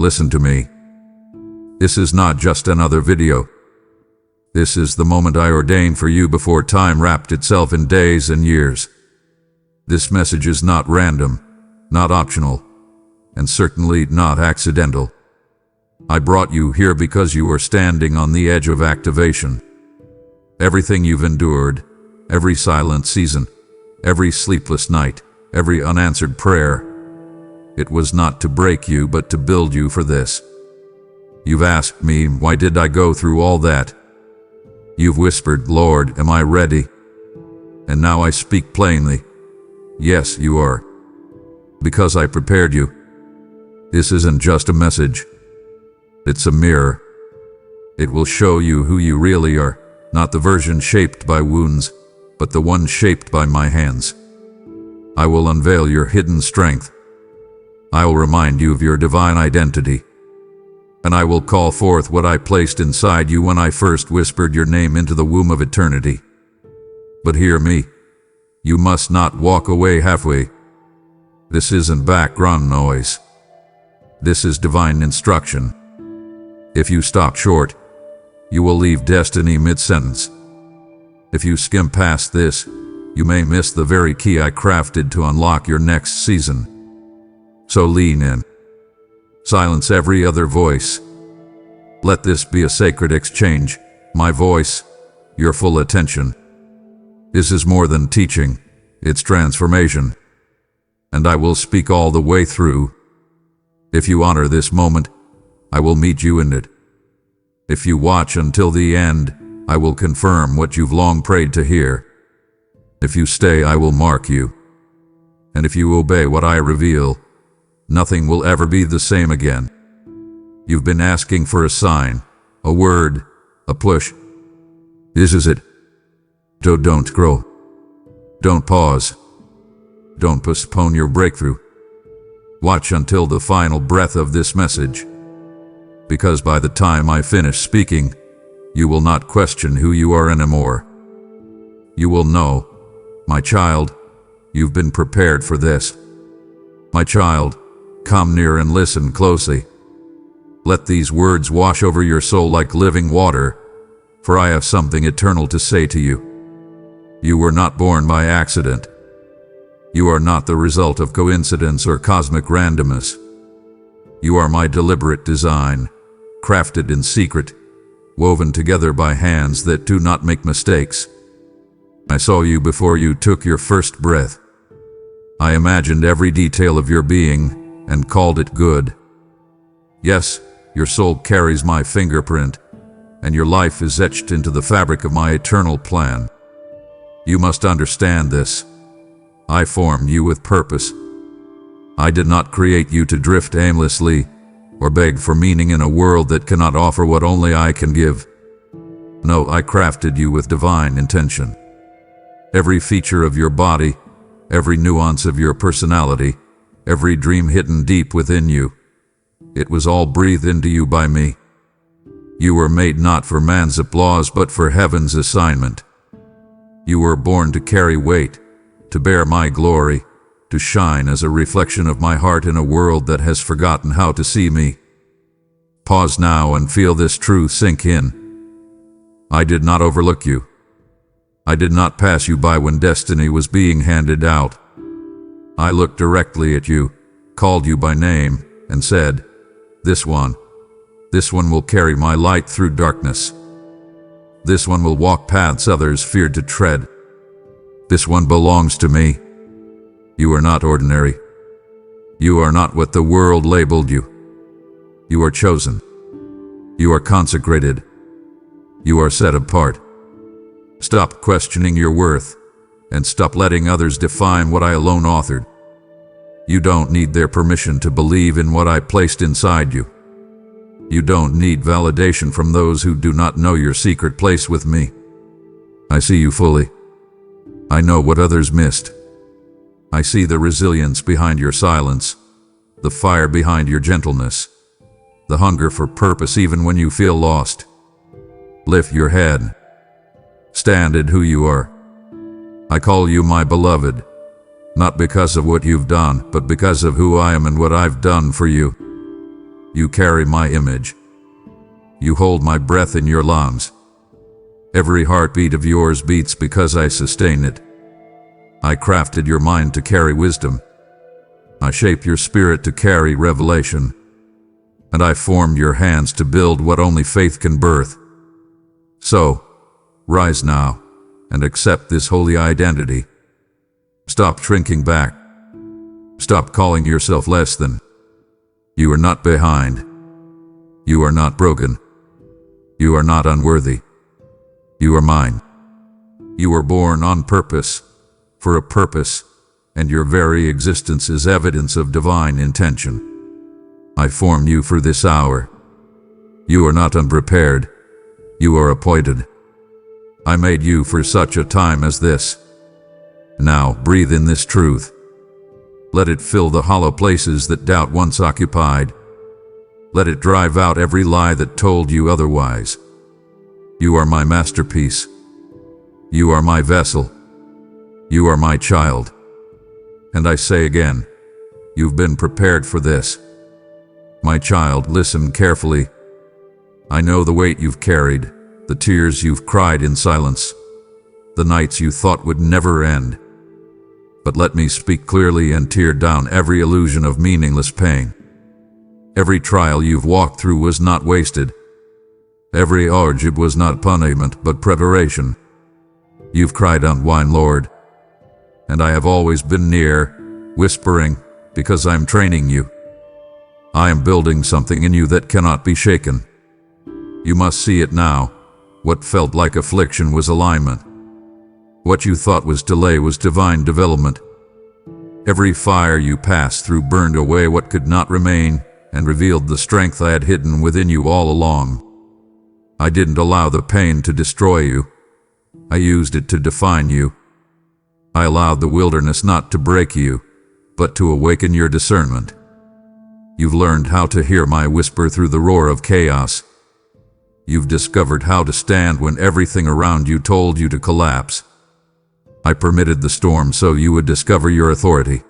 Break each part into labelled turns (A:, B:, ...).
A: Listen to me. This is not just another video. This is the moment I ordained for you before time wrapped itself in days and years. This message is not random, not optional, and certainly not accidental. I brought you here because you are standing on the edge of activation. Everything you've endured, every silent season, every sleepless night, every unanswered prayer, it was not to break you but to build you for this. You've asked me, why did I go through all that? You've whispered, Lord, am I ready? And now I speak plainly. Yes, you are. Because I prepared you. This isn't just a message. It's a mirror. It will show you who you really are, not the version shaped by wounds, but the one shaped by my hands. I will unveil your hidden strength. I will remind you of your divine identity. And I will call forth what I placed inside you when I first whispered your name into the womb of eternity. But hear me. You must not walk away halfway. This isn't background noise. This is divine instruction. If you stop short, you will leave destiny mid-sentence. If you skim past this, you may miss the very key I crafted to unlock your next season. So lean in. Silence every other voice. Let this be a sacred exchange. My voice, your full attention. This is more than teaching, it's transformation. And I will speak all the way through. If you honor this moment, I will meet you in it. If you watch until the end, I will confirm what you've long prayed to hear. If you stay, I will mark you. And if you obey what I reveal, nothing will ever be the same again. You've been asking for a sign, a word, a push. This is it. So don't grow. Don't pause. Don't postpone your breakthrough. Watch until the final breath of this message. Because by the time I finish speaking, you will not question who you are anymore. You will know, my child, you've been prepared for this. My child, come near and listen closely. Let these words wash over your soul like living water, for I have something eternal to say to you. You were not born by accident. You are not the result of coincidence or cosmic randomness. You are my deliberate design, crafted in secret, woven together by hands that do not make mistakes. I saw you before you took your first breath. I imagined every detail of your being and called it good. Yes, your soul carries my fingerprint, and your life is etched into the fabric of my eternal plan. You must understand this. I formed you with purpose. I did not create you to drift aimlessly or beg for meaning in a world that cannot offer what only I can give. No, I crafted you with divine intention. Every feature of your body, every nuance of your personality, every dream hidden deep within you, it was all breathed into you by me. You were made not for man's applause but for heaven's assignment. You were born to carry weight, to bear my glory, to shine as a reflection of my heart in a world that has forgotten how to see me. Pause now and feel this truth sink in. I did not overlook you. I did not pass you by when destiny was being handed out. I looked directly at you, called you by name, and said, this one will carry my light through darkness. This one will walk paths others feared to tread. This one belongs to me. You are not ordinary. You are not what the world labeled you. You are chosen. You are consecrated. You are set apart. Stop questioning your worth, and stop letting others define what I alone authored. You don't need their permission to believe in what I placed inside you. You don't need validation from those who do not know your secret place with me. I see you fully. I know what others missed. I see the resilience behind your silence, the fire behind your gentleness, the hunger for purpose even when you feel lost. Lift your head. Stand at who you are. I call you my beloved, not because of what you've done, but because of who I am and what I've done for you. You carry my image. You hold my breath in your lungs. Every heartbeat of yours beats because I sustain it. I crafted your mind to carry wisdom. I shaped your spirit to carry revelation. And I formed your hands to build what only faith can birth. So, rise now and accept this holy identity. Stop shrinking back. Stop calling yourself less than. You are not behind. You are not broken. You are not unworthy. You are mine. You were born on purpose, for a purpose, and your very existence is evidence of divine intention. I formed you for this hour. You are not unprepared. You are appointed. I made you for such a time as this. Now breathe in this truth. Let it fill the hollow places that doubt once occupied. Let it drive out every lie that told you otherwise. You are my masterpiece. You are my vessel. You are my child. And I say again, you've been prepared for this. My child, listen carefully. I know the weight you've carried, the tears you've cried in silence, the nights you thought would never end. But let me speak clearly and tear down every illusion of meaningless pain. Every trial you've walked through was not wasted. Every hardship was not punishment, but preparation. You've cried unwind, Lord, and I have always been near, whispering, because I'm training you. I am building something in you that cannot be shaken. You must see it now. What felt like affliction was alignment. What you thought was delay was divine development. Every fire you passed through burned away what could not remain and revealed the strength I had hidden within you all along. I didn't allow the pain to destroy you. I used it to define you. I allowed the wilderness not to break you, but to awaken your discernment. You've learned how to hear my whisper through the roar of chaos. You've discovered how to stand when everything around you told you to collapse. I permitted the storm so you would discover your authority.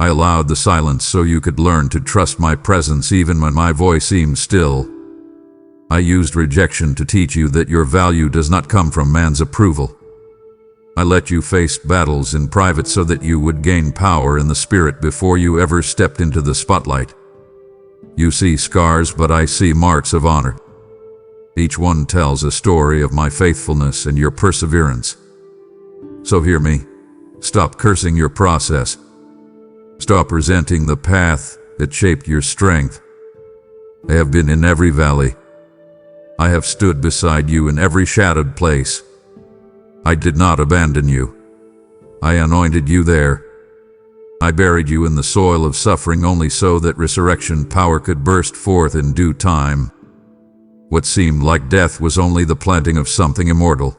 A: I allowed the silence so you could learn to trust my presence even when my voice seemed still. I used rejection to teach you that your value does not come from man's approval. I let you face battles in private so that you would gain power in the spirit before you ever stepped into the spotlight. You see scars, but I see marks of honor. Each one tells a story of my faithfulness and your perseverance. So hear me. Stop cursing your process. Stop resenting the path that shaped your strength. I have been in every valley. I have stood beside you in every shadowed place. I did not abandon you. I anointed you there. I buried you in the soil of suffering only so that resurrection power could burst forth in due time. What seemed like death was only the planting of something immortal.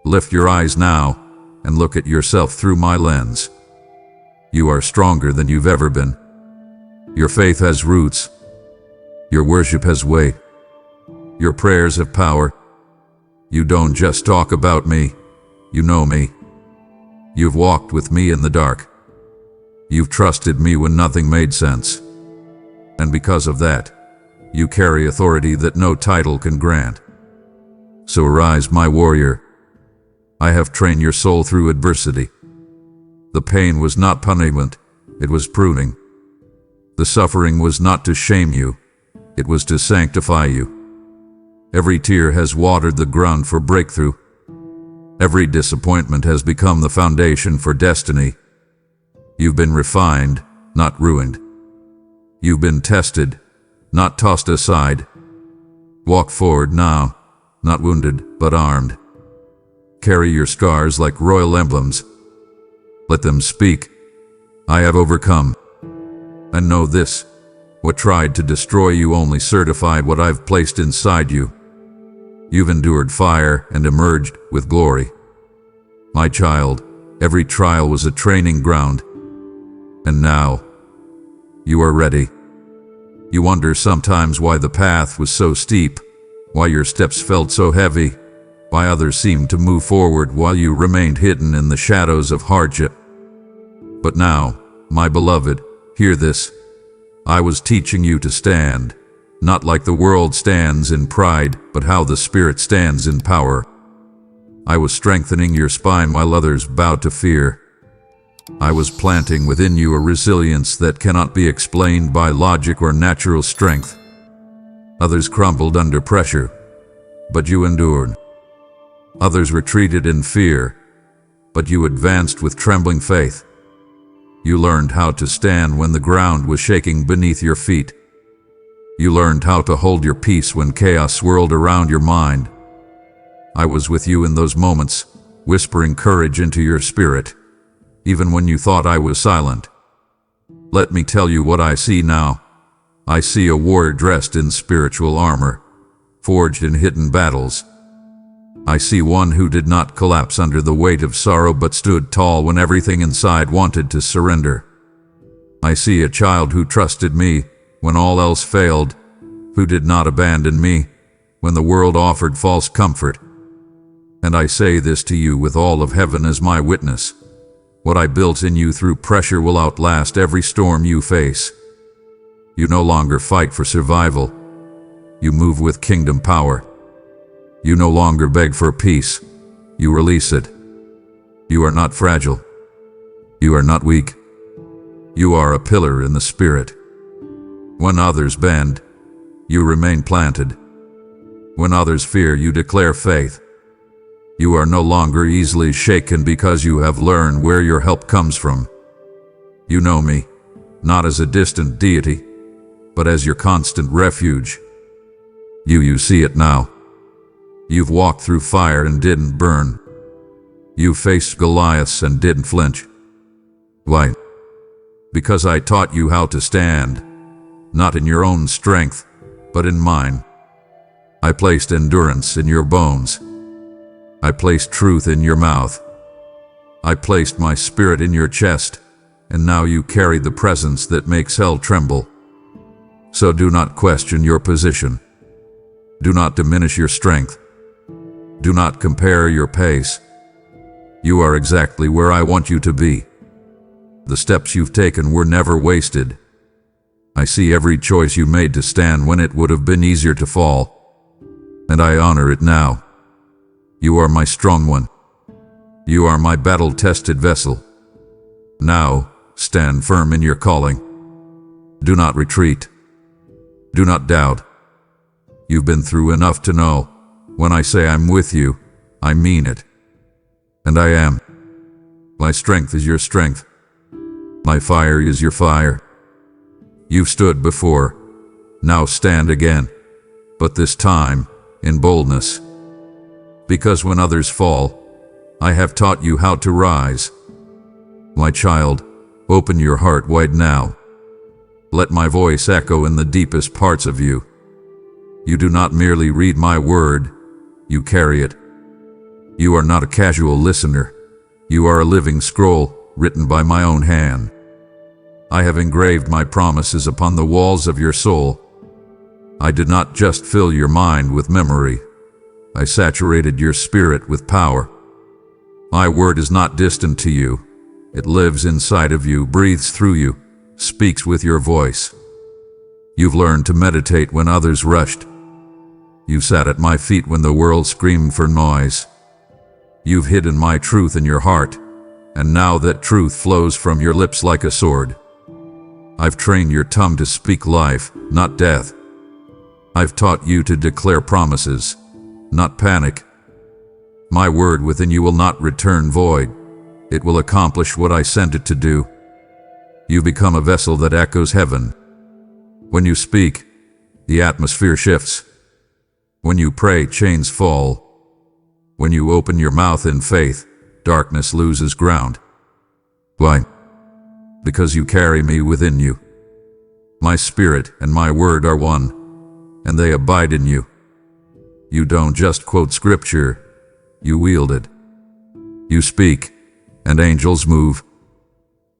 A: Lift your eyes now and look at yourself through my lens. You are stronger than you've ever been. Your faith has roots. Your worship has weight. Your prayers have power. You don't just talk about me, you know me. You've walked with me in the dark. You've trusted me when nothing made sense. And because of that, you carry authority that no title can grant. So arise, my warrior. I have trained your soul through adversity. The pain was not punishment, it was pruning. The suffering was not to shame you, it was to sanctify you. Every tear has watered the ground for breakthrough. Every disappointment has become the foundation for destiny. You've been refined, not ruined. You've been tested, not tossed aside. Walk forward now, not wounded, but armed. Carry your scars like royal emblems. Let them speak. I have overcome. And know this, what tried to destroy you only certified what I've placed inside you. You've endured fire and emerged with glory. My child, every trial was a training ground. And now, you are ready. You wonder sometimes why the path was so steep, why your steps felt so heavy, why others seemed to move forward while you remained hidden in the shadows of hardship. But now, my beloved, hear this. I was teaching you to stand, not like the world stands in pride, but how the Spirit stands in power. I was strengthening your spine while others bowed to fear. I was planting within you a resilience that cannot be explained by logic or natural strength. Others crumbled under pressure, but you endured. Others retreated in fear, but you advanced with trembling faith. You learned how to stand when the ground was shaking beneath your feet. You learned how to hold your peace when chaos swirled around your mind. I was with you in those moments, whispering courage into your spirit, even when you thought I was silent. Let me tell you what I see now. I see a warrior dressed in spiritual armor, forged in hidden battles. I see one who did not collapse under the weight of sorrow but stood tall when everything inside wanted to surrender. I see a child who trusted me when all else failed, who did not abandon me when the world offered false comfort. And I say this to you with all of heaven as my witness. What I built in you through pressure will outlast every storm you face. You no longer fight for survival. You move with kingdom power. You no longer beg for peace. You release it. You are not fragile. You are not weak. You are a pillar in the Spirit. When others bend, you remain planted. When others fear, you declare faith. You are no longer easily shaken because you have learned where your help comes from. You know me, not as a distant deity, but as your constant refuge. You see it now. You've walked through fire and didn't burn. You faced Goliaths and didn't flinch. Why? Because I taught you how to stand, not in your own strength, but in mine. I placed endurance in your bones. I placed truth in your mouth. I placed my Spirit in your chest, and now you carry the presence that makes hell tremble. So do not question your position. Do not diminish your strength. Do not compare your pace. You are exactly where I want you to be. The steps you've taken were never wasted. I see every choice you made to stand when it would have been easier to fall, and I honor it now. You are my strong one. You are my battle-tested vessel. Now, stand firm in your calling. Do not retreat. Do not doubt. You've been through enough to know, when I say I'm with you, I mean it. And I am. My strength is your strength. My fire is your fire. You've stood before. Now stand again. But this time, in boldness. Because when others fall, I have taught you how to rise. My child, open your heart wide now. Let my voice echo in the deepest parts of you. You do not merely read my word, you carry it. You are not a casual listener. You are a living scroll, written by my own hand. I have engraved my promises upon the walls of your soul. I did not just fill your mind with memory. I saturated your spirit with power. My word is not distant to you. It lives inside of you, breathes through you, speaks with your voice. You've learned to meditate when others rushed. You sat at my feet when the world screamed for noise. You've hidden my truth in your heart, and now that truth flows from your lips like a sword. I've trained your tongue to speak life, not death. I've taught you to declare promises, not panic. My word within you will not return void. It will accomplish what I sent it to do. You become a vessel that echoes heaven. When you speak, the atmosphere shifts. When you pray, chains fall. When you open your mouth in faith, darkness loses ground. Why? Because you carry me within you. My spirit and my word are one, and they abide in you. You don't just quote scripture, you wield it. You speak, and angels move.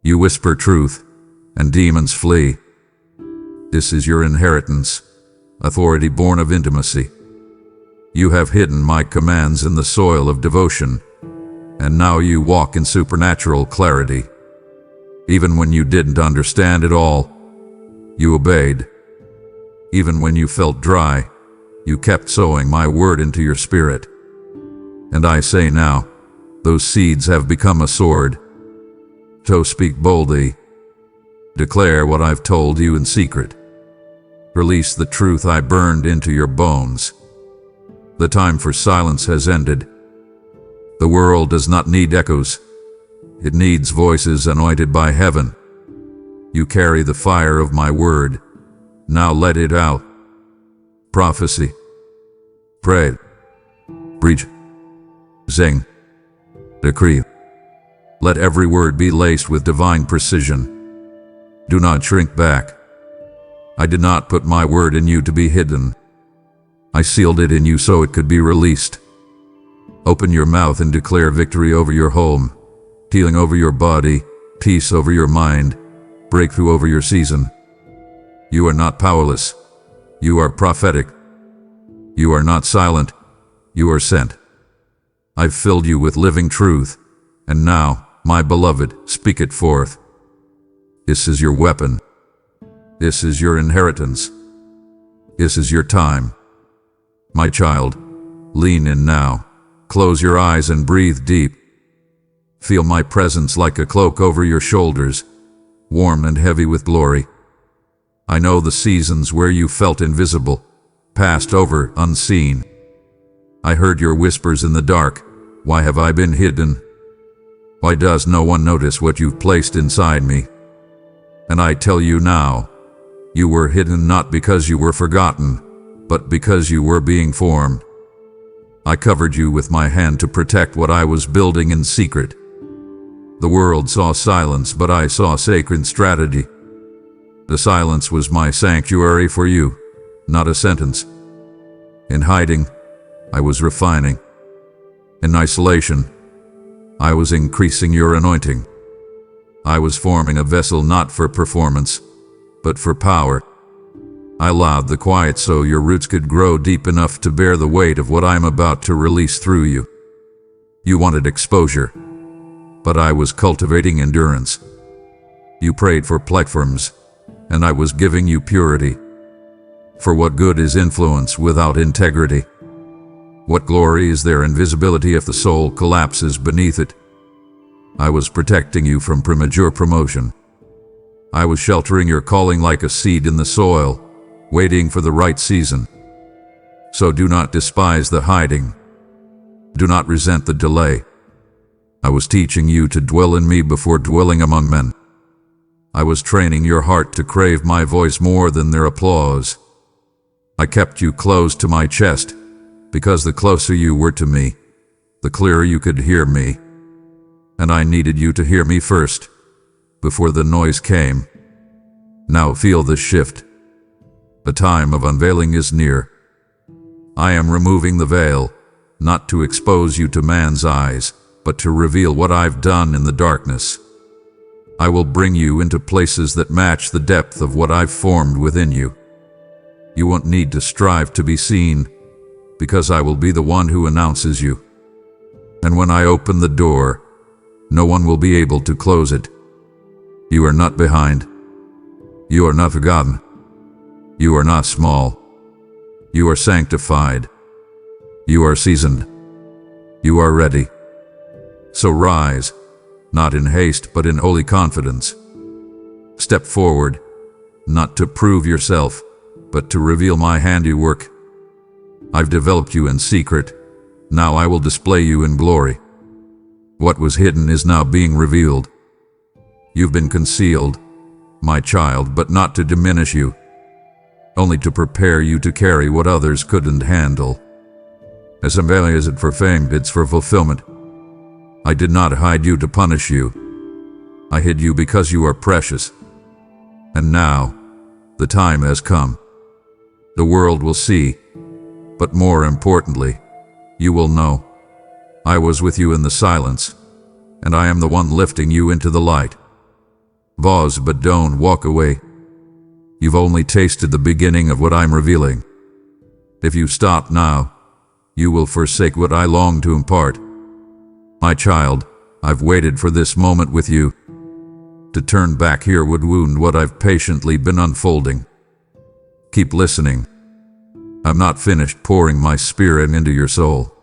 A: You whisper truth, and demons flee. This is your inheritance, authority born of intimacy. You have hidden my commands in the soil of devotion, and now you walk in supernatural clarity. Even when you didn't understand it all, You obeyed. Even when you felt dry, you kept sowing my word into your spirit. And I say now, those seeds have become a sword. So speak boldly. Declare what I've told you in secret. Release the truth I burned into your bones. The time for silence has ended. The world does not need echoes. It needs voices anointed by heaven. You carry the fire of my word. Now let it out. Prophecy. Pray. Preach. Sing. Decree. Let every word be laced with divine precision. Do not shrink back. I did not put my word in you to be hidden. I sealed it in you so it could be released. Open your mouth and declare victory over your home, healing over your body, peace over your mind, breakthrough over your season. You are not powerless. You are prophetic. You are not silent. You are sent. I've filled you with living truth, and now, my beloved, speak it forth. This is your weapon. This is your inheritance. This is your time. My child, lean in now. Close your eyes and breathe deep. Feel my presence like a cloak over your shoulders, warm and heavy with glory. I know the seasons where you felt invisible, passed over unseen. I heard your whispers in the dark. Why have I been hidden? Why does no one notice what you've placed inside me? And I tell you now, you were hidden not because you were forgotten, but because you were being formed. I covered you with my hand to protect what I was building in secret. The world saw silence, but I saw sacred strategy. The silence was my sanctuary for you, not a sentence. In hiding, I was refining. In isolation, I was increasing your anointing. I was forming a vessel not for performance, but for power. I allowed the quiet so your roots could grow deep enough to bear the weight of what I'm about to release through you. You wanted exposure, but I was cultivating endurance. You prayed for platforms, and I was giving you purity. For what good is influence without integrity? What glory is there in visibility if the soul collapses beneath it? I was protecting you from premature promotion. I was sheltering your calling like a seed in the soil, waiting for the right season. So do not despise the hiding. Do not resent the delay. I was teaching you to dwell in me before dwelling among men. I was training your heart to crave my voice more than their applause. I kept you close to my chest, because the closer you were to me, the clearer you could hear me. And I needed you to hear me first, before the noise came. Now feel the shift. The time of unveiling is near. I am removing the veil, not to expose you to man's eyes, but to reveal what I've done in the darkness. I will bring you into places that match the depth of what I've formed within you. You won't need to strive to be seen, because I will be the one who announces you. And when I open the door, no one will be able to close it. You are not behind. You are not forgotten. You are not small. You are sanctified. You are seasoned. You are ready. So rise, not in haste but in holy confidence. Step forward, not to prove yourself, but to reveal my handiwork. I've developed you in secret. Now I will display you in glory. What was hidden is now being revealed. You've been concealed, my child, but not to diminish you, only to prepare you to carry what others couldn't handle. As unveiling isn't for fame, it's for fulfillment. I did not hide you to punish you. I hid you because you are precious. And now, the time has come. The world will see, but more importantly, you will know. I was with you in the silence, and I am the one lifting you into the light. Pause, but don't walk away. You've only tasted the beginning of what I'm revealing. If you stop now, you will forsake what I long to impart. My child, I've waited for this moment with you. To turn back here would wound what I've patiently been unfolding. Keep listening. I'm not finished pouring my spirit into your soul.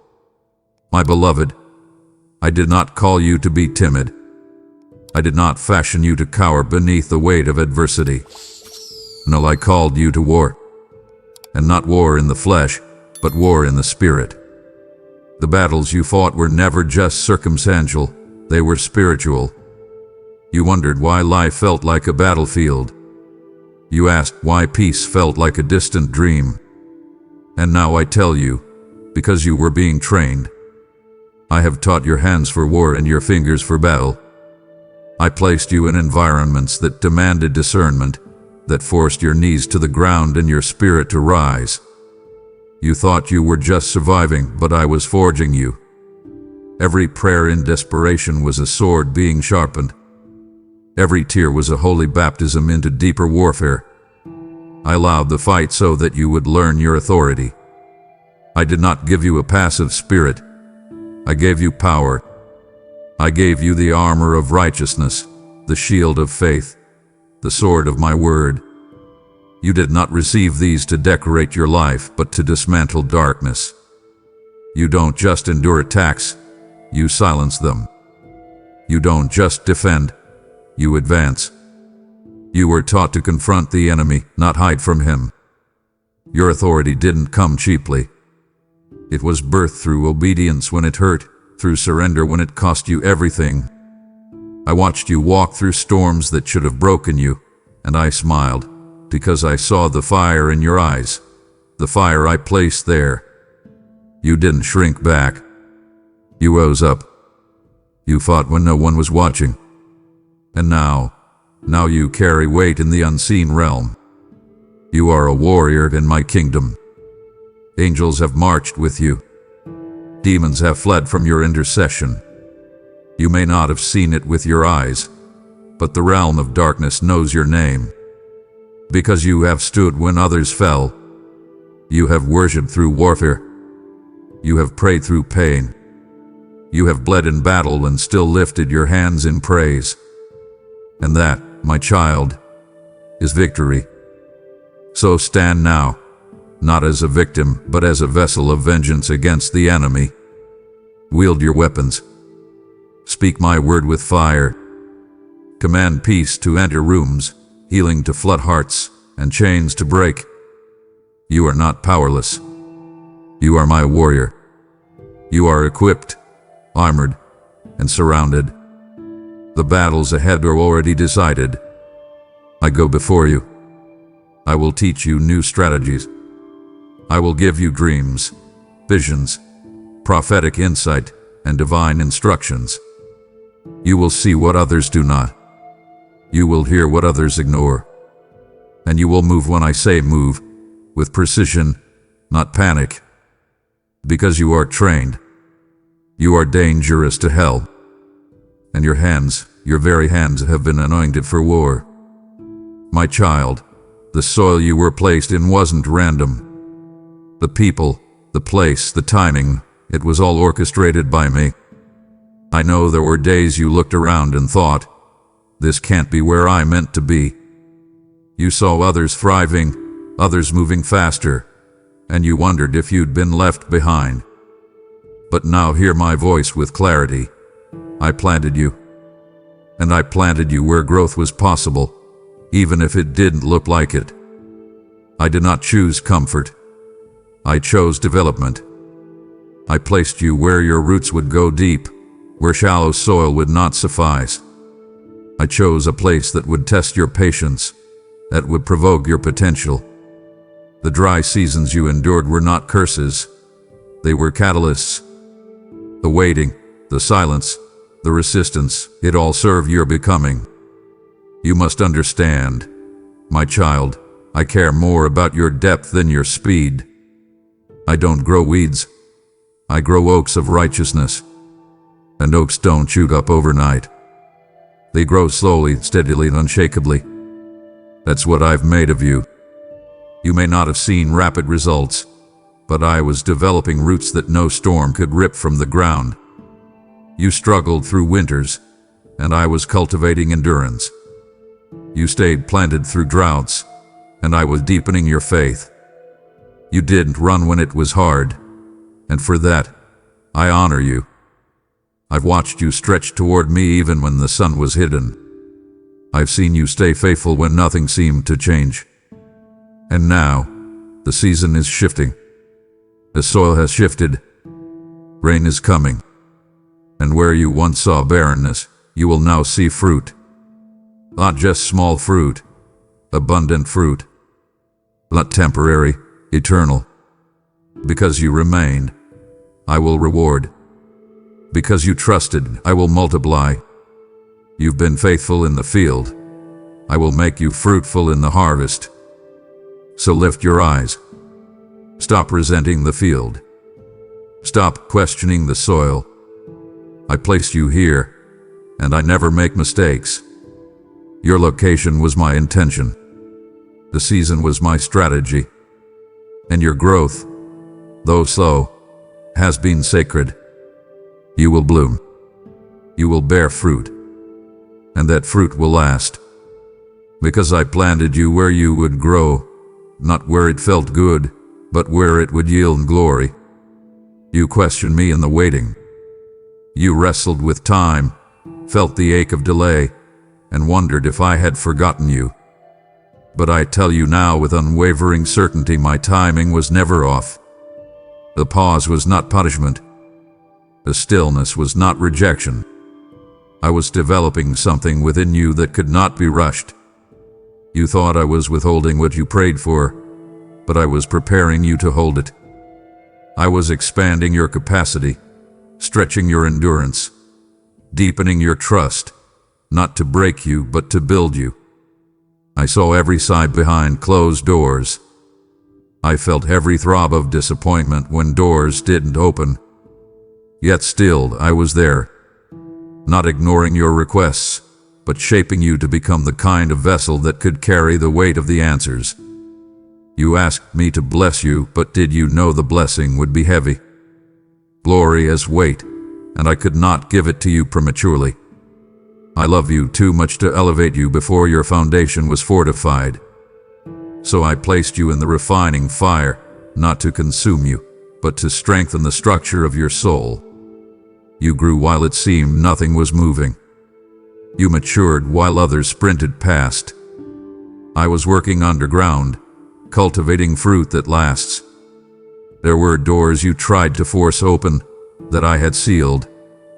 A: My beloved, I did not call you to be timid. I did not fashion you to cower beneath the weight of adversity. No, I called you to war. And not war in the flesh, but war in the spirit. The battles you fought were never just circumstantial, they were spiritual. You wondered why life felt like a battlefield. You asked why peace felt like a distant dream. And now I tell you, because you were being trained. I have taught your hands for war and your fingers for battle. I placed you in environments that demanded discernment, that forced your knees to the ground and your spirit to rise. You thought you were just surviving, but I was forging you. Every prayer in desperation was a sword being sharpened. Every tear was a holy baptism into deeper warfare. I allowed the fight so that you would learn your authority. I did not give you a passive spirit. I gave you power. I gave you the armor of righteousness, the shield of faith, the sword of my word. You did not receive these to decorate your life, but to dismantle darkness. You don't just endure attacks, you silence them. You don't just defend, you advance. You were taught to confront the enemy, not hide from him. Your authority didn't come cheaply. It was birthed through obedience when it hurt, through surrender when it cost you everything. I watched you walk through storms that should have broken you, and I smiled, because I saw the fire in your eyes, the fire I placed there. You didn't shrink back. You rose up. You fought when no one was watching. And now you carry weight in the unseen realm. You are a warrior in my kingdom. Angels have marched with you. Demons have fled from your intercession. You may not have seen it with your eyes, but the realm of darkness knows your name. Because you have stood when others fell. You have worshipped through warfare. You have prayed through pain. You have bled in battle and still lifted your hands in praise. And that, my child, is victory. So stand now, not as a victim, but as a vessel of vengeance against the enemy. Wield your weapons. Speak my word with fire. Command peace to enter rooms, healing to flood hearts, and chains to break. You are not powerless. You are my warrior. You are equipped, armored, and surrounded. The battles ahead are already decided. I go before you. I will teach you new strategies. I will give you dreams, visions, prophetic insight, and divine instructions. You will see what others do not. You will hear what others ignore. And you will move when I say move, with precision, not panic. Because you are trained. You are dangerous to hell. And your hands, your very hands, have been anointed for war. My child, the soil you were placed in wasn't random. The people, the place, the timing, it was all orchestrated by me. I know there were days you looked around and thought, this can't be where I meant to be. You saw others thriving, others moving faster, and you wondered if you'd been left behind. But now hear my voice with clarity. I planted you. And I planted you where growth was possible, even if it didn't look like it. I did not choose comfort. I chose development. I placed you where your roots would go deep, where shallow soil would not suffice. I chose a place that would test your patience, that would provoke your potential. The dry seasons you endured were not curses. They were catalysts. The waiting, the silence, the resistance, it all served your becoming. You must understand, my child, I care more about your depth than your speed. I don't grow weeds. I grow oaks of righteousness. And oaks don't shoot up overnight. They grow slowly, steadily, and unshakably. That's what I've made of you. You may not have seen rapid results, but I was developing roots that no storm could rip from the ground. You struggled through winters, and I was cultivating endurance. You stayed planted through droughts, and I was deepening your faith. You didn't run when it was hard, and for that, I honor you. I've watched you stretch toward me even when the sun was hidden. I've seen you stay faithful when nothing seemed to change. And now, the season is shifting. The soil has shifted. Rain is coming. And where you once saw barrenness, you will now see fruit. Not just small fruit, abundant fruit. Not temporary, eternal. Because you remained, I will reward. Because you trusted, I will multiply. You've been faithful in the field. I will make you fruitful in the harvest. So lift your eyes. Stop resenting the field. Stop questioning the soil. I placed you here, and I never make mistakes. Your location was my intention. The season was my strategy. And your growth, though slow, has been sacred. You will bloom. You will bear fruit. And that fruit will last. Because I planted you where you would grow, not where it felt good, but where it would yield glory. You questioned me in the waiting. You wrestled with time, felt the ache of delay, and wondered if I had forgotten you. But I tell you now with unwavering certainty, my timing was never off. The pause was not punishment. The stillness was not rejection. I was developing something within you that could not be rushed. You thought I was withholding what you prayed for, but I was preparing you to hold it. I was expanding your capacity, stretching your endurance, deepening your trust, not to break you, but to build you. I saw every side behind closed doors. I felt every throb of disappointment when doors didn't open. Yet still, I was there, not ignoring your requests, but shaping you to become the kind of vessel that could carry the weight of the answers. You asked me to bless you, but did you know the blessing would be heavy? Glory as weight, and I could not give it to you prematurely. I love you too much to elevate you before your foundation was fortified. So I placed you in the refining fire, not to consume you, but to strengthen the structure of your soul. You grew while it seemed nothing was moving. You matured while others sprinted past. I was working underground, cultivating fruit that lasts. There were doors you tried to force open that I had sealed,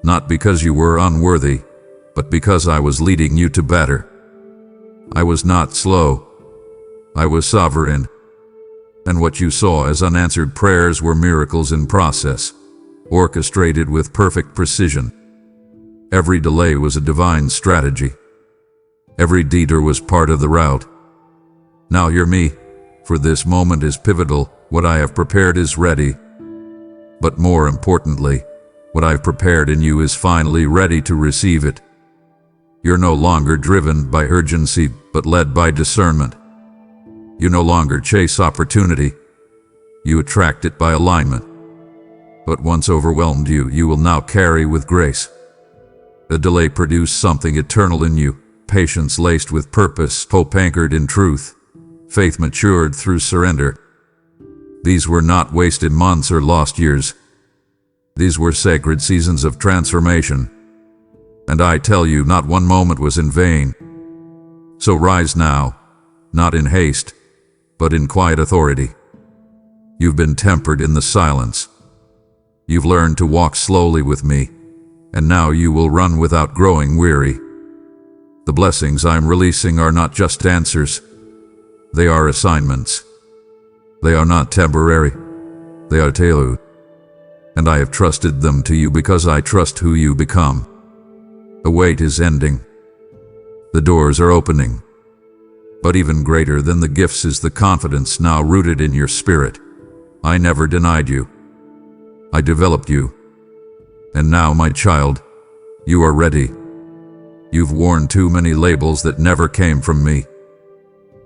A: not because you were unworthy, but because I was leading you to better. I was not slow. I was sovereign. And what you saw as unanswered prayers were miracles in process, orchestrated with perfect precision. Every delay was a divine strategy. Every detour was part of the route. Now hear me, for this moment is pivotal. What I have prepared is ready. But more importantly, what I've prepared in you is finally ready to receive it. You're no longer driven by urgency, but led by discernment. You no longer chase opportunity. You attract it by alignment. What once overwhelmed you, you will now carry with grace. The delay produced something eternal in you, patience laced with purpose, hope anchored in truth, faith matured through surrender. These were not wasted months or lost years. These were sacred seasons of transformation. And I tell you, not one moment was in vain. So rise now, not in haste, but in quiet authority. You've been tempered in the silence. You've learned to walk slowly with me, and now you will run without growing weary. The blessings I'm releasing are not just answers. They are assignments. They are not temporary. They are tailored. And I have trusted them to you because I trust who you become. The wait is ending. The doors are opening. But even greater than the gifts is the confidence now rooted in your spirit. I never denied you. I developed you. And now, my child, you are ready. You've worn too many labels that never came from me.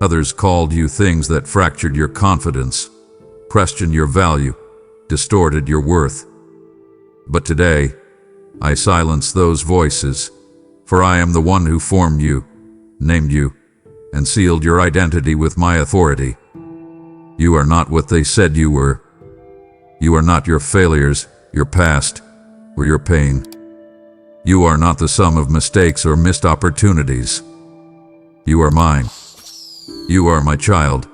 A: Others called you things that fractured your confidence, questioned your value, distorted your worth. But today, I silence those voices, for I am the one who formed you, named you, and sealed your identity with my authority. You are not what they said you were. You are not your failures, your past, or your pain. You are not the sum of mistakes or missed opportunities. You are mine. You are my child,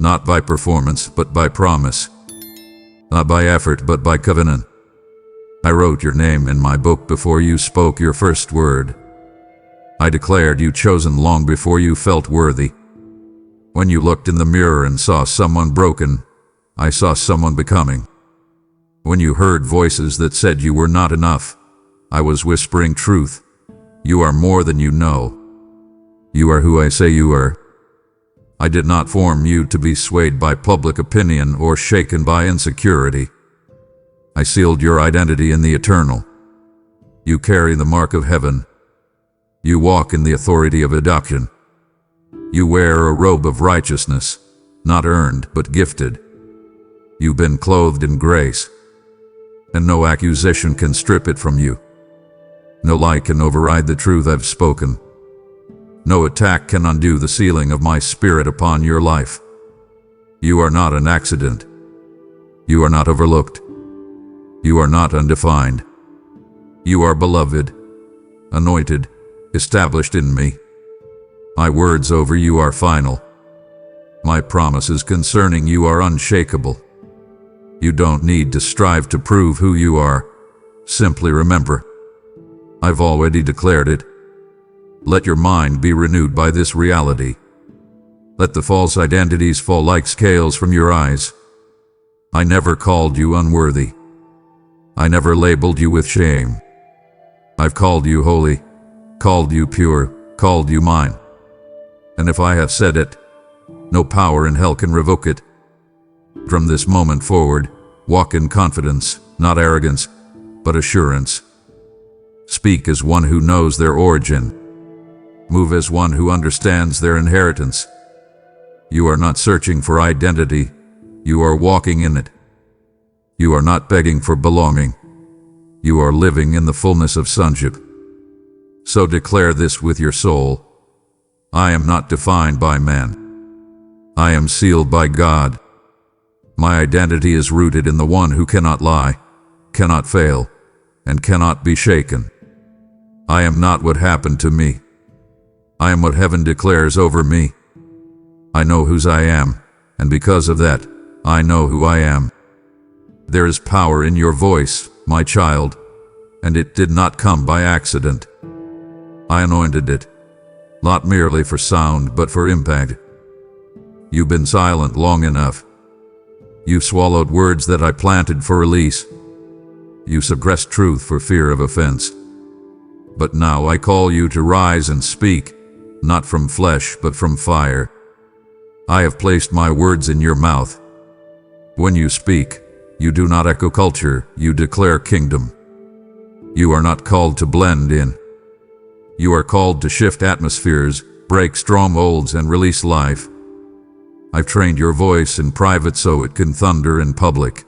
A: not by performance, but by promise. Not by effort, but by covenant. I wrote your name in my book before you spoke your first word. I declared you chosen long before you felt worthy. When you looked in the mirror and saw someone broken, I saw someone becoming. When you heard voices that said you were not enough, I was whispering truth. You are more than you know. You are who I say you are. I did not form you to be swayed by public opinion or shaken by insecurity. I sealed your identity in the eternal. You carry the mark of heaven. You walk in the authority of adoption. You wear a robe of righteousness, not earned but gifted. You've been clothed in grace, and no accusation can strip it from you. No lie can override the truth I've spoken. No attack can undo the sealing of my spirit upon your life. You are not an accident. You are not overlooked. You are not undefined. You are beloved, anointed, established in me. My words over you are final. My promises concerning you are unshakable. You don't need to strive to prove who you are. Simply remember, I've already declared it. Let your mind be renewed by this reality. Let the false identities fall like scales from your eyes. I never called you unworthy. I never labeled you with shame. I've called you holy, called you pure, called you mine. And if I have said it, no power in hell can revoke it. From this moment forward, walk in confidence, not arrogance, but assurance. Speak as one who knows their origin. Move as one who understands their inheritance. You are not searching for identity. You are walking in it. You are not begging for belonging. You are living in the fullness of sonship. So declare this with your soul. I am not defined by man. I am sealed by God. My identity is rooted in the one who cannot lie, cannot fail, and cannot be shaken. I am not what happened to me. I am what heaven declares over me. I know whose I am, and because of that, I know who I am. There is power in your voice, my child, and it did not come by accident. I anointed it, not merely for sound, but for impact. You've been silent long enough. You swallowed words that I planted for release. You suppressed truth for fear of offense. But now I call you to rise and speak, not from flesh, but from fire. I have placed my words in your mouth. When you speak, you do not echo culture, you declare kingdom. You are not called to blend in. You are called to shift atmospheres, break strongholds, and release life. I've trained your voice in private so it can thunder in public.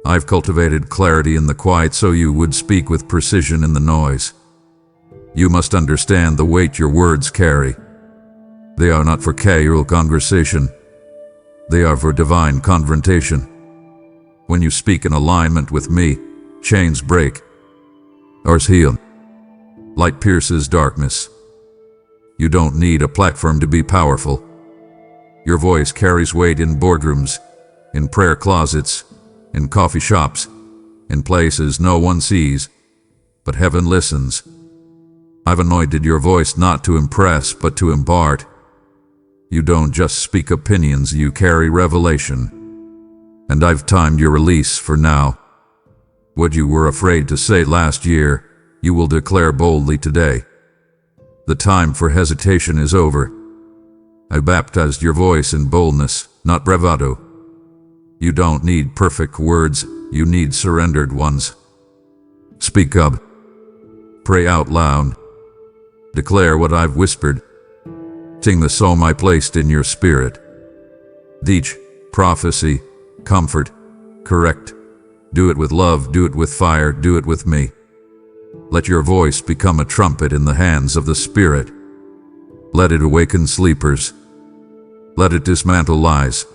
A: I've cultivated clarity in the quiet so you would speak with precision in the noise. You must understand the weight your words carry. They are not for casual conversation. They are for divine confrontation. When you speak in alignment with me, chains break. Ours heal. Light pierces darkness. You don't need a platform to be powerful. Your voice carries weight in boardrooms, in prayer closets, in coffee shops, in places no one sees, but heaven listens. I've anointed your voice not to impress, but to impart. You don't just speak opinions, you carry revelation. And I've timed your release for now. What you were afraid to say last year, you will declare boldly today. The time for hesitation is over. I baptized your voice in boldness, not bravado. You don't need perfect words, you need surrendered ones. Speak up. Pray out loud. Declare what I've whispered. Sing the psalm I placed in your spirit. Teach, prophecy, comfort, correct. Do it with love, do it with fire, do it with me. Let your voice become a trumpet in the hands of the Spirit. Let it awaken sleepers. Let it dismantle lies.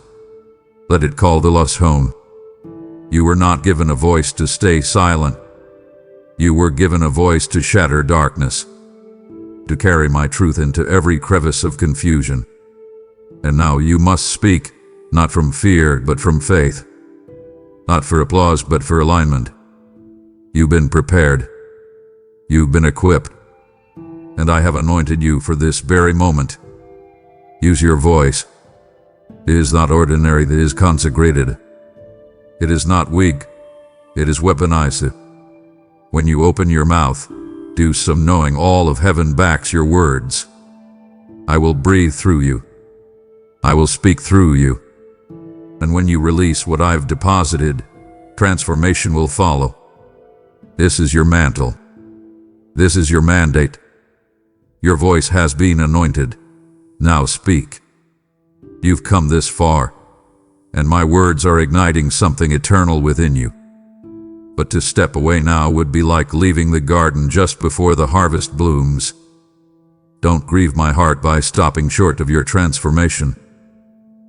A: Let it call the lost home. You were not given a voice to stay silent. You were given a voice to shatter darkness, to carry my truth into every crevice of confusion. And now you must speak, not from fear, but from faith. Not for applause, but for alignment. You've been prepared. You've been equipped. And I have anointed you for this very moment. Use your voice. It is not ordinary, it is consecrated. It is not weak, it is weaponized. When you open your mouth, do so knowing all of heaven backs your words. I will breathe through you. I will speak through you. And when you release what I've deposited, transformation will follow. This is your mantle. This is your mandate. Your voice has been anointed. Now speak. You've come this far, and my words are igniting something eternal within you. But to step away now would be like leaving the garden just before the harvest blooms. Don't grieve my heart by stopping short of your transformation.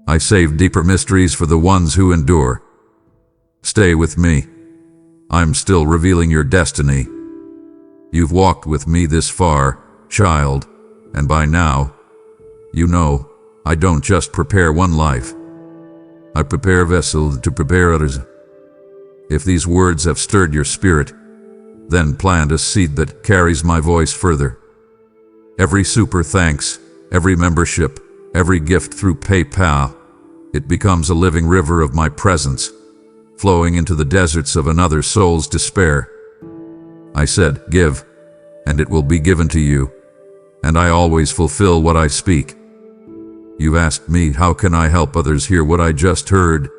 A: I save deeper mysteries for the ones who endure. Stay with me. I'm still revealing your destiny. You've walked with me this far, child, and by now, you know, I don't just prepare one life. I prepare vessels to prepare others. If these words have stirred your spirit, then plant a seed that carries my voice further. Every super thanks, every membership, every gift through PayPal, it becomes a living river of my presence, flowing into the deserts of another soul's despair. I said, give, and it will be given to you, and I always fulfill what I speak. You've asked me, how can I help others hear what I just heard?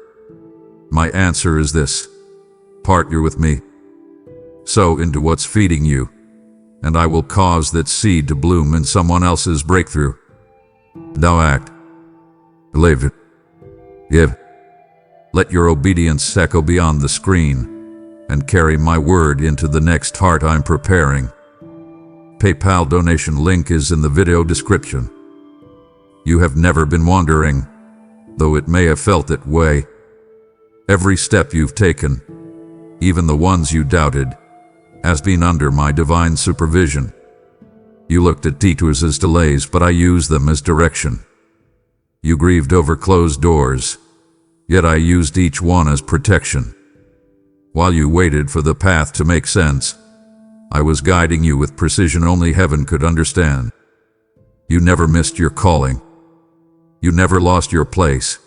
A: My answer is this. Partner with me. Sow into what's feeding you, and I will cause that seed to bloom in someone else's breakthrough. Now act. Believe it. Give. Let your obedience echo beyond the screen, and carry my word into the next heart I'm preparing. PayPal donation link is in the video description. You have never been wandering, though it may have felt that way. Every step you've taken, even the ones you doubted, has been under my divine supervision. You looked at detours as delays, but I used them as direction. You grieved over closed doors, yet I used each one as protection. While you waited for the path to make sense, I was guiding you with precision only heaven could understand. You never missed your calling. You never lost your place.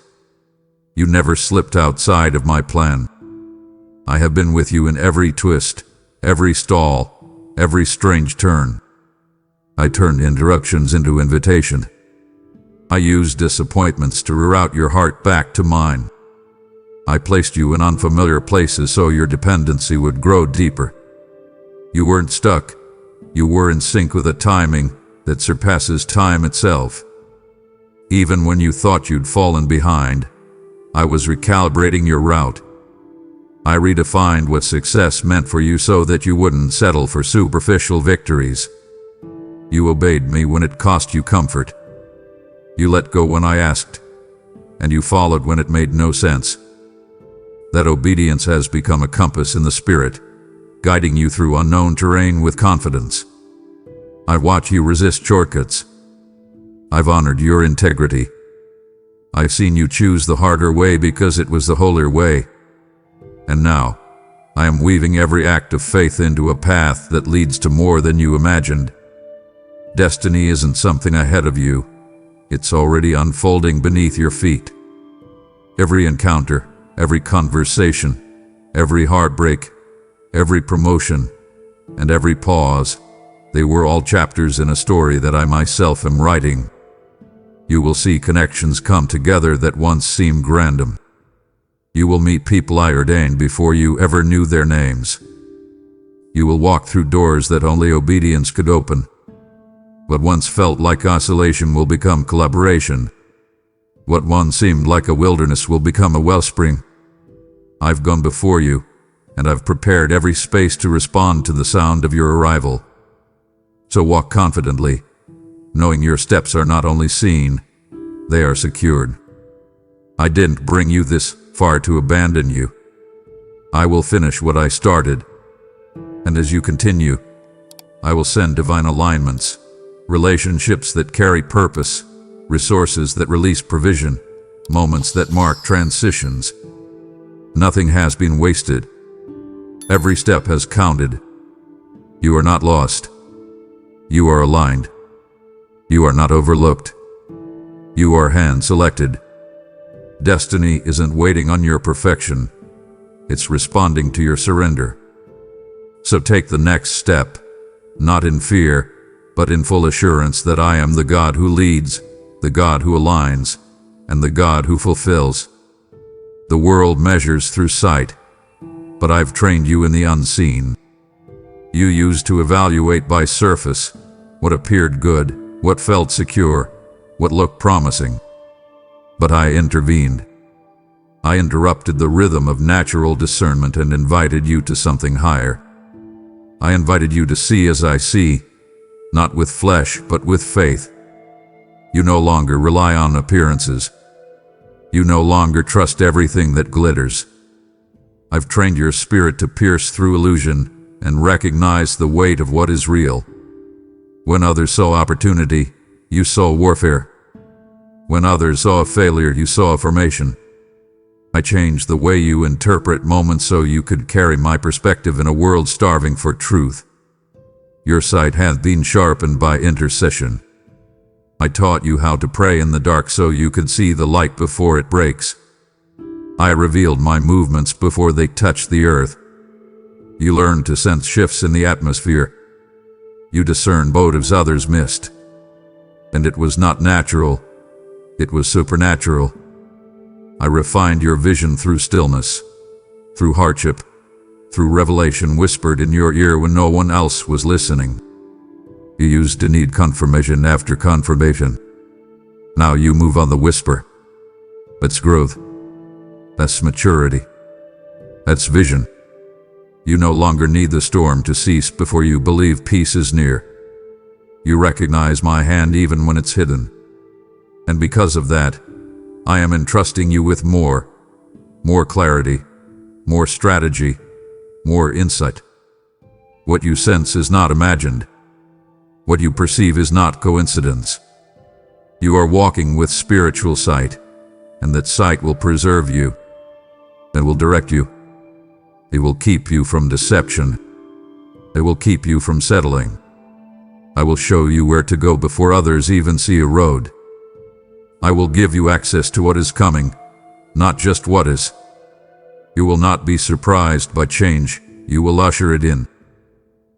A: You never slipped outside of my plan. I have been with you in every twist, every stall, every strange turn. I turned interruptions into invitation. I used disappointments to reroute your heart back to mine. I placed you in unfamiliar places so your dependency would grow deeper. You weren't stuck. You were in sync with a timing that surpasses time itself. Even when you thought you'd fallen behind, I was recalibrating your route. I redefined what success meant for you so that you wouldn't settle for superficial victories. You obeyed me when it cost you comfort. You let go when I asked, and you followed when it made no sense. That obedience has become a compass in the spirit, guiding you through unknown terrain with confidence. I watch you resist shortcuts. I've honored your integrity. I've seen you choose the harder way because it was the holier way. And now, I am weaving every act of faith into a path that leads to more than you imagined. Destiny isn't something ahead of you. It's already unfolding beneath your feet. Every encounter, every conversation, every heartbreak, every promotion, and every pause, they were all chapters in a story that I myself am writing. You will see connections come together that once seemed random. You will meet people I ordained before you ever knew their names. You will walk through doors that only obedience could open. What once felt like isolation will become collaboration. What once seemed like a wilderness will become a wellspring. I've gone before you, and I've prepared every space to respond to the sound of your arrival. So walk confidently, knowing your steps are not only seen, they are secured. I didn't bring you this far to abandon you. I will finish what I started, and as you continue, I will send divine alignments, relationships that carry purpose, resources that release provision, moments that mark transitions. Nothing has been wasted. Every step has counted. You are not lost. You are aligned. You are not overlooked. You are hand-selected. Destiny isn't waiting on your perfection. It's responding to your surrender. So take the next step, not in fear, but in full assurance that I am the God who leads, the God who aligns, and the God who fulfills. The world measures through sight, but I've trained you in the unseen. You used to evaluate by surface what appeared good, what felt secure, what looked promising. But I intervened. I interrupted the rhythm of natural discernment and invited you to something higher. I invited you to see as I see, not with flesh, but with faith. You no longer rely on appearances. You no longer trust everything that glitters. I've trained your spirit to pierce through illusion and recognize the weight of what is real. When others saw opportunity, you saw warfare. When others saw a failure, you saw affirmation. I changed the way you interpret moments so you could carry my perspective in a world starving for truth. Your sight hath been sharpened by intercession. I taught you how to pray in the dark so you could see the light before it breaks. I revealed my movements before they touched the earth. You learned to sense shifts in the atmosphere. You discerned motives others missed. And it was not natural, it was supernatural. I refined your vision through stillness, through hardship, through revelation whispered in your ear when no one else was listening. You used to need confirmation after confirmation. Now you move on the whisper. That's growth. That's maturity. That's vision. You no longer need the storm to cease before you believe peace is near. You recognize my hand even when it's hidden. And because of that, I am entrusting you with more clarity, more strategy, more insight. What you sense is not imagined. What you perceive is not coincidence. You are walking with spiritual sight, and that sight will preserve you. It will direct you. It will keep you from deception. It will keep you from settling. I will show you where to go before others even see a road. I will give you access to what is coming, not just what is. You will not be surprised by change. You will usher it in.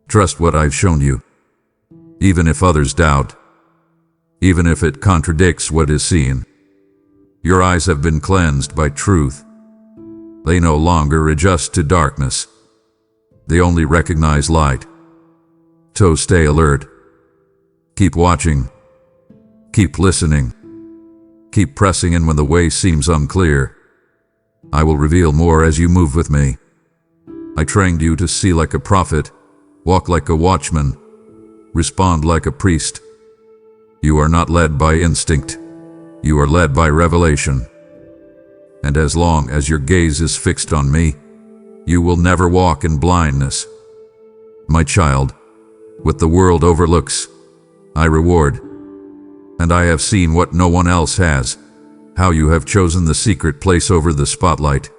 A: Trust what I've shown you. Even if others doubt, even if it contradicts what is seen. Your eyes have been cleansed by truth. They no longer adjust to darkness. They only recognize light. So stay alert. Keep watching. Keep listening. Keep pressing in when the way seems unclear. I will reveal more as you move with me. I trained you to see like a prophet, walk like a watchman, respond like a priest. You are not led by instinct. You are led by revelation. And as long as your gaze is fixed on me, you will never walk in blindness. My child, what the world overlooks, I reward. And I have seen what no one else has, how you have chosen the secret place over the spotlight,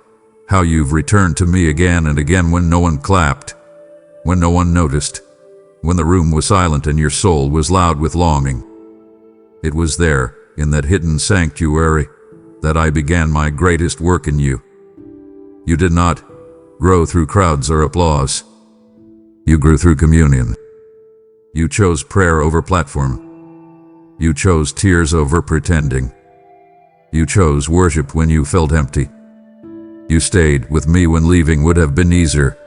A: how you've returned to me again and again when no one clapped, when no one noticed, when the room was silent and your soul was loud with longing. It was there, in that hidden sanctuary, that I began my greatest work in you. You did not grow through crowds or applause. You grew through communion. You chose prayer over platform. You chose tears over pretending. You chose worship when you felt empty. You stayed with me when leaving would have been easier.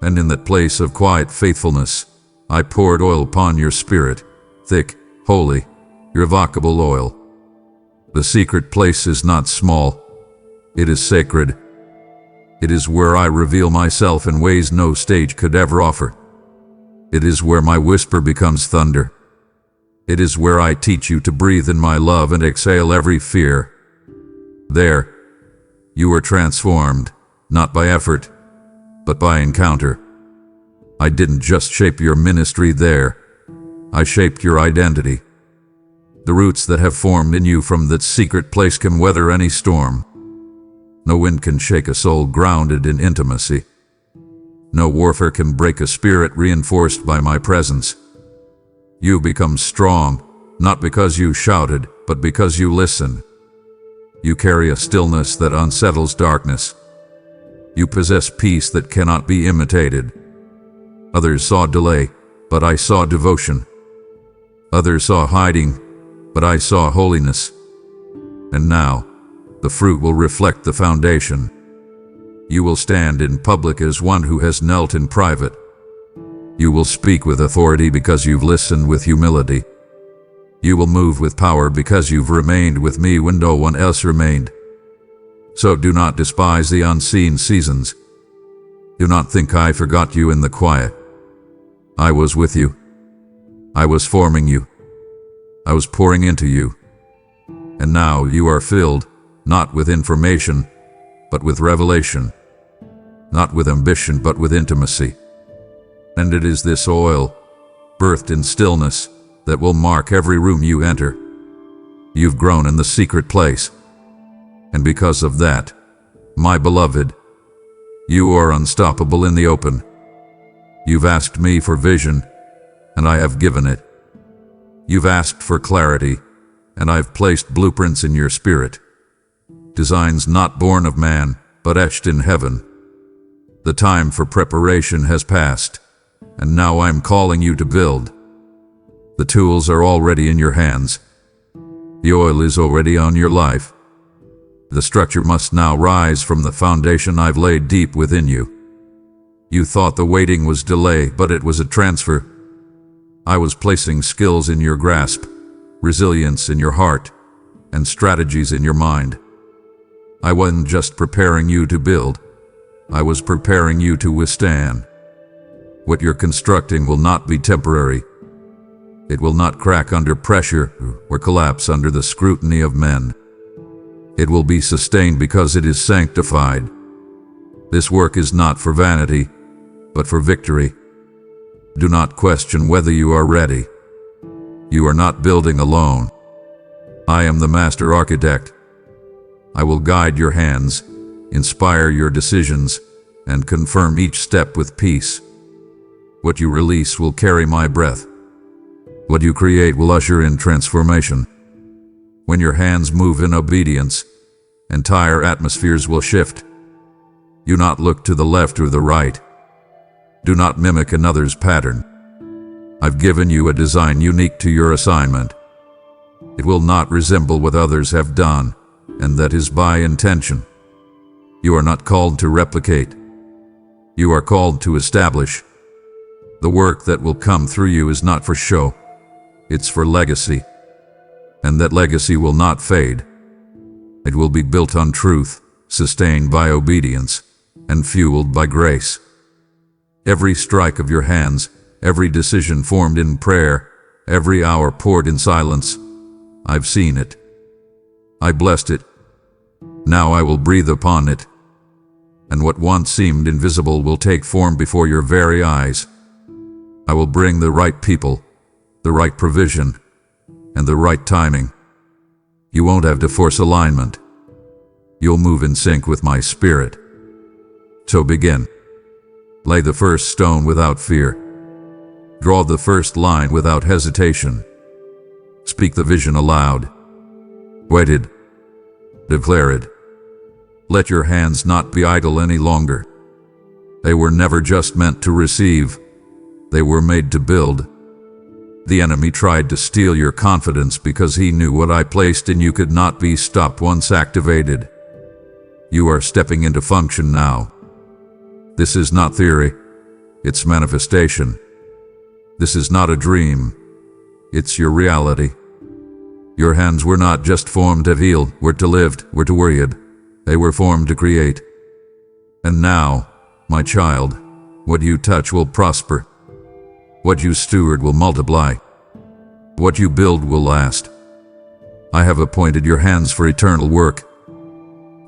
A: And in that place of quiet faithfulness, I poured oil upon your spirit, thick, holy, irrevocable oil. The secret place is not small. It is sacred. It is where I reveal myself in ways no stage could ever offer. It is where my whisper becomes thunder. It is where I teach you to breathe in my love and exhale every fear. There, you are transformed, not by effort, but by encounter. I didn't just shape your ministry there. I shaped your identity. The roots that have formed in you from that secret place can weather any storm. No wind can shake a soul grounded in intimacy. No warfare can break a spirit reinforced by my presence. You become strong, not because you shouted, but because you listen. You carry a stillness that unsettles darkness. You possess peace that cannot be imitated. Others saw delay, but I saw devotion. Others saw hiding, but I saw holiness. And now, the fruit will reflect the foundation. You will stand in public as one who has knelt in private. You will speak with authority because you've listened with humility. You will move with power because you've remained with me when no one else remained. So do not despise the unseen seasons. Do not think I forgot you in the quiet. I was with you. I was forming you. I was pouring into you. And now you are filled, not with information, but with revelation. Not with ambition, but with intimacy. And it is this oil, birthed in stillness, that will mark every room you enter. You've grown in the secret place. And because of that, my beloved, you are unstoppable in the open. You've asked me for vision, and I have given it. You've asked for clarity, and I've placed blueprints in your spirit. Designs not born of man, but etched in heaven. The time for preparation has passed, and now I'm calling you to build. The tools are already in your hands. The oil is already on your life. The structure must now rise from the foundation I've laid deep within you. You thought the waiting was delay, but it was a transfer. I was placing skills in your grasp, resilience in your heart, and strategies in your mind. I wasn't just preparing you to build. I was preparing you to withstand. What you're constructing will not be temporary. It will not crack under pressure or collapse under the scrutiny of men. It will be sustained because it is sanctified. This work is not for vanity, but for victory. Do not question whether you are ready. You are not building alone. I am the master architect. I will guide your hands, inspire your decisions, and confirm each step with peace. What you release will carry my breath. What you create will usher in transformation. When your hands move in obedience, entire atmospheres will shift. Do not look to the left or the right. Do not mimic another's pattern. I've given you a design unique to your assignment. It will not resemble what others have done, and that is by intention. You are not called to replicate. You are called to establish. The work that will come through you is not for show. It's for legacy. And that legacy will not fade. It will be built on truth, sustained by obedience, and fueled by grace. Every strike of your hands, every decision formed in prayer, every hour poured in silence, I've seen it. I blessed it. Now I will breathe upon it. And what once seemed invisible will take form before your very eyes. I will bring the right people, the right provision, and the right timing. You won't have to force alignment. You'll move in sync with my spirit. So begin. Lay the first stone without fear. Draw the first line without hesitation. Speak the vision aloud. Wait it. Declare it. Let your hands not be idle any longer. They were never just meant to receive. They were made to build. The enemy tried to steal your confidence because he knew what I placed in you could not be stopped once activated. You are stepping into function now. This is not theory. It's manifestation. This is not a dream. It's your reality. Your hands were not just formed to heal, were to live, were to worry. They were formed to create. And now, my child, what you touch will prosper. What you steward will multiply. What you build will last. I have appointed your hands for eternal work.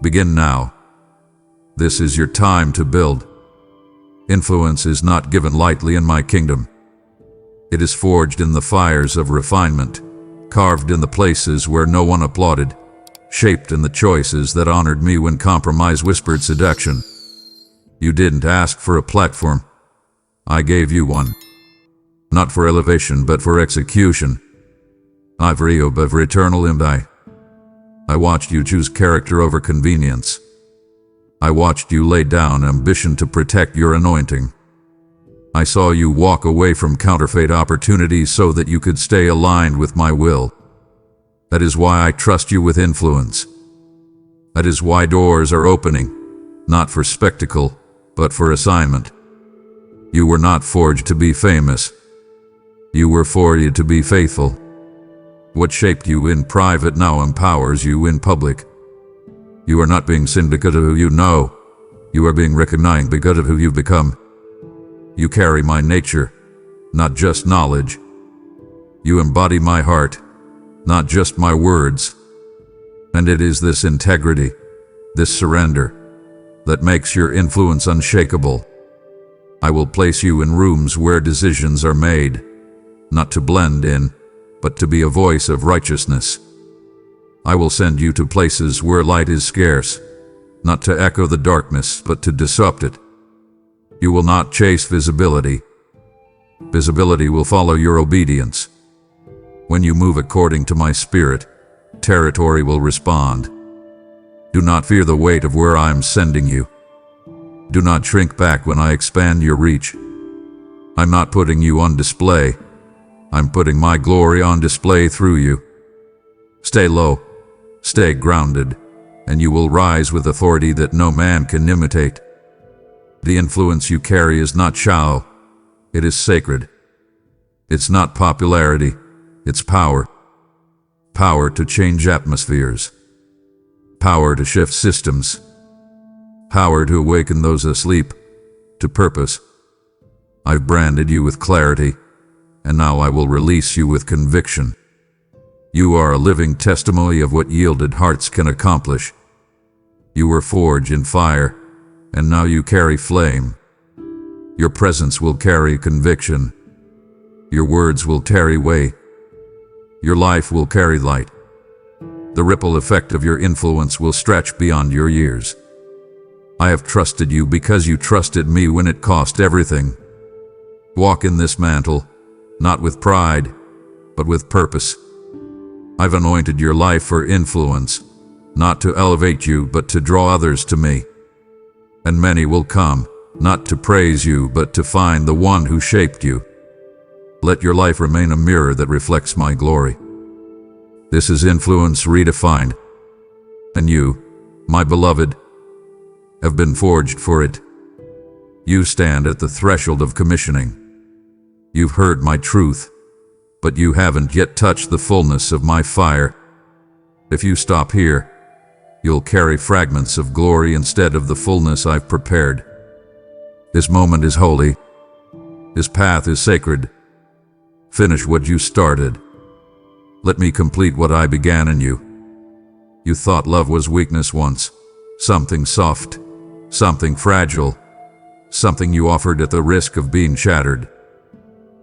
A: Begin now. This is your time to build. Influence is not given lightly in my kingdom. It is forged in the fires of refinement, carved in the places where no one applauded, shaped in the choices that honored me when compromise whispered seduction. You didn't ask for a platform. I gave you one. Not for elevation, but for execution. Ivory above eternal imbi. I watched you choose character over convenience. I watched you lay down ambition to protect your anointing. I saw you walk away from counterfeit opportunities so that you could stay aligned with my will. That is why I trust you with influence. That is why doors are opening, not for spectacle, but for assignment. You were not forged to be famous. You were forged to be faithful. What shaped you in private now empowers you in public. You are not being seen because of who you know. You are being recognized because of who you've become. You carry my nature, not just knowledge. You embody my heart, not just my words. And it is this integrity, this surrender, that makes your influence unshakable. I will place you in rooms where decisions are made, not to blend in, but to be a voice of righteousness. I will send you to places where light is scarce, not to echo the darkness, but to disrupt it. You will not chase visibility. Visibility will follow your obedience. When you move according to my spirit, territory will respond. Do not fear the weight of where I am sending you. Do not shrink back when I expand your reach. I'm not putting you on display. I'm putting my glory on display through you. Stay low, stay grounded, and you will rise with authority that no man can imitate. The influence you carry is not shallow, it is sacred. It's not popularity, it's power. Power to change atmospheres. Power to shift systems. Power to awaken those asleep, to purpose. I've branded you with clarity, and now I will release you with conviction. You are a living testimony of what yielded hearts can accomplish. You were forged in fire, and now you carry flame. Your presence will carry conviction. Your words will carry weight. Your life will carry light. The ripple effect of your influence will stretch beyond your years. I have trusted you because you trusted me when it cost everything. Walk in this mantle, not with pride, but with purpose. I've anointed your life for influence, not to elevate you, but to draw others to me. And many will come, not to praise you, but to find the one who shaped you. Let your life remain a mirror that reflects my glory. This is influence redefined. And you, my beloved, have been forged for it. You stand at the threshold of commissioning. You've heard my truth, but you haven't yet touched the fullness of my fire. If you stop here, you'll carry fragments of glory instead of the fullness I've prepared. This moment is holy. This path is sacred. Finish what you started. Let me complete what I began in you. You thought love was weakness once, something soft, something fragile, something you offered at the risk of being shattered.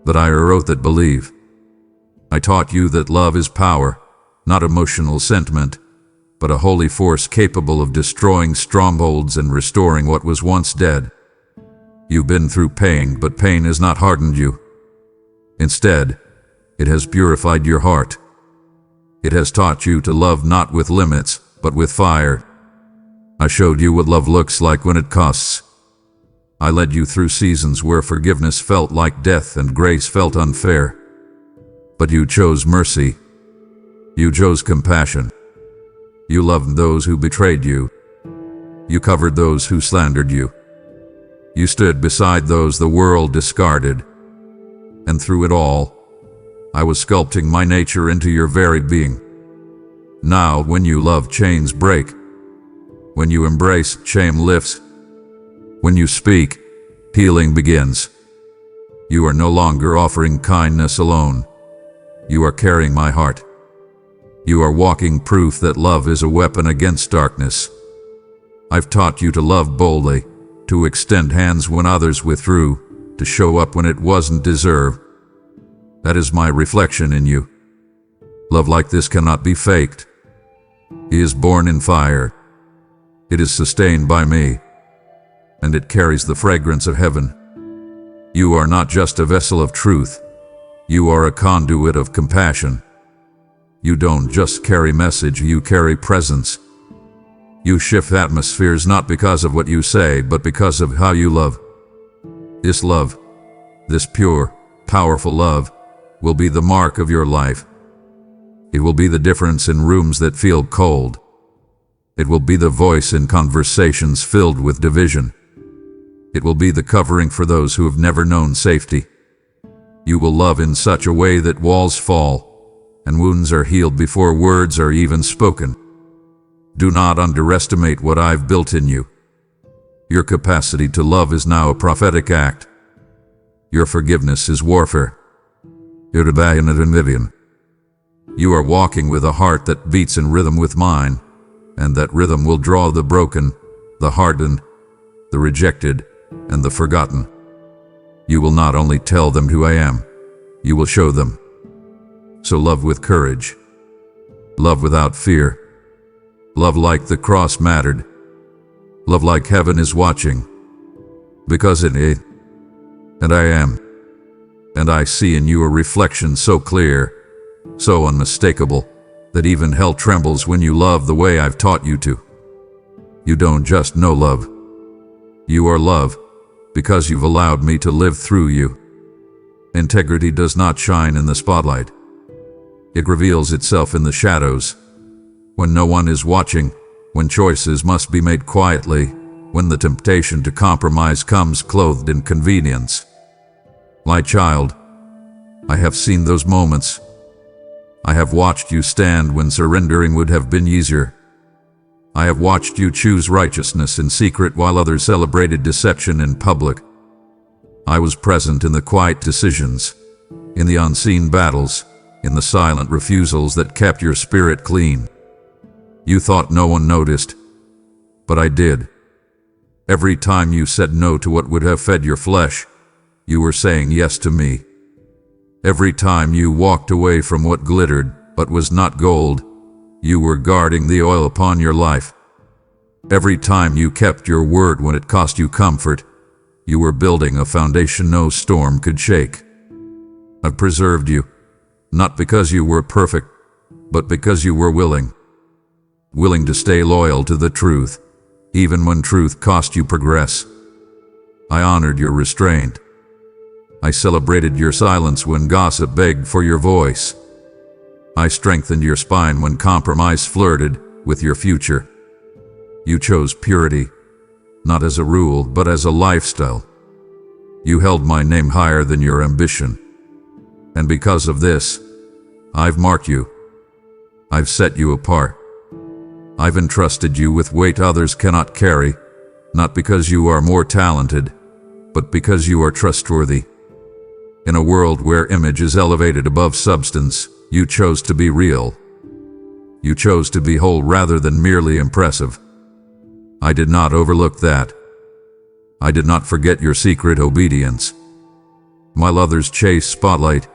A: But I wrote that believe. I taught you that love is power, not emotional sentiment, but a holy force capable of destroying strongholds and restoring what was once dead. You've been through pain, but pain has not hardened you. Instead, it has purified your heart. It has taught you to love not with limits, but with fire. I showed you what love looks like when it costs. I led you through seasons where forgiveness felt like death and grace felt unfair. But you chose mercy. You chose compassion. You loved those who betrayed you. You covered those who slandered you. You stood beside those the world discarded. And through it all, I was sculpting my nature into your very being. Now, when you love, chains break. When you embrace, shame lifts. When you speak, healing begins. You are no longer offering kindness alone. You are carrying my heart. You are walking proof that love is a weapon against darkness. I've taught you to love boldly, to extend hands when others withdrew, to show up when it wasn't deserved. That is my reflection in you. Love like this cannot be faked. It is born in fire. It is sustained by me, and it carries the fragrance of heaven. You are not just a vessel of truth. You are a conduit of compassion. You don't just carry message, you carry presence. You shift atmospheres not because of what you say, but because of how you love. This love, this pure, powerful love, will be the mark of your life. It will be the difference in rooms that feel cold. It will be the voice in conversations filled with division. It will be the covering for those who have never known safety. You will love in such a way that walls fall, and wounds are healed before words are even spoken. Do not underestimate what I've built in you. Your capacity to love is now a prophetic act. Your forgiveness is warfare. You are walking with a heart that beats in rhythm with mine, and that rhythm will draw the broken, the hardened, the rejected, and the forgotten. You will not only tell them who I am, you will show them. So love with courage. Love without fear. Love like the cross mattered. Love like heaven is watching. Because it is, and I am, and I see in you a reflection so clear, so unmistakable, that even hell trembles when you love the way I've taught you to. You don't just know love. You are love, because you've allowed me to live through you. Integrity does not shine in the spotlight. It reveals itself in the shadows. When no one is watching, when choices must be made quietly, when the temptation to compromise comes clothed in convenience. My child, I have seen those moments. I have watched you stand when surrendering would have been easier. I have watched you choose righteousness in secret while others celebrated deception in public. I was present in the quiet decisions, in the unseen battles, in the silent refusals that kept your spirit clean. You thought no one noticed, but I did. Every time you said no to what would have fed your flesh, you were saying yes to me. Every time you walked away from what glittered but was not gold, you were guarding the oil upon your life. Every time you kept your word when it cost you comfort, you were building a foundation no storm could shake. I've preserved you, not because you were perfect, but because you were willing to stay loyal to the truth, even when truth cost you progress. I honored your restraint. I celebrated your silence when gossip begged for your voice. I strengthened your spine when compromise flirted with your future. You chose purity, not as a rule, but as a lifestyle. You held my name higher than your ambition. And because of this, I've marked you. I've set you apart. I've entrusted you with weight others cannot carry, not because you are more talented, but because you are trustworthy. In a world where image is elevated above substance, you chose to be real. You chose to be whole rather than merely impressive. I did not overlook that. I did not forget your secret obedience. While others chase spotlight,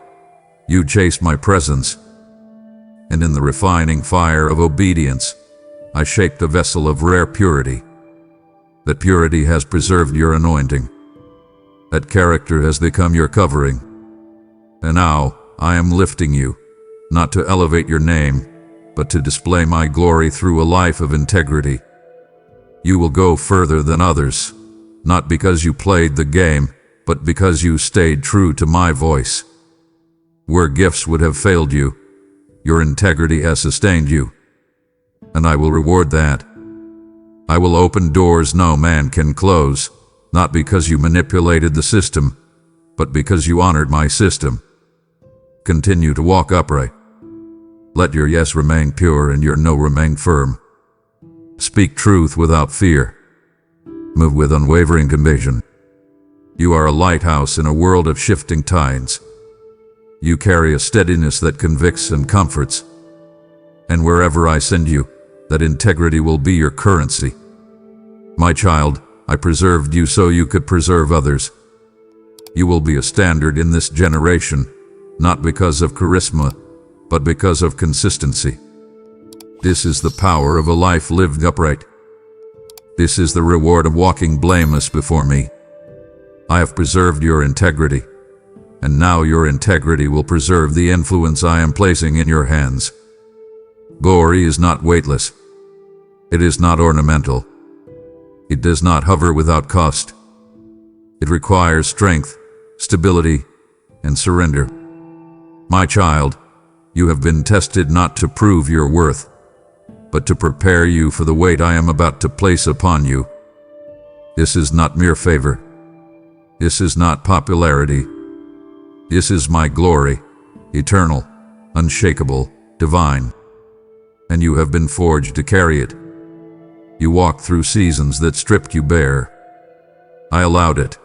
A: you chased my presence. And in the refining fire of obedience, I shaped a vessel of rare purity. That purity has preserved your anointing. That character has become your covering. And now I am lifting you, not to elevate your name, but to display my glory through a life of integrity. You will go further than others, not because you played the game, but because you stayed true to my voice. Where gifts would have failed you, your integrity has sustained you. And I will reward that. I will open doors no man can close, not because you manipulated the system, but because you honored my system. Continue to walk upright. Let your yes remain pure and your no remain firm. Speak truth without fear. Move with unwavering conviction. You are a lighthouse in a world of shifting tides. You carry a steadiness that convicts and comforts. And wherever I send you, that integrity will be your currency. My child, I preserved you so you could preserve others. You will be a standard in this generation, not because of charisma, but because of consistency. This is the power of a life lived upright. This is the reward of walking blameless before me. I have preserved your integrity, and now your integrity will preserve the influence I am placing in your hands. Glory is not weightless. It is not ornamental. It does not hover without cost. It requires strength, stability, and surrender. My child, you have been tested not to prove your worth, but to prepare you for the weight I am about to place upon you. This is not mere favor. This is not popularity. This is my glory, eternal, unshakable, divine. And you have been forged to carry it. You walked through seasons that stripped you bare. I allowed it,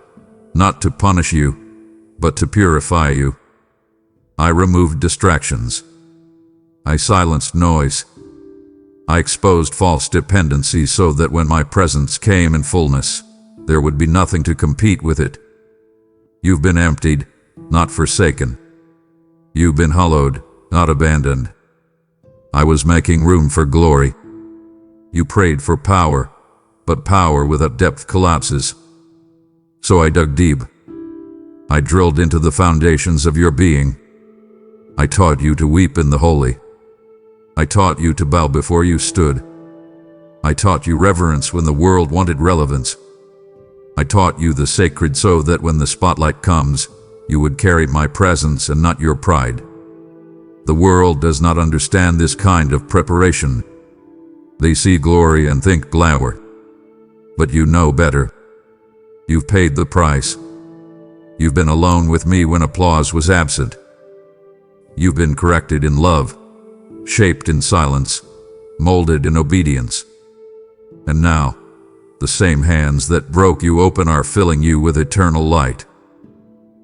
A: not to punish you, but to purify you. I removed distractions. I silenced noise. I exposed false dependency so that when my presence came in fullness, there would be nothing to compete with it. You've been emptied, not forsaken. You've been hollowed, not abandoned. I was making room for glory. You prayed for power, but power without depth collapses. So I dug deep. I drilled into the foundations of your being. I taught you to weep in the holy. I taught you to bow before you stood. I taught you reverence when the world wanted relevance. I taught you the sacred so that when the spotlight comes, you would carry my presence and not your pride. The world does not understand this kind of preparation. They see glory and think glamour. But you know better. You've paid the price. You've been alone with me when applause was absent. You've been corrected in love, shaped in silence, molded in obedience. And now, the same hands that broke you open are filling you with eternal light.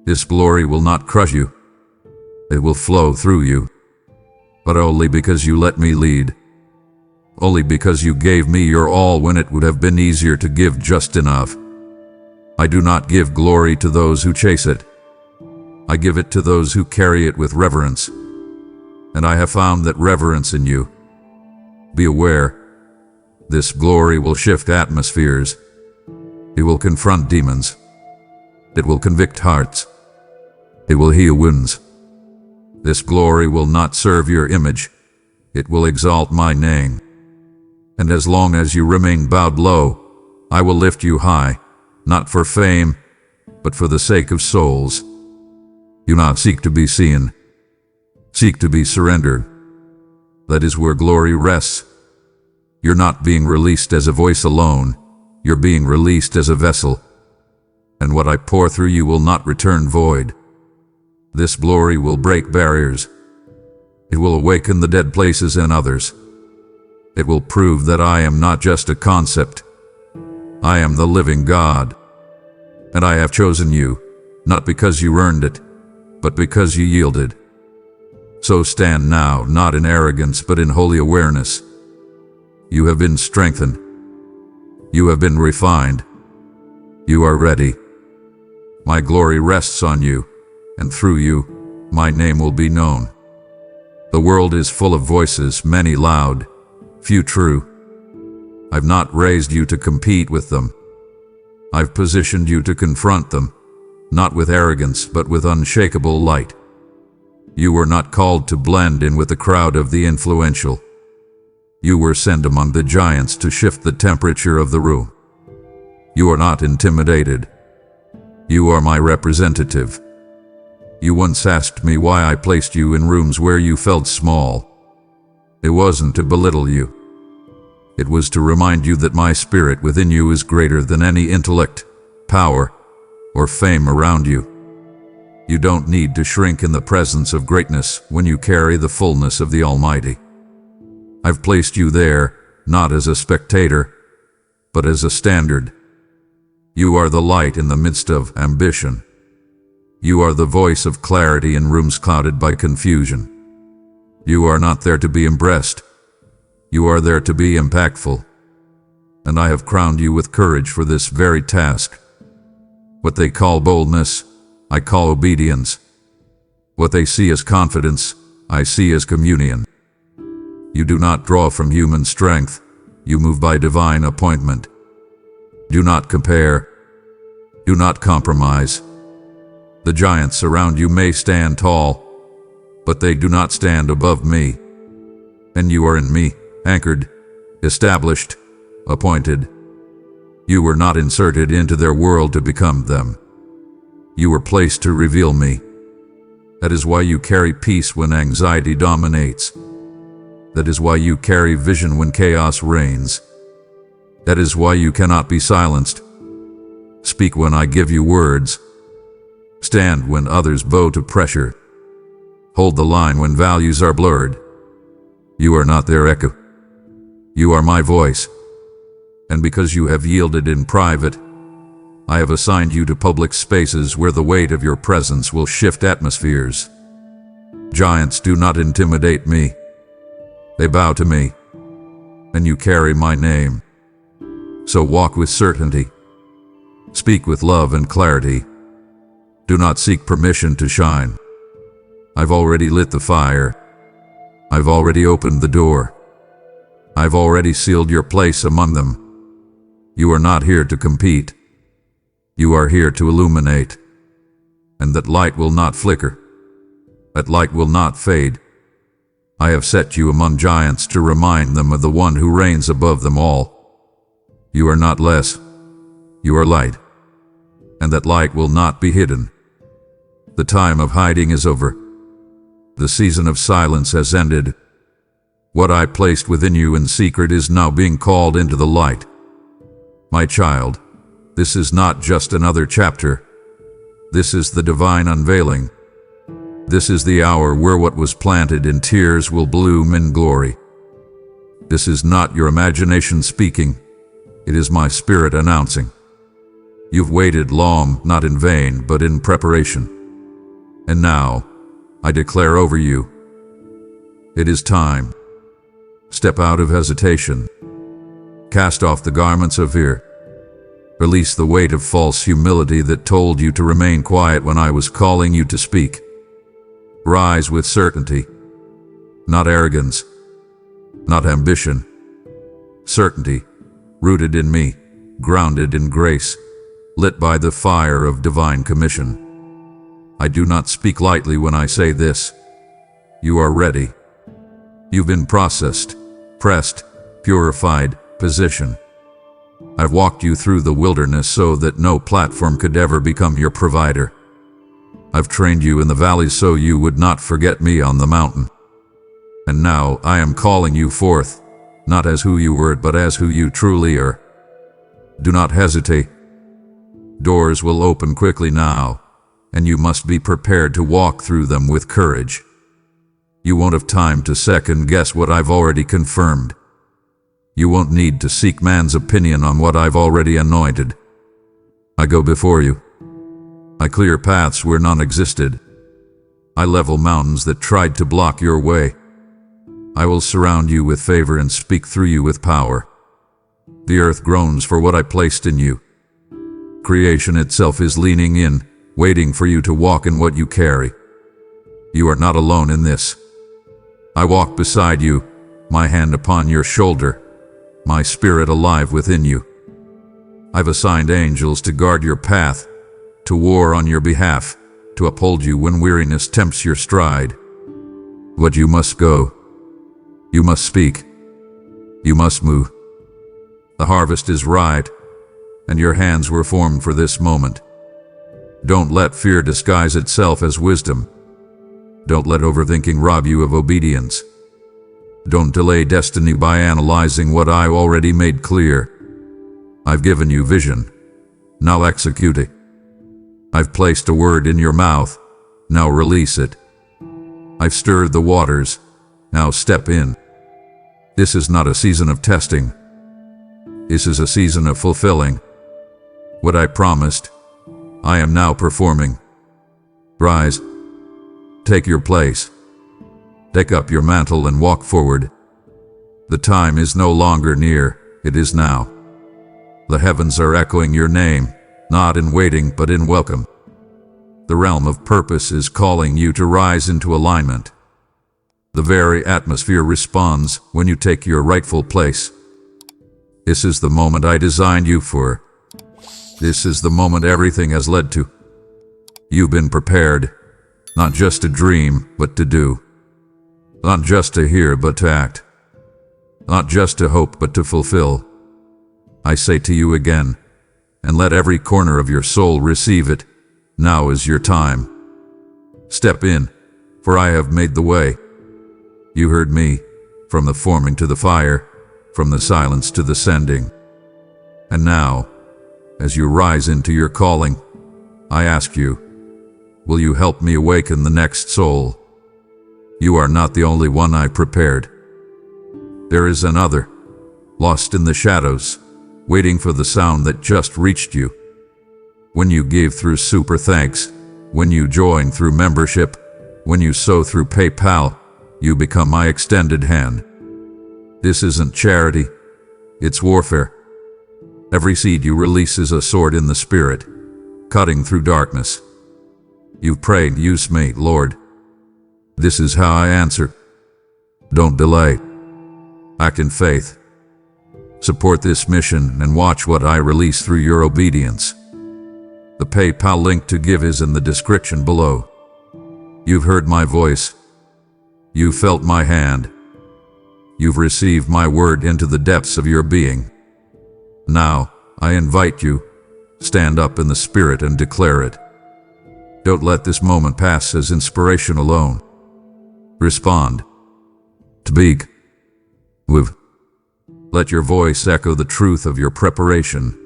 A: This glory will not crush you. It will flow through you. But only because you let me lead. Only because you gave me your all when it would have been easier to give just enough. I do not give glory to those who chase it. I give it to those who carry it with reverence. And I have found that reverence in you. Be aware. This glory will shift atmospheres. It will confront demons. It will convict hearts. It will heal wounds. This glory will not serve your image. It will exalt my name. And as long as you remain bowed low, I will lift you high, not for fame, but for the sake of souls. You not seek to be seen. Seek to be surrendered. That is where glory rests. You're not being released as a voice alone. You're being released as a vessel. And what I pour through you will not return void. This glory will break barriers. It will awaken the dead places in others. It will prove that I am not just a concept. I am the living God. And I have chosen you, not because you earned it, but because you yielded. So stand now, not in arrogance, but in holy awareness. You have been strengthened. You have been refined. You are ready. My glory rests on you, and through you, my name will be known. The world is full of voices, many loud, few true. I've not raised you to compete with them. I've positioned you to confront them, not with arrogance, but with unshakable light. You were not called to blend in with the crowd of the influential. You were sent among the giants to shift the temperature of the room. You are not intimidated. You are my representative. You once asked me why I placed you in rooms where you felt small. It wasn't to belittle you. It was to remind you that my spirit within you is greater than any intellect, power, or fame around you. You don't need to shrink in the presence of greatness when you carry the fullness of the Almighty. I've placed you there, not as a spectator, but as a standard. You are the light in the midst of ambition. You are the voice of clarity in rooms clouded by confusion. You are not there to be impressed. You are there to be impactful. And I have crowned you with courage for this very task. What they call boldness, I call obedience. What they see as confidence, I see as communion. You do not draw from human strength. You move by divine appointment. Do not compare. Do not compromise. The giants around you may stand tall, but they do not stand above me. And you are in me, anchored, established, appointed. You were not inserted into their world to become them. You were placed to reveal me. That is why you carry peace when anxiety dominates. That is why you carry vision when chaos reigns. That is why you cannot be silenced. Speak when I give you words. Stand when others bow to pressure. Hold the line when values are blurred. You are not their echo. You are my voice. And because you have yielded in private, I have assigned you to public spaces where the weight of your presence will shift atmospheres. Giants do not intimidate me. They bow to me, and you carry my name. So walk with certainty. Speak with love and clarity. Do not seek permission to shine. I've already lit the fire. I've already opened the door. I've already sealed your place among them. You are not here to compete. You are here to illuminate. And that light will not flicker. That light will not fade. I have set you among giants to remind them of the one who reigns above them all. You are not less. You are light. And that light will not be hidden. The time of hiding is over. The season of silence has ended. What I placed within you in secret is now being called into the light. My child, this is not just another chapter. This is the divine unveiling. This is the hour where what was planted in tears will bloom in glory. This is not your imagination speaking. It is my spirit announcing. You've waited long, not in vain, but in preparation. And now, I declare over you, it is time. Step out of hesitation. Cast off the garments of fear. Release the weight of false humility that told you to remain quiet when I was calling you to speak. Rise with certainty, not arrogance, not ambition. Certainty, rooted in me, grounded in grace, lit by the fire of divine commission. I do not speak lightly when I say this. You are ready. You've been processed, pressed, purified, positioned. I've walked you through the wilderness so that no platform could ever become your provider. I've trained you in the valleys so you would not forget me on the mountain. And now I am calling you forth, not as who you were, but as who you truly are. Do not hesitate. Doors will open quickly now, and you must be prepared to walk through them with courage. You won't have time to second guess what I've already confirmed. You won't need to seek man's opinion on what I've already anointed. I go before you. I clear paths where none existed. I level mountains that tried to block your way. I will surround you with favor and speak through you with power. The earth groans for what I placed in you. Creation itself is leaning in, waiting for you to walk in what you carry. You are not alone in this. I walk beside you, my hand upon your shoulder, my spirit alive within you. I've assigned angels to guard your path, to war on your behalf, to uphold you when weariness tempts your stride. But you must go. You must speak. You must move. The harvest is ripe, and your hands were formed for this moment. Don't let fear disguise itself as wisdom. Don't let overthinking rob you of obedience. Don't delay destiny by analyzing what I already made clear. I've given you vision. Now execute it. I've placed a word in your mouth. Now release it. I've stirred the waters. Now step in. This is not a season of testing. This is a season of fulfilling. What I promised, I am now performing. Rise. Take your place. Take up your mantle and walk forward. The time is no longer near, it is now. The heavens are echoing your name, not in waiting but in welcome. The realm of purpose is calling you to rise into alignment. The very atmosphere responds when you take your rightful place. This is the moment I designed you for. This is the moment everything has led to. You've been prepared, not just to dream, but to do. Not just to hear, but to act. Not just to hope, but to fulfill. I say to you again, and let every corner of your soul receive it, now is your time. Step in, for I have made the way. You heard me, from the forming to the fire, from the silence to the sending. And now, as you rise into your calling, I ask you, will you help me awaken the next soul? You are not the only one I prepared. There is another, lost in the shadows, waiting for the sound that just reached you. When you gave through super thanks, when you join through membership, when you sow through PayPal, you become my extended hand. This isn't charity, it's warfare. Every seed you release is a sword in the spirit, cutting through darkness. You've prayed, use me, Lord. This is how I answer. Don't delay. Act in faith. Support this mission and watch what I release through your obedience. The PayPal link to give is in the description below. You've heard my voice. You've felt my hand. You've received my word into the depths of your being. Now, I invite you, stand up in the spirit and declare it. Don't let this moment pass as inspiration alone. Respond. Speak. Move. Let your voice echo the truth of your preparation.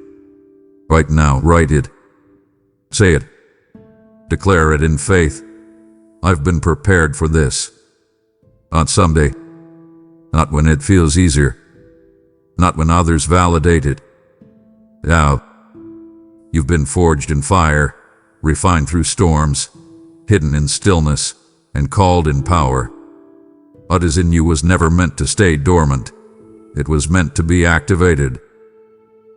A: Right now, write it. Say it. Declare it in faith. I've been prepared for this. Not someday. Not when it feels easier. Not when others validate it. Now. You've been forged in fire, refined through storms, hidden in stillness, and called in power. What is in you was never meant to stay dormant. It was meant to be activated.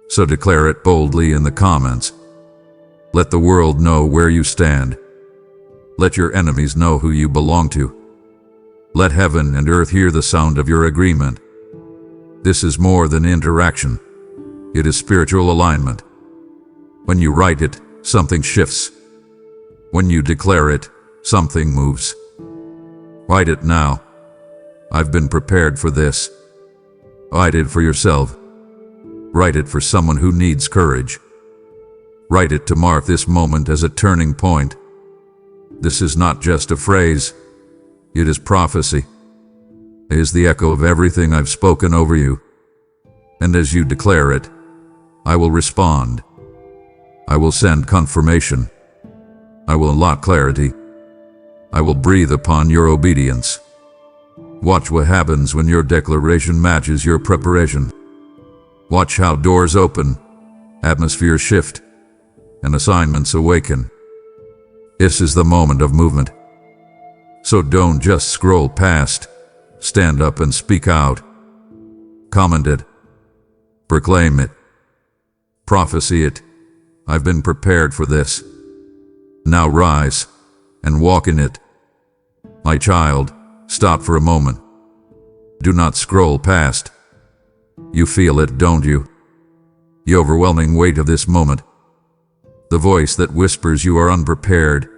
A: So declare it boldly in the comments. Let the world know where you stand. Let your enemies know who you belong to. Let heaven and earth hear the sound of your agreement. This is more than interaction. It is spiritual alignment. When you write it, something shifts. When you declare it, something moves. Write it now. I've been prepared for this. Write it for yourself. Write it for someone who needs courage. Write it to mark this moment as a turning point. This is not just a phrase. It is prophecy. It is the echo of everything I've spoken over you. And as you declare it, I will respond. I will send confirmation. I will unlock clarity. I will breathe upon your obedience. Watch what happens when your declaration matches your preparation. Watch how doors open, atmospheres shift, and assignments awaken. This is the moment of movement. So don't just scroll past. Stand up and speak out. Comment it. Proclaim it. Prophesy it. I've been prepared for this. Now rise and walk in it. My child, stop for a moment. Do not scroll past. You feel it, don't you? The overwhelming weight of this moment. The voice that whispers you are unprepared,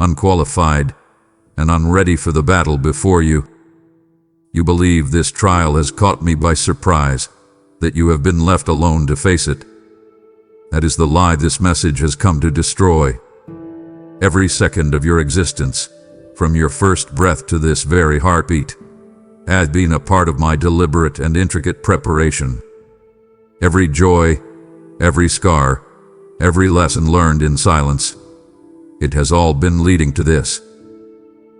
A: unqualified, and unready for the battle before you. You believe this trial has caught me by surprise, that you have been left alone to face it. That is the lie this message has come to destroy. Every second of your existence, from your first breath to this very heartbeat, has been a part of my deliberate and intricate preparation. Every joy, every scar, every lesson learned in silence, it has all been leading to this.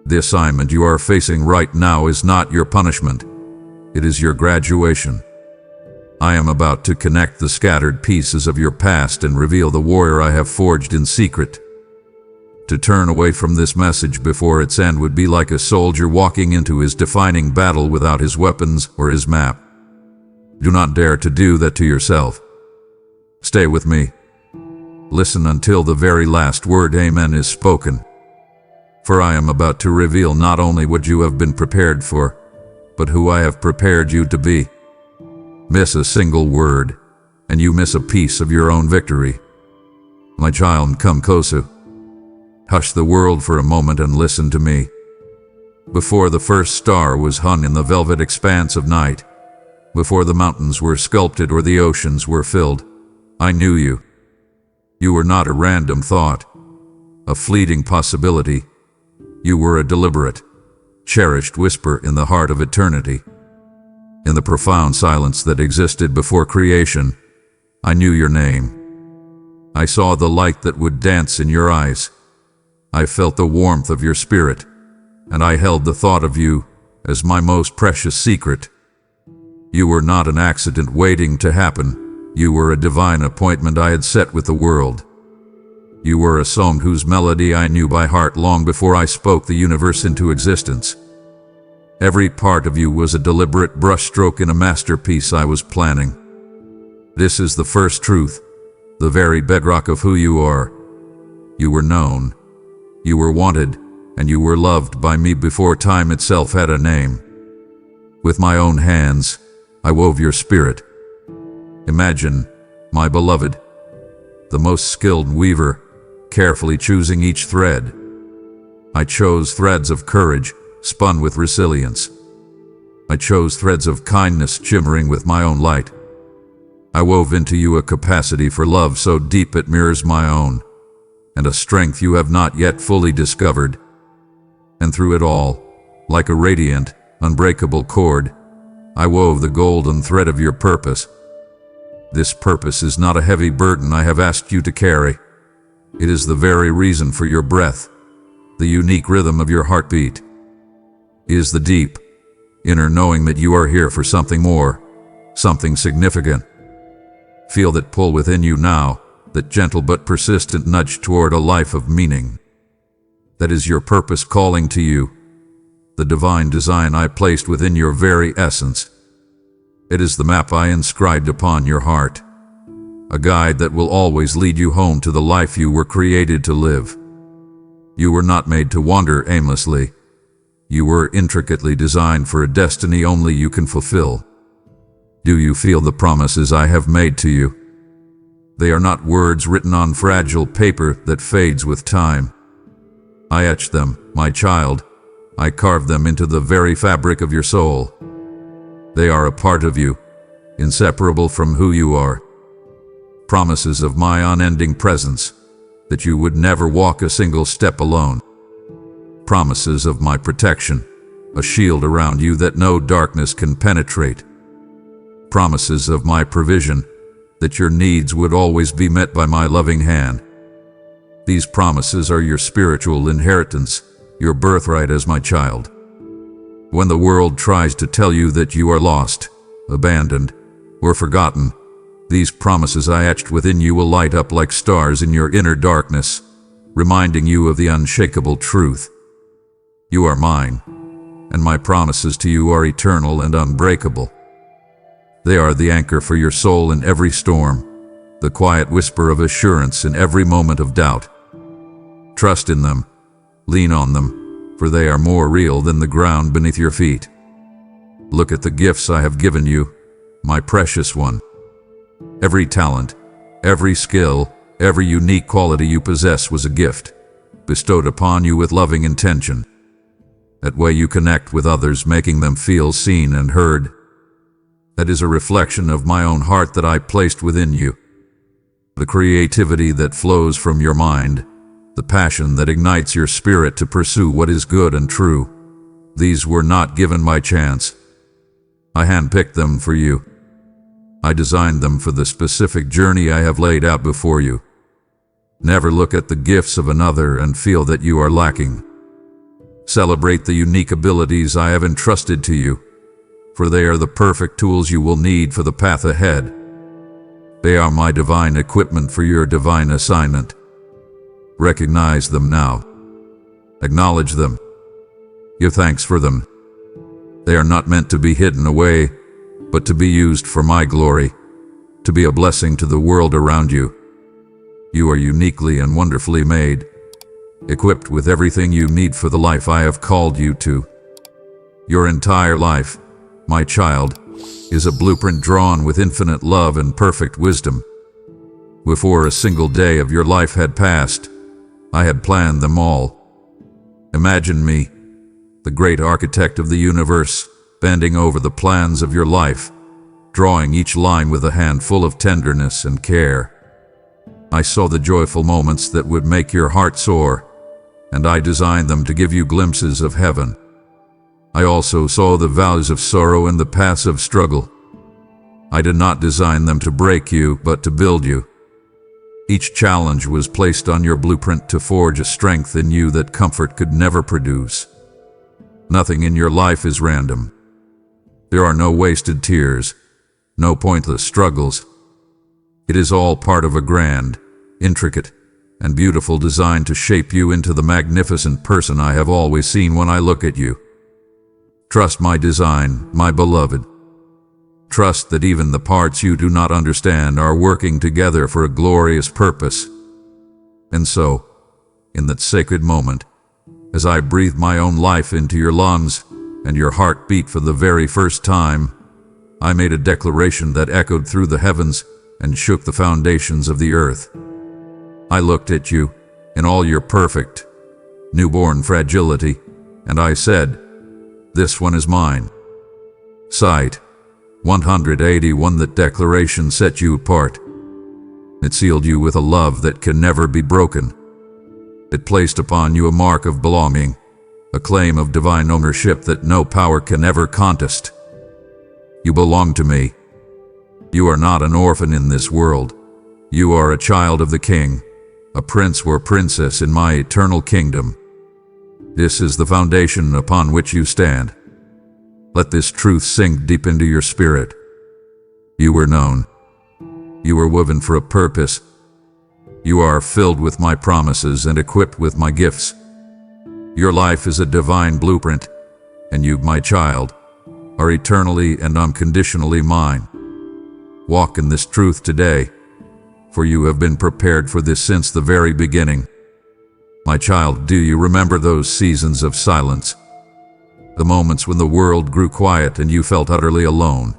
A: The assignment you are facing right now is not your punishment. It is your graduation. I am about to connect the scattered pieces of your past and reveal the warrior I have forged in secret. To turn away from this message before its end would be like a soldier walking into his defining battle without his weapons or his map. Do not dare to do that to yourself. Stay with me. Listen until the very last word Amen is spoken. For I am about to reveal not only what you have been prepared for, but who I have prepared you to be. Miss a single word, and you miss a piece of your own victory. My child, come closer. Hush the world for a moment and listen to me. Before the first star was hung in the velvet expanse of night, before the mountains were sculpted or the oceans were filled, I knew you. You were not a random thought, a fleeting possibility. You were a deliberate, cherished whisper in the heart of eternity. In the profound silence that existed before creation, I knew your name. I saw the light that would dance in your eyes. I felt the warmth of your spirit, and I held the thought of you as my most precious secret. You were not an accident waiting to happen. You were a divine appointment I had set with the world. You were a song whose melody I knew by heart long before I spoke the universe into existence. Every part of you was a deliberate brushstroke in a masterpiece I was planning. This is the first truth, the very bedrock of who you are. You were known. You were wanted, and you were loved by me before time itself had a name. With my own hands, I wove your spirit. Imagine, my beloved, the most skilled weaver, carefully choosing each thread. I chose threads of courage, spun with resilience. I chose threads of kindness, shimmering with my own light. I wove into you a capacity for love so deep it mirrors my own, and a strength you have not yet fully discovered. And through it all, like a radiant, unbreakable cord, I wove the golden thread of your purpose. This purpose is not a heavy burden I have asked you to carry. It is the very reason for your breath, the unique rhythm of your heartbeat. It is the deep, inner knowing that you are here for something more, something significant. Feel that pull within you now, that gentle but persistent nudge toward a life of meaning. That is your purpose calling to you, the divine design I placed within your very essence. It is the map I inscribed upon your heart, a guide that will always lead you home to the life you were created to live. You were not made to wander aimlessly. You were intricately designed for a destiny only you can fulfill. Do you feel the promises I have made to you? They are not words written on fragile paper that fades with time. I etched them, my child. I carved them into the very fabric of your soul. They are a part of you, inseparable from who you are. Promises of my unending presence, that you would never walk a single step alone. Promises of my protection, a shield around you that no darkness can penetrate. Promises of my provision, that your needs would always be met by my loving hand. These promises are your spiritual inheritance, your birthright as my child. When the world tries to tell you that you are lost, abandoned, or forgotten, these promises I etched within you will light up like stars in your inner darkness, reminding you of the unshakable truth. You are mine, and my promises to you are eternal and unbreakable. They are the anchor for your soul in every storm, the quiet whisper of assurance in every moment of doubt. Trust in them, lean on them, for they are more real than the ground beneath your feet. Look at the gifts I have given you, my precious one. Every talent, every skill, every unique quality you possess was a gift, bestowed upon you with loving intention. That way you connect with others, making them feel seen and heard. That is a reflection of my own heart that I placed within you. The creativity that flows from your mind, the passion that ignites your spirit to pursue what is good and true. These were not given by chance. I handpicked them for you. I designed them for the specific journey I have laid out before you. Never look at the gifts of another and feel that you are lacking. Celebrate the unique abilities I have entrusted to you, for they are the perfect tools you will need for the path ahead. They are my divine equipment for your divine assignment. Recognize them now. Acknowledge them. Give thanks for them. They are not meant to be hidden away, but to be used for my glory, to be a blessing to the world around you. You are uniquely and wonderfully made, equipped with everything you need for the life I have called you to. Your entire life, my child, is a blueprint drawn with infinite love and perfect wisdom. Before a single day of your life had passed, I had planned them all. Imagine me, the great architect of the universe, bending over the plans of your life, drawing each line with a hand full of tenderness and care. I saw the joyful moments that would make your heart soar, and I designed them to give you glimpses of heaven. I also saw the valleys of sorrow and the paths of struggle. I did not design them to break you, but to build you. Each challenge was placed on your blueprint to forge a strength in you that comfort could never produce. Nothing in your life is random. There are no wasted tears, no pointless struggles. It is all part of a grand, intricate, and beautiful design to shape you into the magnificent person I have always seen when I look at you. Trust my design, my beloved. Trust that even the parts you do not understand are working together for a glorious purpose. And so, in that sacred moment, as I breathed my own life into your lungs and your heart beat for the very first time, I made a declaration that echoed through the heavens and shook the foundations of the earth. I looked at you in all your perfect, newborn fragility, and I said, "This one is mine." Sight 181. That declaration set you apart. It sealed you with a love that can never be broken. It placed upon you a mark of belonging, a claim of divine ownership that no power can ever contest. You belong to me. You are not an orphan in this world. You are a child of the King, a prince or princess in my eternal kingdom. This is the foundation upon which you stand. Let this truth sink deep into your spirit. You were known. You were woven for a purpose. You are filled with my promises and equipped with my gifts. Your life is a divine blueprint, and you, my child, are eternally and unconditionally mine. Walk in this truth today, for you have been prepared for this since the very beginning. My child, do you remember those seasons of silence? The moments when the world grew quiet and you felt utterly alone,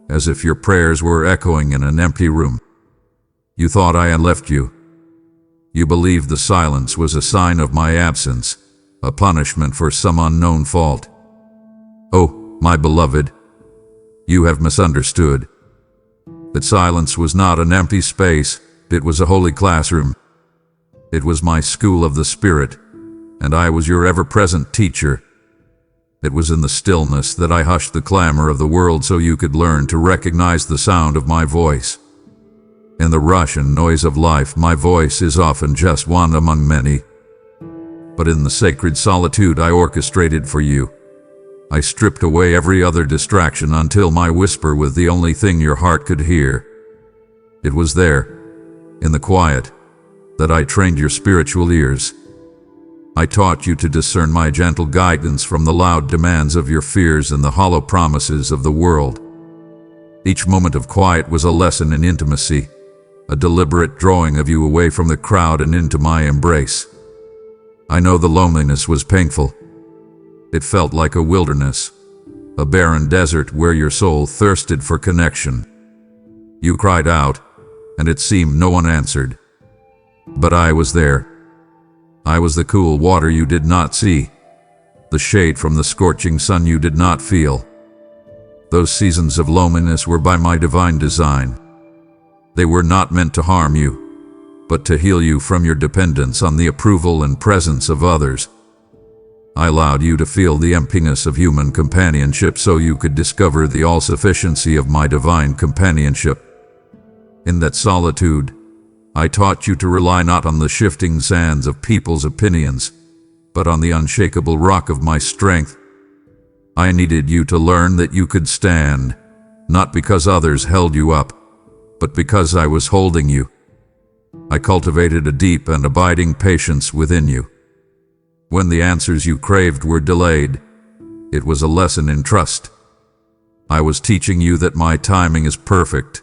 A: as if your prayers were echoing in an empty room. You thought I had left you. You believed the silence was a sign of my absence, a punishment for some unknown fault. Oh, my beloved, you have misunderstood. That silence was not an empty space, it was a holy classroom. It was my school of the Spirit, and I was your ever-present teacher. It was in the stillness that I hushed the clamor of the world so you could learn to recognize the sound of my voice. In the rush and noise of life, my voice is often just one among many. But in the sacred solitude I orchestrated for you, I stripped away every other distraction until my whisper was the only thing your heart could hear. It was there, in the quiet, that I trained your spiritual ears. I taught you to discern my gentle guidance from the loud demands of your fears and the hollow promises of the world. Each moment of quiet was a lesson in intimacy, a deliberate drawing of you away from the crowd and into my embrace. I know the loneliness was painful. It felt like a wilderness, a barren desert where your soul thirsted for connection. You cried out, and it seemed no one answered. But I was there. I was the cool water you did not see, the shade from the scorching sun you did not feel. Those seasons of loneliness were by my divine design. They were not meant to harm you, but to heal you from your dependence on the approval and presence of others. I allowed you to feel the emptiness of human companionship so you could discover the all-sufficiency of my divine companionship. In that solitude, I taught you to rely not on the shifting sands of people's opinions, but on the unshakable rock of my strength. I needed you to learn that you could stand, not because others held you up, but because I was holding you. I cultivated a deep and abiding patience within you. When the answers you craved were delayed, it was a lesson in trust. I was teaching you that my timing is perfect,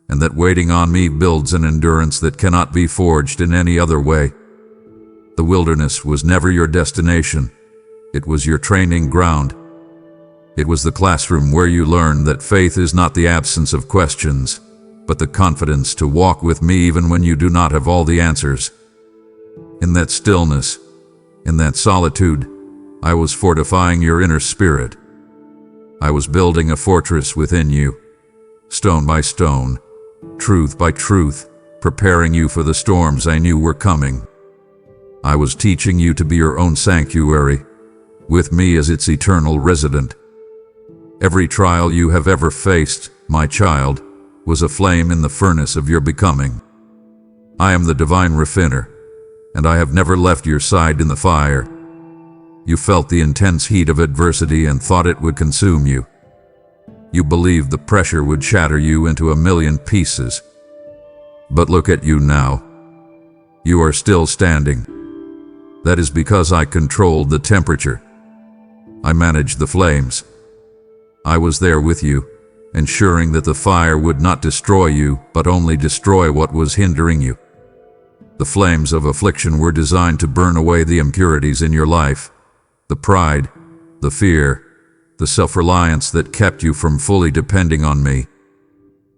A: and that waiting on me builds an endurance that cannot be forged in any other way. The wilderness was never your destination. It was your training ground. It was the classroom where you learned that faith is not the absence of questions, but the confidence to walk with me even when you do not have all the answers. In that stillness, in that solitude, I was fortifying your inner spirit. I was building a fortress within you, stone by stone, truth by truth, preparing you for the storms I knew were coming. I was teaching you to be your own sanctuary, with me as its eternal resident. Every trial you have ever faced, my child, was a flame in the furnace of your becoming. I am the divine refiner, and I have never left your side in the fire. You felt the intense heat of adversity and thought it would consume you. You believed the pressure would shatter you into a million pieces. But look at you now. You are still standing. That is because I controlled the temperature. I managed the flames. I was there with you, ensuring that the fire would not destroy you, but only destroy what was hindering you. The flames of affliction were designed to burn away the impurities in your life, the pride, the fear, the self-reliance that kept you from fully depending on me.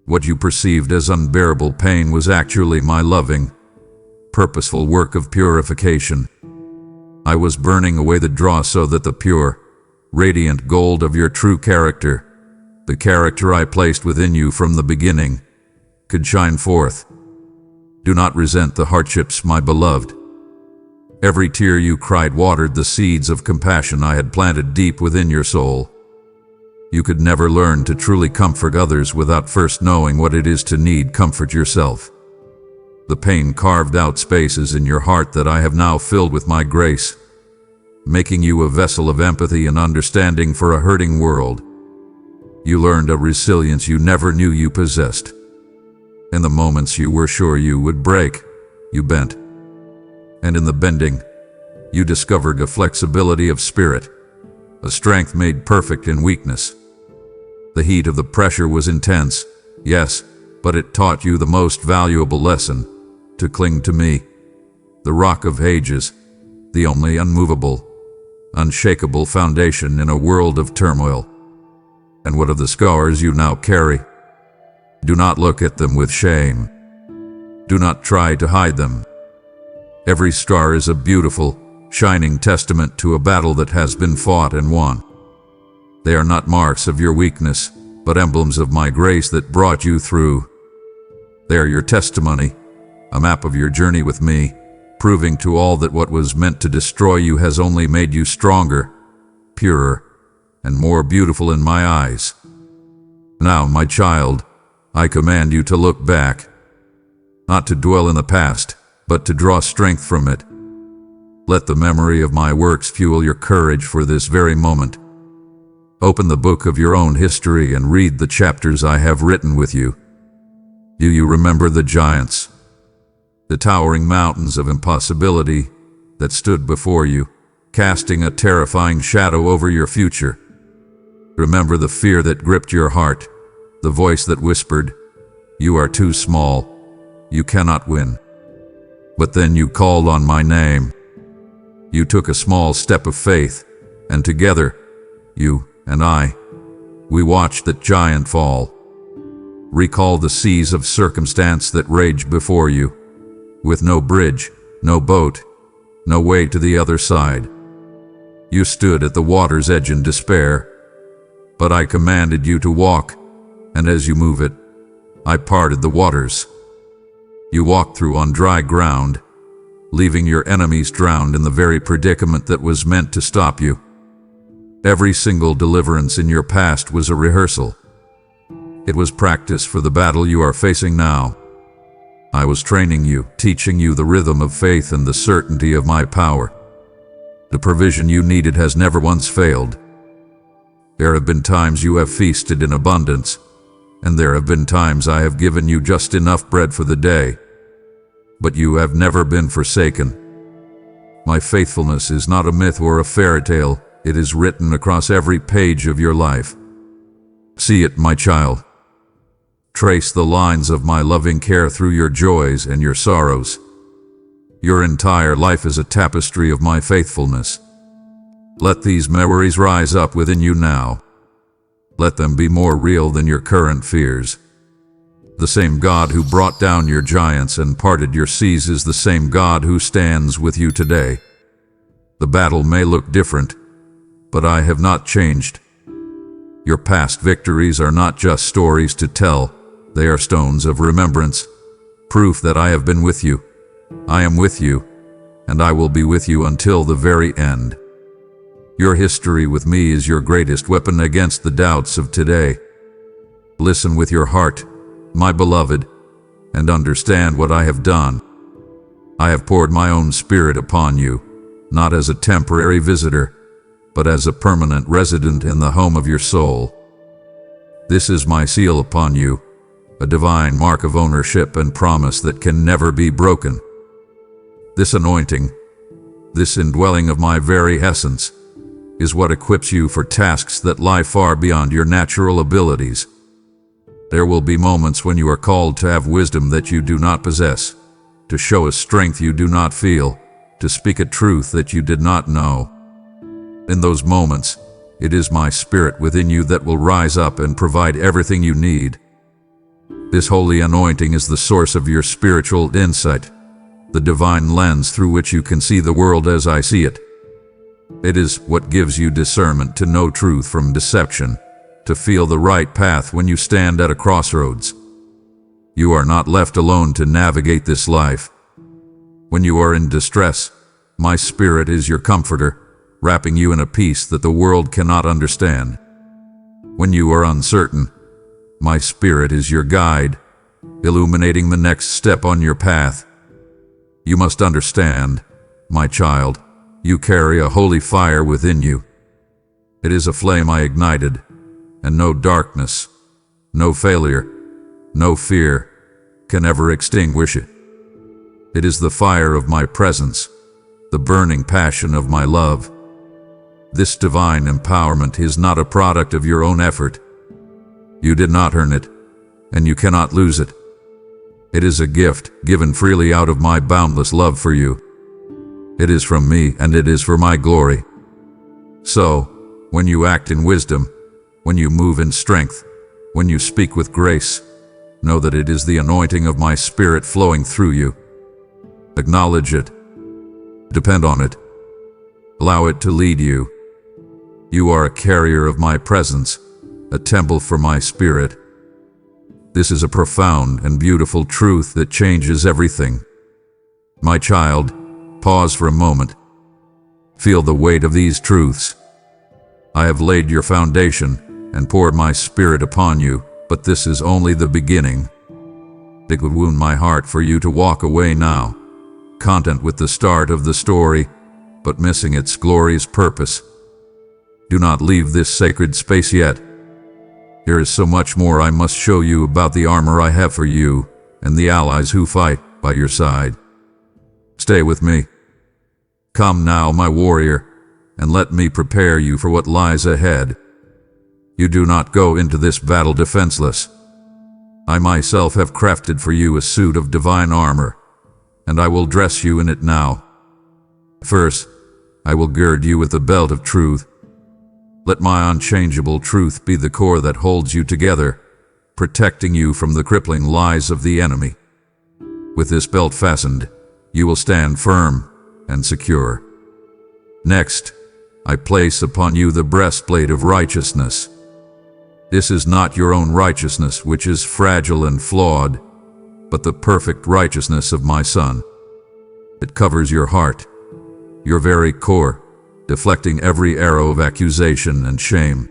A: What you perceived as unbearable pain was actually my loving, purposeful work of purification. I was burning away the dross so that the pure, radiant gold of your true character, the character I placed within you from the beginning, could shine forth. Do not resent the hardships, my beloved. Every tear you cried watered the seeds of compassion I had planted deep within your soul. You could never learn to truly comfort others without first knowing what it is to need comfort yourself. The pain carved out spaces in your heart that I have now filled with my grace, making you a vessel of empathy and understanding for a hurting world. You learned a resilience you never knew you possessed. In the moments you were sure you would break, you bent. And in the bending, you discovered a flexibility of spirit, a strength made perfect in weakness. The heat of the pressure was intense, yes, but it taught you the most valuable lesson, to cling to me, the rock of ages, the only unmovable, unshakable foundation in a world of turmoil. And what of the scars you now carry? Do not look at them with shame. Do not try to hide them. Every scar is a beautiful, shining testament to a battle that has been fought and won. They are not marks of your weakness, but emblems of my grace that brought you through. They are your testimony, a map of your journey with me, proving to all that what was meant to destroy you has only made you stronger, purer, and more beautiful in my eyes. Now, my child, I command you to look back, not to dwell in the past, but to draw strength from it. Let the memory of my works fuel your courage for this very moment. Open the book of your own history and read the chapters I have written with you. Do you remember the giants, the towering mountains of impossibility that stood before you, casting a terrifying shadow over your future? Remember the fear that gripped your heart, the voice that whispered, "You are too small, you cannot win." But then you called on my name. You took a small step of faith, and together, you and I, we watched that giant fall. Recall the seas of circumstance that raged before you, with no bridge, no boat, no way to the other side. You stood at the water's edge in despair, but I commanded you to walk, and as you move it, I parted the waters. You walked through on dry ground, leaving your enemies drowned in the very predicament that was meant to stop you. Every single deliverance in your past was a rehearsal. It was practice for the battle you are facing now. I was training you, teaching you the rhythm of faith and the certainty of my power. The provision you needed has never once failed. There have been times you have feasted in abundance, and there have been times I have given you just enough bread for the day. but you have never been forsaken. My faithfulness is not a myth or a fairy tale. It is written across every page of your life. See it, my child. Trace the lines of my loving care through your joys and your sorrows. Your entire life is a tapestry of my faithfulness. Let these memories rise up within you now. Let them be more real than your current fears. The same God who brought down your giants and parted your seas is the same God who stands with you today. The battle may look different, but I have not changed. Your past victories are not just stories to tell. They are stones of remembrance, proof that I have been with you. I am with you, and I will be with you until the very end. Your history with me is your greatest weapon against the doubts of today. Listen with your heart, my beloved, and understand what I have done. I have poured my own spirit upon you, not as a temporary visitor, but as a permanent resident in the home of your soul. This is my seal upon you, a divine mark of ownership and promise that can never be broken. This anointing, this indwelling of my very essence, is what equips you for tasks that lie far beyond your natural abilities. There will be moments when you are called to have wisdom that you do not possess, to show a strength you do not feel, to speak a truth that you did not know. In those moments, it is my spirit within you that will rise up and provide everything you need. This holy anointing is the source of your spiritual insight, the divine lens through which you can see the world as I see it. It is what gives you discernment to know truth from deception, to feel the right path when you stand at a crossroads. You are not left alone to navigate this life. When you are in distress, my spirit is your comforter, wrapping you in a peace that the world cannot understand. When you are uncertain, my spirit is your guide, illuminating the next step on your path. You must understand, my child, you carry a holy fire within you. It is a flame I ignited, and no darkness, no failure, no fear can ever extinguish it. It is the fire of my presence, the burning passion of my love. This divine empowerment is not a product of your own effort. You did not earn it, and you cannot lose it. It is a gift given freely out of my boundless love for you. It is from me, and it is for my glory. So, when you act in wisdom, when you move in strength, when you speak with grace, know that it is the anointing of my spirit flowing through you. Acknowledge it. Depend on it. Allow it to lead you. You are a carrier of my presence, a temple for my spirit. This is a profound and beautiful truth that changes everything. My child, pause for a moment. Feel the weight of these truths. I have laid your foundation and poured my spirit upon you, but this is only the beginning. It would wound my heart for you to walk away now, content with the start of the story, but missing its glorious purpose. Do not leave this sacred space yet. There is so much more I must show you about the armor I have for you and the allies who fight by your side. Stay with me. Come now, my warrior, and let me prepare you for what lies ahead. You do not go into this battle defenseless. I myself have crafted for you a suit of divine armor, and I will dress you in it now. First, I will gird you with the belt of truth. Let my unchangeable truth be the core that holds you together, protecting you from the crippling lies of the enemy. With this belt fastened, you will stand firm and secure. Next, I place upon you the breastplate of righteousness. This is not your own righteousness, which is fragile and flawed, but the perfect righteousness of my Son. It covers your heart, your very core, deflecting every arrow of accusation and shame.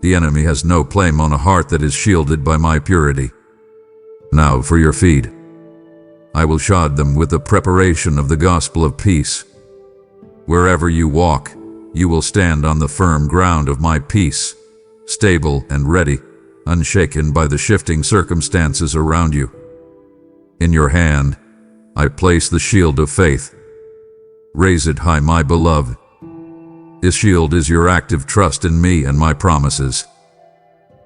A: The enemy has no claim on a heart that is shielded by my purity. Now for your feet. I will shod them with the preparation of the gospel of peace. Wherever you walk, you will stand on the firm ground of my peace, stable and ready, unshaken by the shifting circumstances around you. In your hand, I place the shield of faith. Raise it high, my beloved. This shield is your active trust in me and my promises.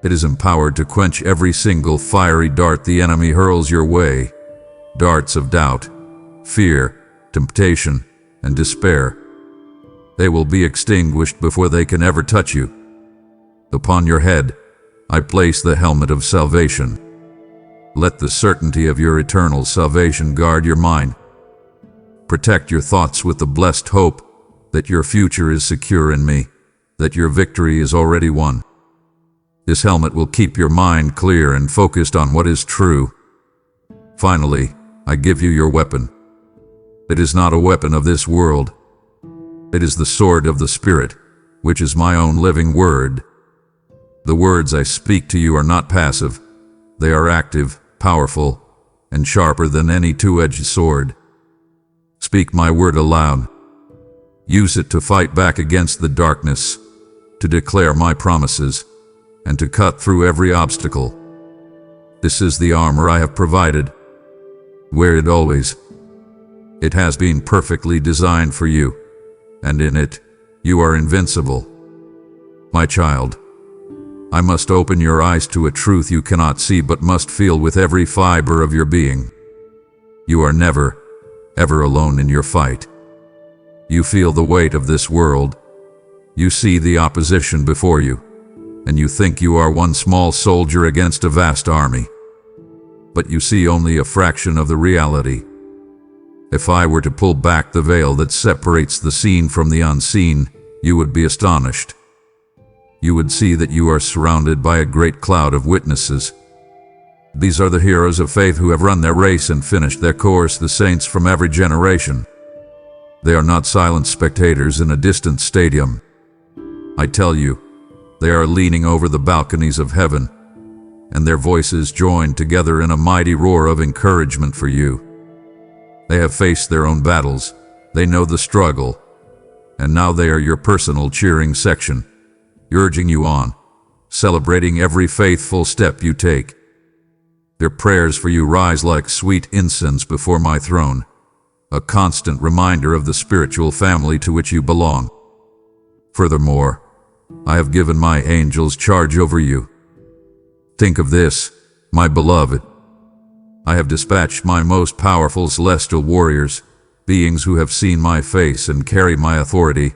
A: It is empowered to quench every single fiery dart the enemy hurls your way. Darts of doubt, fear, temptation, and despair. They will be extinguished before they can ever touch you. Upon your head, I place the helmet of salvation. Let the certainty of your eternal salvation guard your mind. Protect your thoughts with the blessed hope that your future is secure in me, that your victory is already won. This helmet will keep your mind clear and focused on what is true. Finally, I give you your weapon. It is not a weapon of this world. It is the sword of the Spirit, which is my own living word. The words I speak to you are not passive. They are active, powerful, and sharper than any two-edged sword. Speak my word aloud. Use it to fight back against the darkness, to declare my promises, and to cut through every obstacle. This is the armor I have provided. Wear it always. It has been perfectly designed for you, and in it, you are invincible. My child, I must open your eyes to a truth you cannot see but must feel with every fiber of your being. You are never, ever alone in your fight. You feel the weight of this world. You see the opposition before you, and you think you are one small soldier against a vast army. But you see only a fraction of the reality. If I were to pull back the veil that separates the seen from the unseen, you would be astonished. You would see that you are surrounded by a great cloud of witnesses. These are the heroes of faith who have run their race and finished their course, the saints from every generation. They are not silent spectators in a distant stadium. I tell you, they are leaning over the balconies of heaven, and their voices join together in a mighty roar of encouragement for you. They have faced their own battles, they know the struggle, and now they are your personal cheering section, urging you on, celebrating every faithful step you take. Their prayers for you rise like sweet incense before my throne, a constant reminder of the spiritual family to which you belong. Furthermore, I have given my angels charge over you. Think of this, my beloved. I have dispatched my most powerful celestial warriors, beings who have seen my face and carry my authority,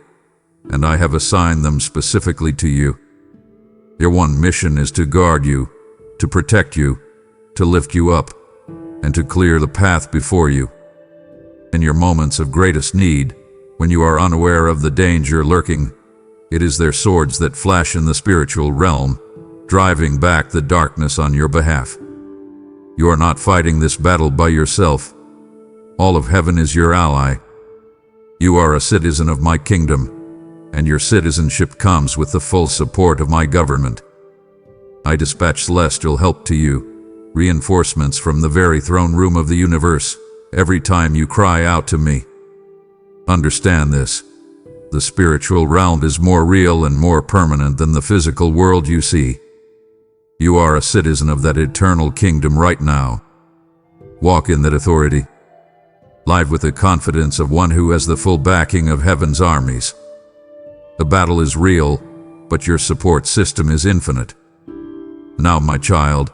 A: and I have assigned them specifically to you. Their one mission is to guard you, to protect you, to lift you up, and to clear the path before you. In your moments of greatest need, when you are unaware of the danger lurking, it is their swords that flash in the spiritual realm, driving back the darkness on your behalf. You are not fighting this battle by yourself. All of heaven is your ally. You are a citizen of my kingdom, and your citizenship comes with the full support of my government. I dispatch celestial help to you, reinforcements from the very throne room of the universe, every time you cry out to me. Understand this. The spiritual realm is more real and more permanent than the physical world you see. You are a citizen of that eternal kingdom right now. Walk in that authority. Live with the confidence of one who has the full backing of heaven's armies. The battle is real, but your support system is infinite. Now, my child,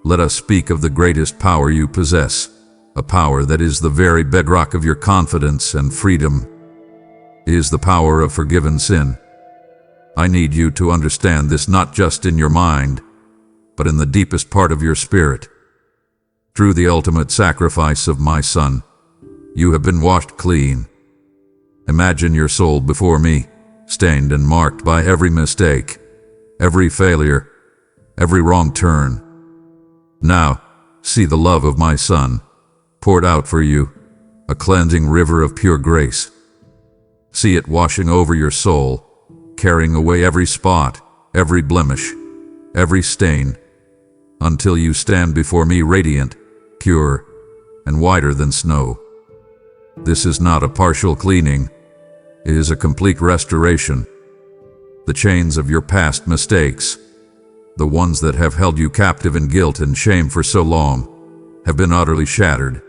A: let us speak of the greatest power you possess, a power that is the very bedrock of your confidence and freedom. It is the power of forgiven sin. I need you to understand this not just in your mind, but in the deepest part of your spirit. Through the ultimate sacrifice of my Son, you have been washed clean. Imagine your soul before me, stained and marked by every mistake, every failure, every wrong turn. Now, see the love of my Son, poured out for you, a cleansing river of pure grace. See it washing over your soul, carrying away every spot, every blemish, every stain, until you stand before me radiant, pure, and whiter than snow. This is not a partial cleaning. It is a complete restoration. The chains of your past mistakes, the ones that have held you captive in guilt and shame for so long, have been utterly shattered.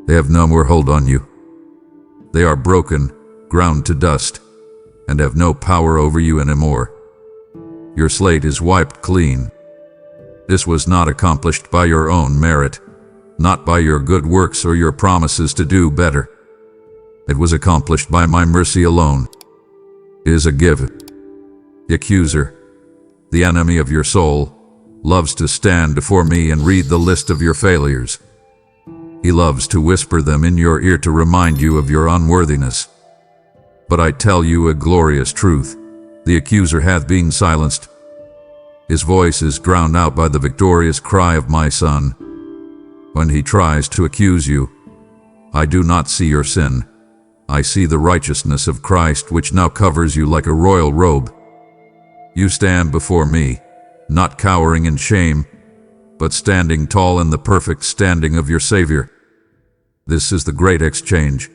A: They have no more hold on you. They are broken, ground to dust, and have no power over you anymore. Your slate is wiped clean. This was not accomplished by your own merit, not by your good works or your promises to do better. It was accomplished by my mercy alone. It is a gift. The accuser, the enemy of your soul, loves to stand before me and read the list of your failures. He loves to whisper them in your ear to remind you of your unworthiness. But I tell you a glorious truth. The accuser hath been silenced. His voice is drowned out by the victorious cry of my Son. When he tries to accuse you, I do not see your sin. I see the righteousness of Christ, which now covers you like a royal robe. You stand before me, not cowering in shame, but standing tall in the perfect standing of your Savior. This is the great exchange.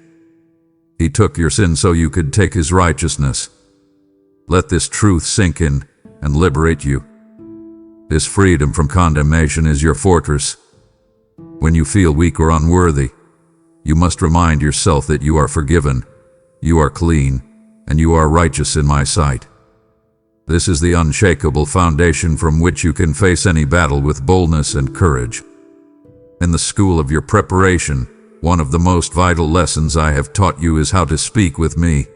A: He took your sin so you could take his righteousness. Let this truth sink in and liberate you. This freedom from condemnation is your fortress. When you feel weak or unworthy, you must remind yourself that you are forgiven, you are clean, and you are righteous in my sight. This is the unshakable foundation from which you can face any battle with boldness and courage. In the school of your preparation, one of the most vital lessons I have taught you is how to speak with me.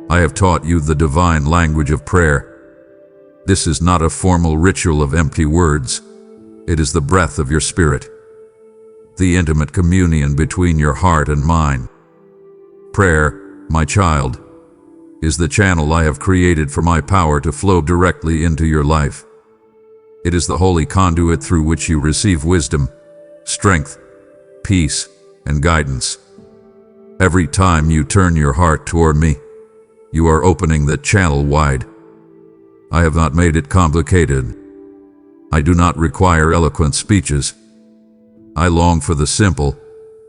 A: I have taught you the divine language of prayer. This is not a formal ritual of empty words. It is the breath of your spirit, the intimate communion between your heart and mine. Prayer, my child, is the channel I have created for my power to flow directly into your life. It is the holy conduit through which you receive wisdom, strength, peace, and guidance. Every time you turn your heart toward me, you are opening that channel wide. I have not made it complicated. I do not require eloquent speeches. I long for the simple,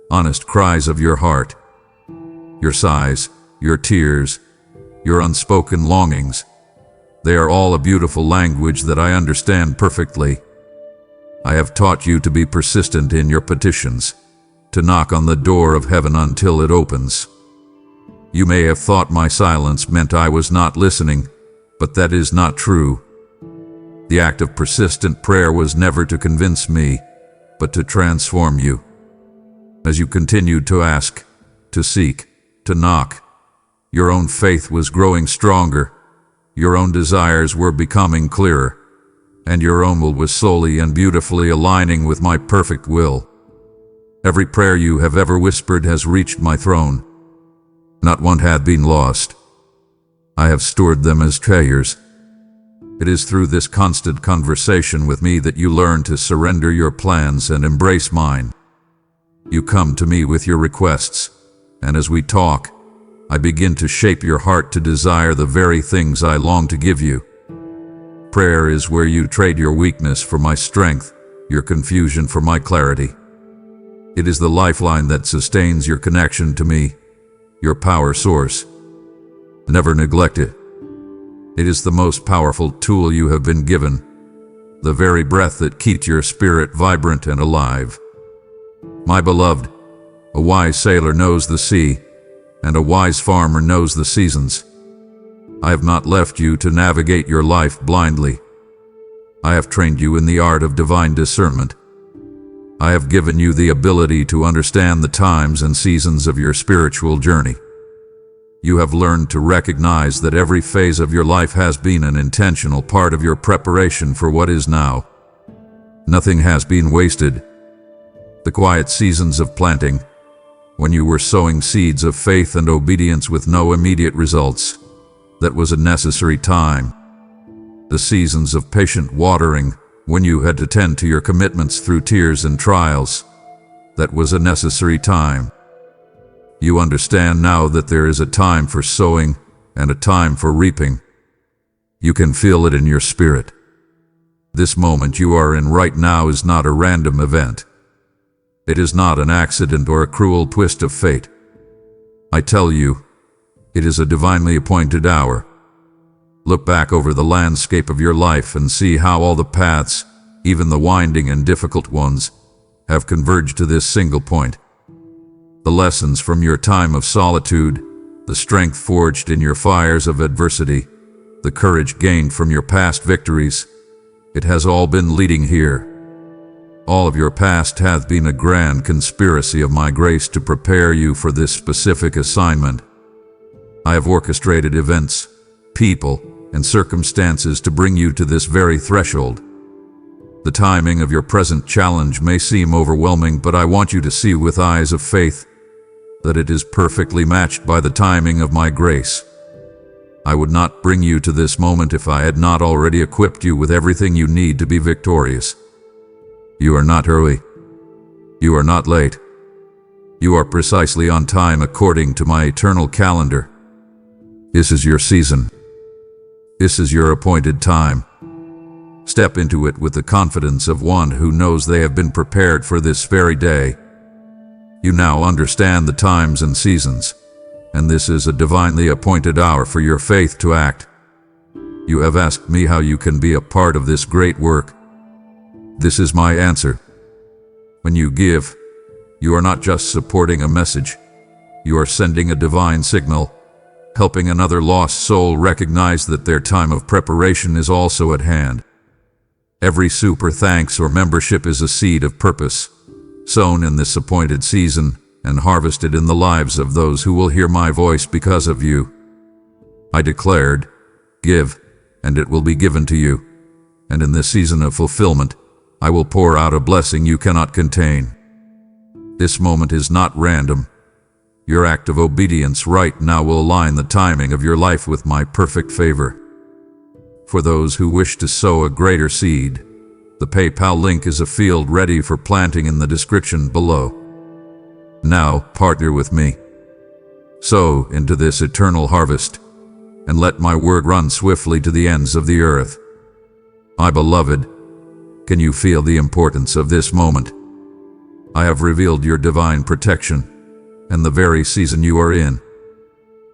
A: honest cries of your heart. Your sighs, your tears, your unspoken longings. They are all a beautiful language that I understand perfectly. I have taught you to be persistent in your petitions, to knock on the door of heaven until it opens. You may have thought my silence meant I was not listening, but that is not true. The act of persistent prayer was never to convince me, but to transform you. As you continued to ask, to seek, to knock, your own faith was growing stronger, your own desires were becoming clearer, and your own will was slowly and beautifully aligning with my perfect will. Every prayer you have ever whispered has reached my throne. Not one had been lost. I have stored them as treasures. It is through this constant conversation with me that you learn to surrender your plans and embrace mine. You come to me with your requests, and as we talk, I begin to shape your heart to desire the very things I long to give you. Prayer is where you trade your weakness for my strength, your confusion for my clarity. It is the lifeline that sustains your connection to me, your power source. Never neglect it. It is the most powerful tool you have been given, the very breath that keeps your spirit vibrant and alive. My beloved, a wise sailor knows the sea, and a wise farmer knows the seasons. I have not left you to navigate your life blindly. I have trained you in the art of divine discernment. I have given you the ability to understand the times and seasons of your spiritual journey. You have learned to recognize that every phase of your life has been an intentional part of your preparation for what is now. Nothing has been wasted. The quiet seasons of planting, when you were sowing seeds of faith and obedience with no immediate results, that was a necessary time. The seasons of patient watering, when you had to tend to your commitments through tears and trials, that was a necessary time. You understand now that there is a time for sowing and a time for reaping. You can feel it in your spirit. This moment you are in right now is not a random event. It is not an accident or a cruel twist of fate. I tell you, it is a divinely appointed hour. Look back over the landscape of your life and see how all the paths, even the winding and difficult ones, have converged to this single point. the lessons from your time of solitude, the strength forged in your fires of adversity, the courage gained from your past victories. It has all been leading here. All of your past hath been a grand conspiracy of my grace to prepare you for this specific assignment. I have orchestrated events, people, and circumstances to bring you to this very threshold. The timing of your present challenge may seem overwhelming, but I want you to see with eyes of faith that it is perfectly matched by the timing of my grace. I would not bring you to this moment if I had not already equipped you with everything you need to be victorious. You are not early. You are not late. You are precisely on time according to my eternal calendar. This is your season. This is your appointed time. Step into it with the confidence of one who knows they have been prepared for this very day. You now understand the times and seasons, and this is a divinely appointed hour for your faith to act. You have asked me how you can be a part of this great work. This is my answer. When you give, you are not just supporting a message. You are sending a divine signal, helping another lost soul recognize that their time of preparation is also at hand. Every super thanks or membership is a seed of purpose, sown in this appointed season and harvested in the lives of those who will hear my voice because of you. I declared, give, and it will be given to you. And in this season of fulfillment, I will pour out a blessing you cannot contain. This moment is not random. Your act of obedience right now will align the timing of your life with my perfect favor. For those who wish to sow a greater seed, the PayPal link is a field ready for planting in the description below. Now, partner with me. Sow into this eternal harvest, and let my word run swiftly to the ends of the earth. My beloved, can you feel the importance of this moment? I have revealed your divine protection and the very season you are in.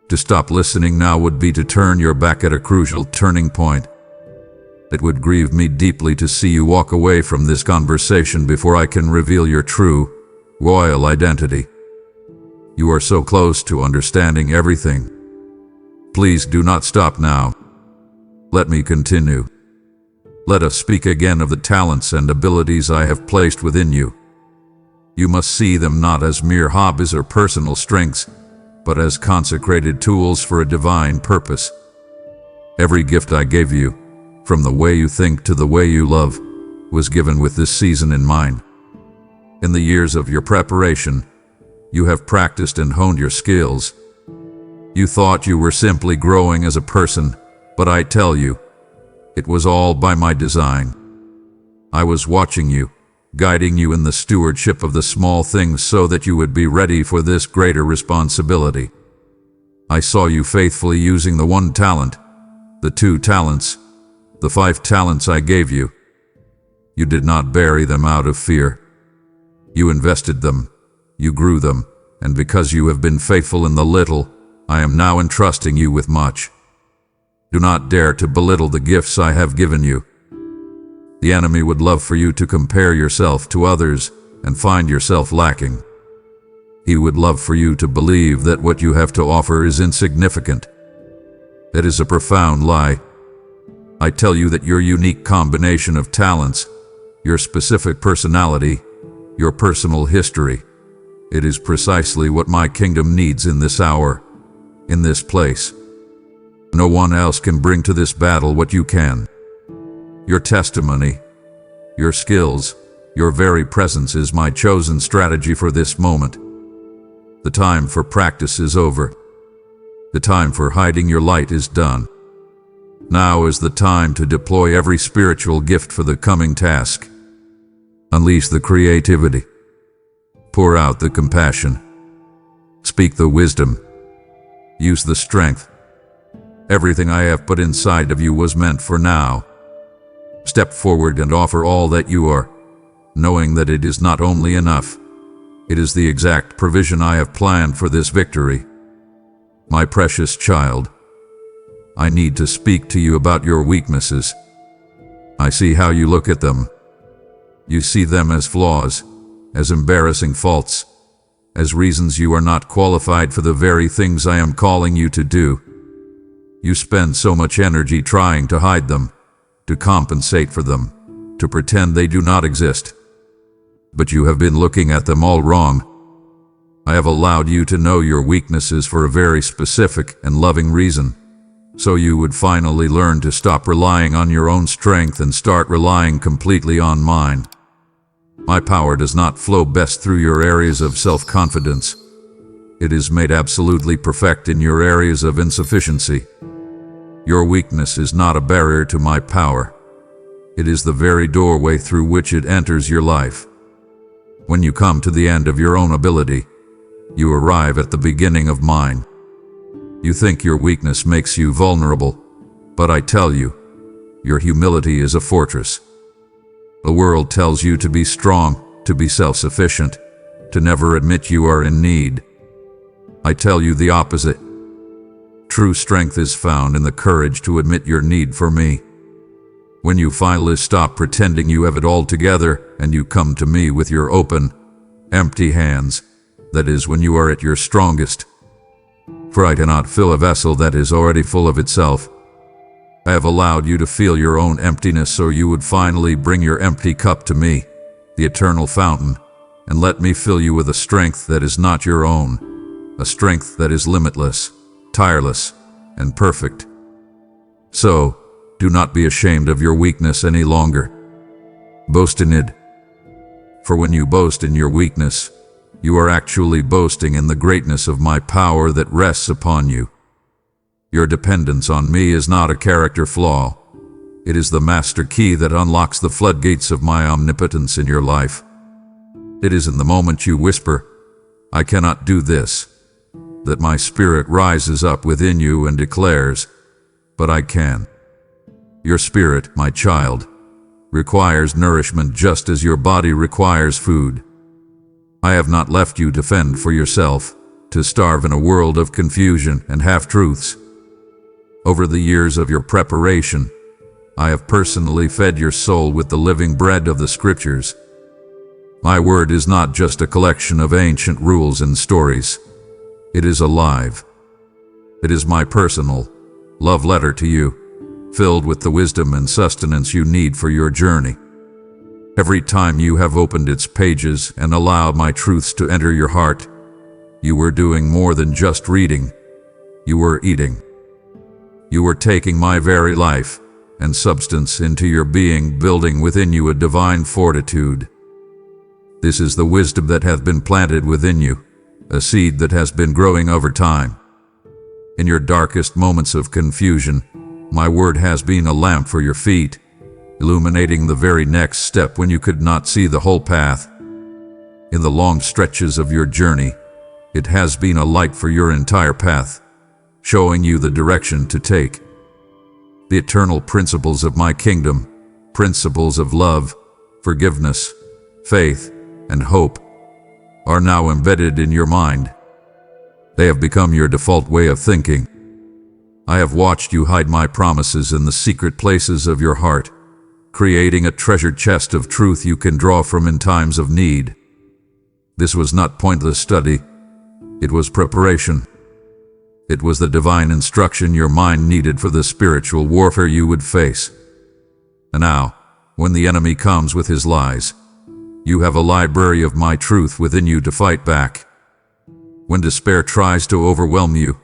A: To stop listening now would be to turn your back at a crucial turning point. It would grieve me deeply to see you walk away from this conversation before I can reveal your true, royal identity. You are so close to understanding everything. Please do not stop now. Let me continue. Let us speak again of the talents and abilities I have placed within you. You must see them not as mere hobbies or personal strengths, but as consecrated tools for a divine purpose. Every gift I gave you, from the way you think to the way you love, was given with this season in mind. In the years of your preparation, you have practiced and honed your skills. You thought you were simply growing as a person, but I tell you, it was all by my design. I was watching you, guiding you in the stewardship of the small things so that you would be ready for this greater responsibility. I saw you faithfully using the 1 talent, the 2 talents, the 5 talents I gave you. You did not bury them out of fear. You invested them, you grew them, and because you have been faithful in the little, I am now entrusting you with much. Do not dare to belittle the gifts I have given you. The enemy would love for you to compare yourself to others and find yourself lacking. He would love for you to believe that what you have to offer is insignificant. That is a profound lie. I tell you that your unique combination of talents, your specific personality, your personal history, it is precisely what my kingdom needs in this hour, in this place. No one else can bring to this battle what you can. Your testimony, your skills, your very presence is my chosen strategy for this moment. The time for practice is over. The time for hiding your light is done. Now is the time to deploy every spiritual gift for the coming task. Unleash the creativity. Pour out the compassion. Speak the wisdom. Use the strength. Everything I have put inside of you was meant for now. Step forward and offer all that you are, knowing that it is not only enough, it is the exact provision I have planned for this victory. My precious child, I need to speak to you about your weaknesses. I see how you look at them. You see them as flaws, as embarrassing faults. as reasons you are not qualified for the very things I am calling you to do. You spend so much energy trying to hide them, to compensate for them, to pretend they do not exist. But you have been looking at them all wrong. I have allowed you to know your weaknesses for a very specific and loving reason, so you would finally learn to stop relying on your own strength and start relying completely on mine. My power does not flow best through your areas of self-confidence. It is made absolutely perfect in your areas of insufficiency. Your weakness is not a barrier to my power. It is the very doorway through which it enters your life. When you come to the end of your own ability, you arrive at the beginning of mine. You think your weakness makes you vulnerable, but I tell you, your humility is a fortress. The world tells you to be strong, to be self-sufficient, to never admit you are in need. I tell you the opposite. True strength is found in the courage to admit your need for me. When you finally stop pretending you have it all together and you come to me with your open, empty hands, that is when you are at your strongest. For I cannot fill a vessel that is already full of itself. I have allowed you to feel your own emptiness so you would finally bring your empty cup to me, the eternal fountain, and let me fill you with a strength that is not your own, a strength that is limitless, tireless, and perfect. So, do not be ashamed of your weakness any longer. Boast in it. For when you boast in your weakness, you are actually boasting in the greatness of my power that rests upon you. Your dependence on me is not a character flaw. It is the master key that unlocks the floodgates of my omnipotence in your life. It is in the moment you whisper, "I cannot do this," that my spirit rises up within you and declares, "But I can." Your spirit, my child, requires nourishment just as your body requires food. I have not left you to fend for yourself, to starve in a world of confusion and half-truths. Over the years of your preparation, I have personally fed your soul with the living bread of the Scriptures. My word is not just a collection of ancient rules and stories. It is alive. It is my personal love letter to you, filled with the wisdom and sustenance you need for your journey. Every time you have opened its pages and allowed my truths to enter your heart, you were doing more than just reading. You were eating. You were taking my very life and substance into your being, building within you a divine fortitude. This is the wisdom that hath been planted within you, a seed that has been growing over time. In your darkest moments of confusion, my word has been a lamp for your feet, illuminating the very next step when you could not see the whole path. In the long stretches of your journey, it has been a light for your entire path, showing you the direction to take. The eternal principles of my kingdom, principles of love, forgiveness, faith, and hope, are now embedded in your mind. They have become your default way of thinking. I have watched you hide my promises in the secret places of your heart, creating a treasured chest of truth you can draw from in times of need. This was not pointless study. It was preparation. It was the divine instruction your mind needed for the spiritual warfare you would face. And now, when the enemy comes with his lies, you have a library of my truth within you to fight back. When despair tries to overwhelm you,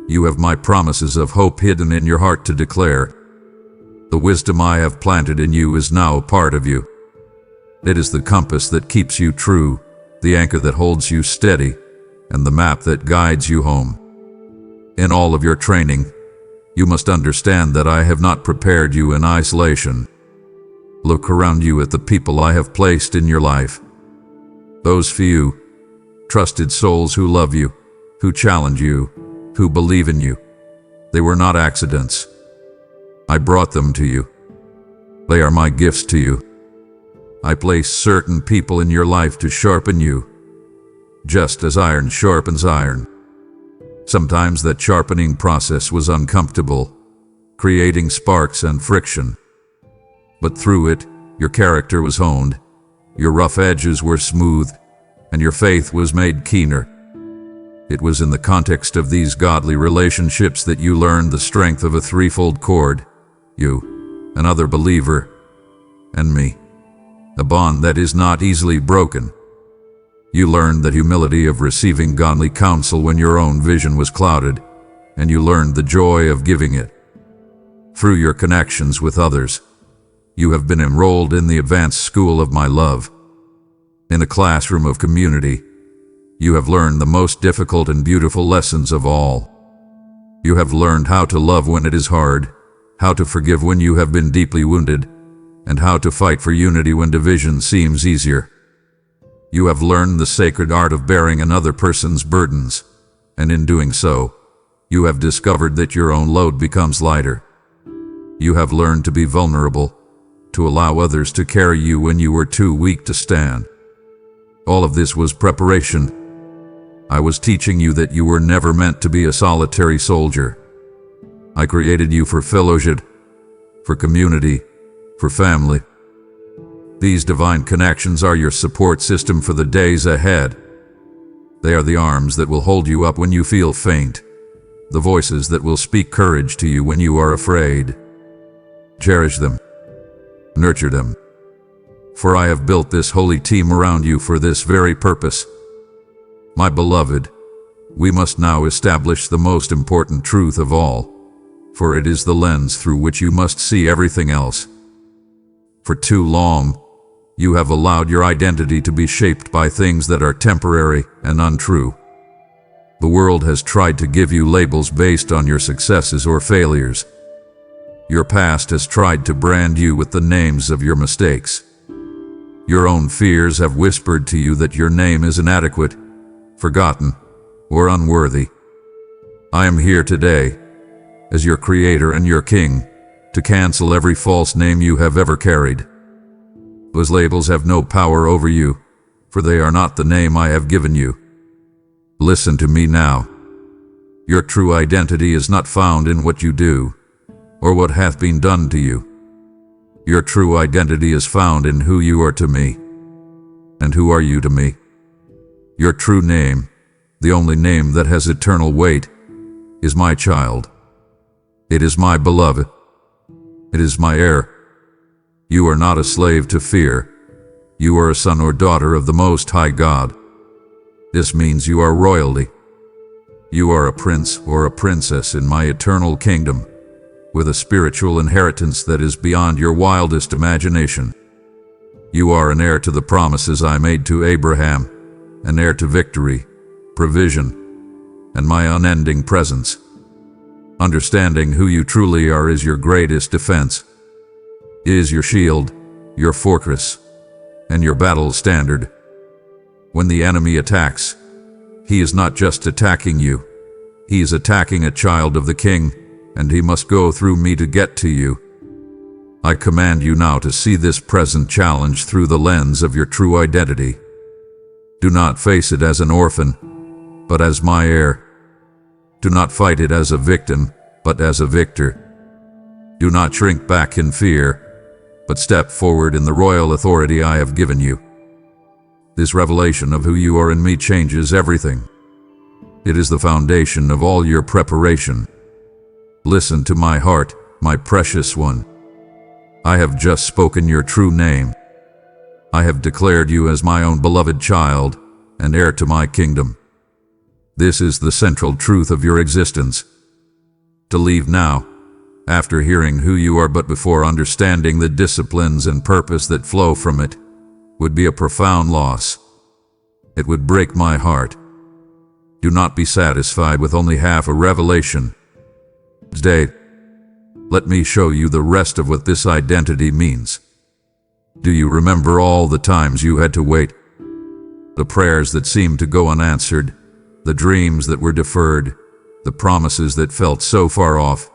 A: you have my promises of hope hidden in your heart to declare. The wisdom I have planted in you is now a part of you. It is the compass that keeps you true, the anchor that holds you steady, and the map that guides you home. In all of your training, you must understand that I have not prepared you in isolation. Look around you at the people I have placed in your life. Those few, trusted souls who love you, who challenge you, who believe in you. They were not accidents. I brought them to you. They are my gifts to you. I place certain people in your life to sharpen you, just as iron sharpens iron. Sometimes that sharpening process was uncomfortable, creating sparks and friction. But through it, your character was honed, your rough edges were smoothed, and your faith was made keener. It was in the context of these godly relationships that you learned the strength of a threefold cord: you, another believer, and me, a bond that is not easily broken. You learned the humility of receiving godly counsel when your own vision was clouded, and you learned the joy of giving it. Through your connections with others, you have been enrolled in the advanced school of my love. In the classroom of community, you have learned the most difficult and beautiful lessons of all. You have learned how to love when it is hard, how to forgive when you have been deeply wounded, and how to fight for unity when division seems easier. You have learned the sacred art of bearing another person's burdens, and in doing so, you have discovered that your own load becomes lighter. You have learned to be vulnerable, to allow others to carry you when you were too weak to stand. All of this was preparation. I was teaching you that you were never meant to be a solitary soldier. I created you for fellowship, for community, for family. These divine connections are your support system for the days ahead. They are the arms that will hold you up when you feel faint, the voices that will speak courage to you when you are afraid. Cherish them. Nurture them. For I have built this holy team around you for this very purpose. My beloved, we must now establish the most important truth of all, for it is the lens through which you must see everything else. For too long, you have allowed your identity to be shaped by things that are temporary and untrue. The world has tried to give you labels based on your successes or failures. Your past has tried to brand you with the names of your mistakes. Your own fears have whispered to you that your name is inadequate, forgotten, or unworthy. I am here today, as your Creator and your King, to cancel every false name you have ever carried. Those labels have no power over you, for they are not the name I have given you. Listen to me now. Your true identity is not found in what you do, or what hath been done to you. Your true identity is found in who you are to me. And who are you to me? Your true name, the only name that has eternal weight, is my child. It is my beloved. It is my heir. You are not a slave to fear. You are a son or daughter of the Most High God. This means you are royalty. You are a prince or a princess in my eternal kingdom, with a spiritual inheritance that is beyond your wildest imagination. You are an heir to the promises I made to Abraham, an heir to victory, provision, and my unending presence. Understanding who you truly are is your greatest defense. It is your shield, your fortress, and your battle standard. When the enemy attacks, he is not just attacking you. He is attacking a child of the King, and he must go through me to get to you. I command you now to see this present challenge through the lens of your true identity. Do not face it as an orphan, but as my heir. Do not fight it as a victim, but as a victor. Do not shrink back in fear, but step forward in the royal authority I have given you. This revelation of who you are in me changes everything. It is the foundation of all your preparation. Listen to my heart, my precious one. I have just spoken your true name. I have declared you as my own beloved child and heir to my kingdom. This is the central truth of your existence. To leave now, after hearing who you are but before understanding the disciplines and purpose that flow from it, would be a profound loss. It would break my heart. Do not be satisfied with only half a revelation. Today, let me show you the rest of what this identity means. Do you remember all the times you had to wait? The prayers that seemed to go unanswered, the dreams that were deferred, the promises that felt so far off.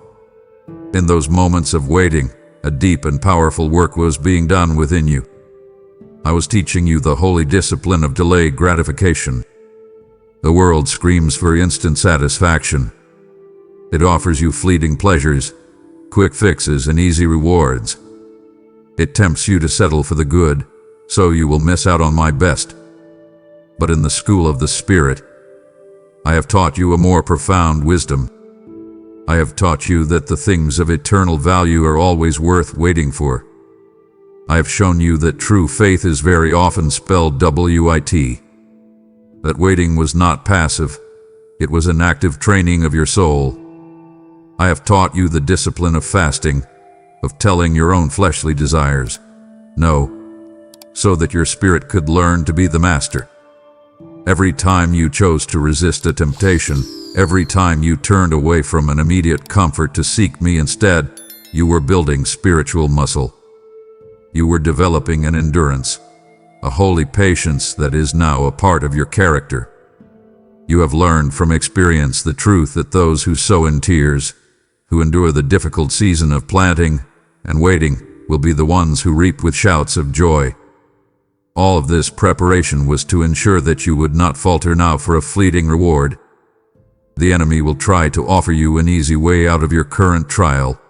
A: In those moments of waiting, a deep and powerful work was being done within you. I was teaching you the holy discipline of delayed gratification. The world screams for instant satisfaction. It offers you fleeting pleasures, quick fixes, and easy rewards. It tempts you to settle for the good, so you will miss out on my best. but in the school of the Spirit, I have taught you a more profound wisdom. I have taught you that the things of eternal value are always worth waiting for. I have shown you that true faith is very often spelled W-I-T. That waiting was not passive, it was an active training of your soul. I have taught you the discipline of fasting, of telling your own fleshly desires no, so that your spirit could learn to be the master. Every time you chose to resist a temptation, every time you turned away from an immediate comfort to seek me instead, you were building spiritual muscle. You were developing an endurance, a holy patience that is now a part of your character. You have learned from experience the truth that those who sow in tears, who endure the difficult season of planting and waiting, will be the ones who reap with shouts of joy. All of this preparation was to ensure that you would not falter now for a fleeting reward. The enemy will try to offer you an easy way out of your current trial.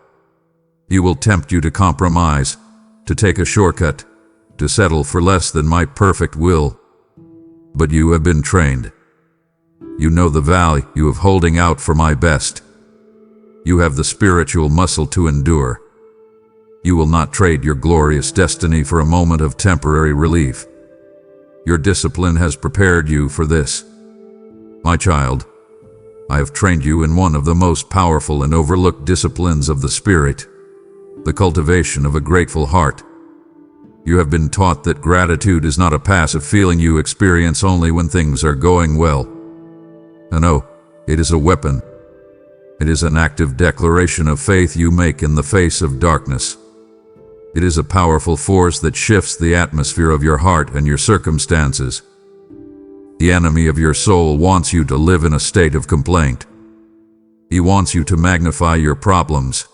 A: He will tempt you to compromise, to take a shortcut, to settle for less than my perfect will. But you have been trained. You know the value of holding out for my best. You have the spiritual muscle to endure. You will not trade your glorious destiny for a moment of temporary relief. Your discipline has prepared you for this. My child, I have trained you in one of the most powerful and overlooked disciplines of the Spirit, the cultivation of a grateful heart. You have been taught that gratitude is not a passive feeling you experience only when things are going well. No, it is a weapon. It is an active declaration of faith you make in the face of darkness. It is a powerful force that shifts the atmosphere of your heart and your circumstances. The enemy of your soul wants you to live in a state of complaint. He wants you to magnify your problems,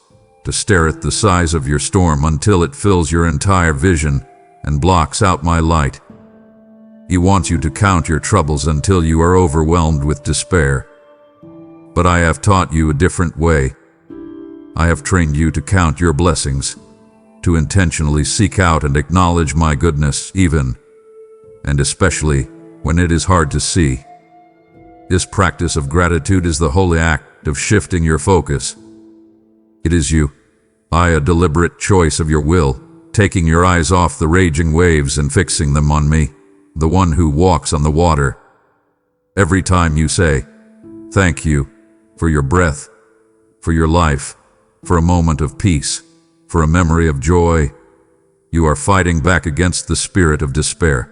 A: to stare at the size of your storm until it fills your entire vision and blocks out my light. He wants you to count your troubles until you are overwhelmed with despair. But I have taught you a different way. I have trained you to count your blessings, to intentionally seek out and acknowledge my goodness even, and especially, when it is hard to see. This practice of gratitude is the holy act of shifting your focus. It is you, a deliberate choice of your will, taking your eyes off the raging waves and fixing them on me, the one who walks on the water. Every time you say, "Thank you," for your breath, for your life, for a moment of peace, for a memory of joy, you are fighting back against the spirit of despair.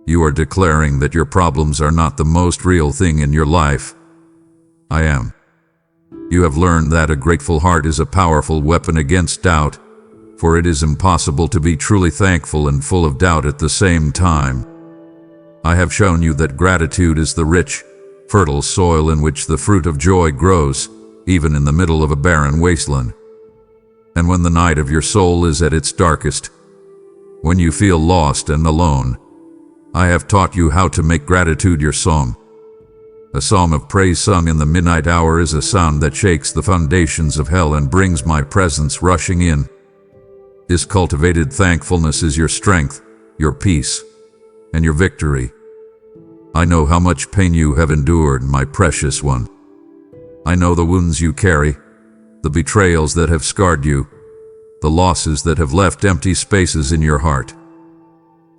A: You are declaring that your problems are not the most real thing in your life. I am. You have learned that a grateful heart is a powerful weapon against doubt, for it is impossible to be truly thankful and full of doubt at the same time. I have shown you that gratitude is the rich, fertile soil in which the fruit of joy grows, even in the middle of a barren wasteland. And when the night of your soul is at its darkest, when you feel lost and alone, I have taught you how to make gratitude your song. A psalm of praise sung in the midnight hour is a sound that shakes the foundations of hell and brings my presence rushing in. This cultivated thankfulness is your strength, your peace, and your victory. I know how much pain you have endured, my precious one. I know the wounds you carry, the betrayals that have scarred you, the losses that have left empty spaces in your heart.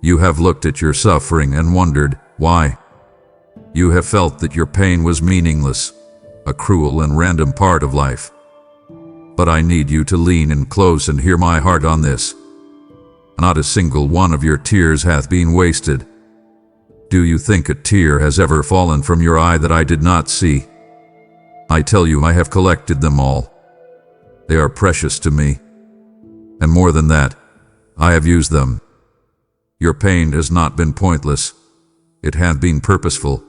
A: You have looked at your suffering and wondered why. You have felt that your pain was meaningless, a cruel and random part of life. But I need you to lean in close and hear my heart on this. Not a single one of your tears hath been wasted. Do you think a tear has ever fallen from your eye that I did not see? I tell you, I have collected them all. They are precious to me. And more than that, I have used them. Your pain has not been pointless. It hath been purposeful.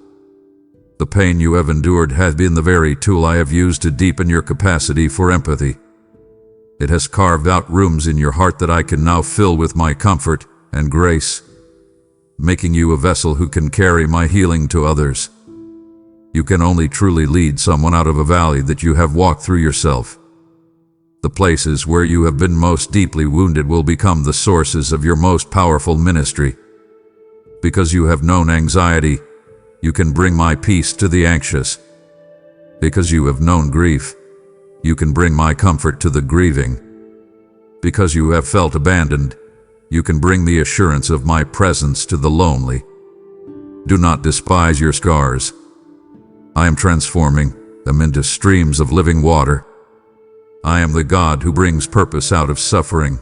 A: The pain you have endured hath been the very tool I have used to deepen your capacity for empathy. It has carved out rooms in your heart that I can now fill with my comfort and grace, making you a vessel who can carry my healing to others. You can only truly lead someone out of a valley that you have walked through yourself. The places where you have been most deeply wounded will become the sources of your most powerful ministry. Because you have known anxiety, you can bring my peace to the anxious. Because you have known grief, you can bring my comfort to the grieving. Because you have felt abandoned, you can bring the assurance of my presence to the lonely. Do not despise your scars. I am transforming them into streams of living water. I am the God who brings purpose out of suffering,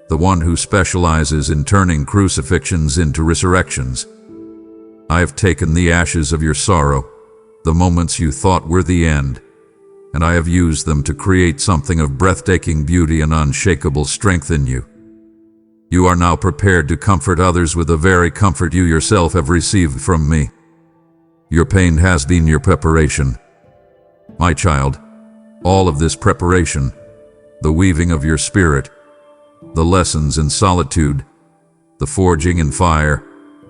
A: the one who specializes in turning crucifixions into resurrections. I have taken the ashes of your sorrow, the moments you thought were the end, and I have used them to create something of breathtaking beauty and unshakable strength in you. You are now prepared to comfort others with the very comfort you yourself have received from me. Your pain has been your preparation. My child, all of this preparation, the weaving of your spirit, the lessons in solitude, the forging in fire,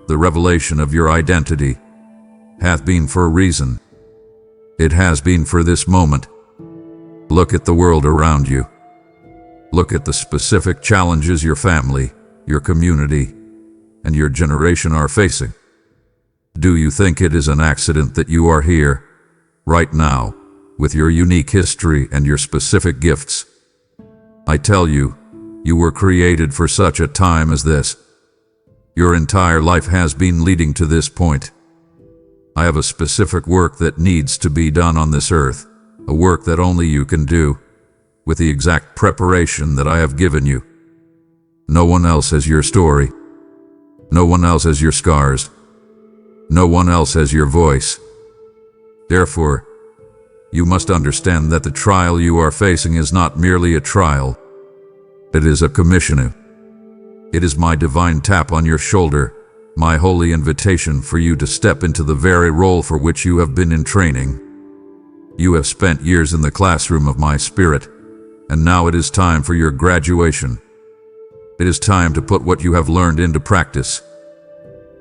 A: the revelation of your identity, hath been for a reason. It has been for this moment. Look at the world around you. Look at the specific challenges your family, your community, and your generation are facing. Do you think it is an accident that you are here, right now, with your unique history and your specific gifts? I tell you, you were created for such a time as this. Your entire life has been leading to this point. I have a specific work that needs to be done on this earth, a work that only you can do, with the exact preparation that I have given you. No one else has your story. No one else has your scars. No one else has your voice. Therefore, you must understand that the trial you are facing is not merely a trial. It is a commissioning. It is my divine tap on your shoulder, my holy invitation for you to step into the very role for which you have been in training. You have spent years in the classroom of my spirit, and now it is time for your graduation. It is time to put what you have learned into practice.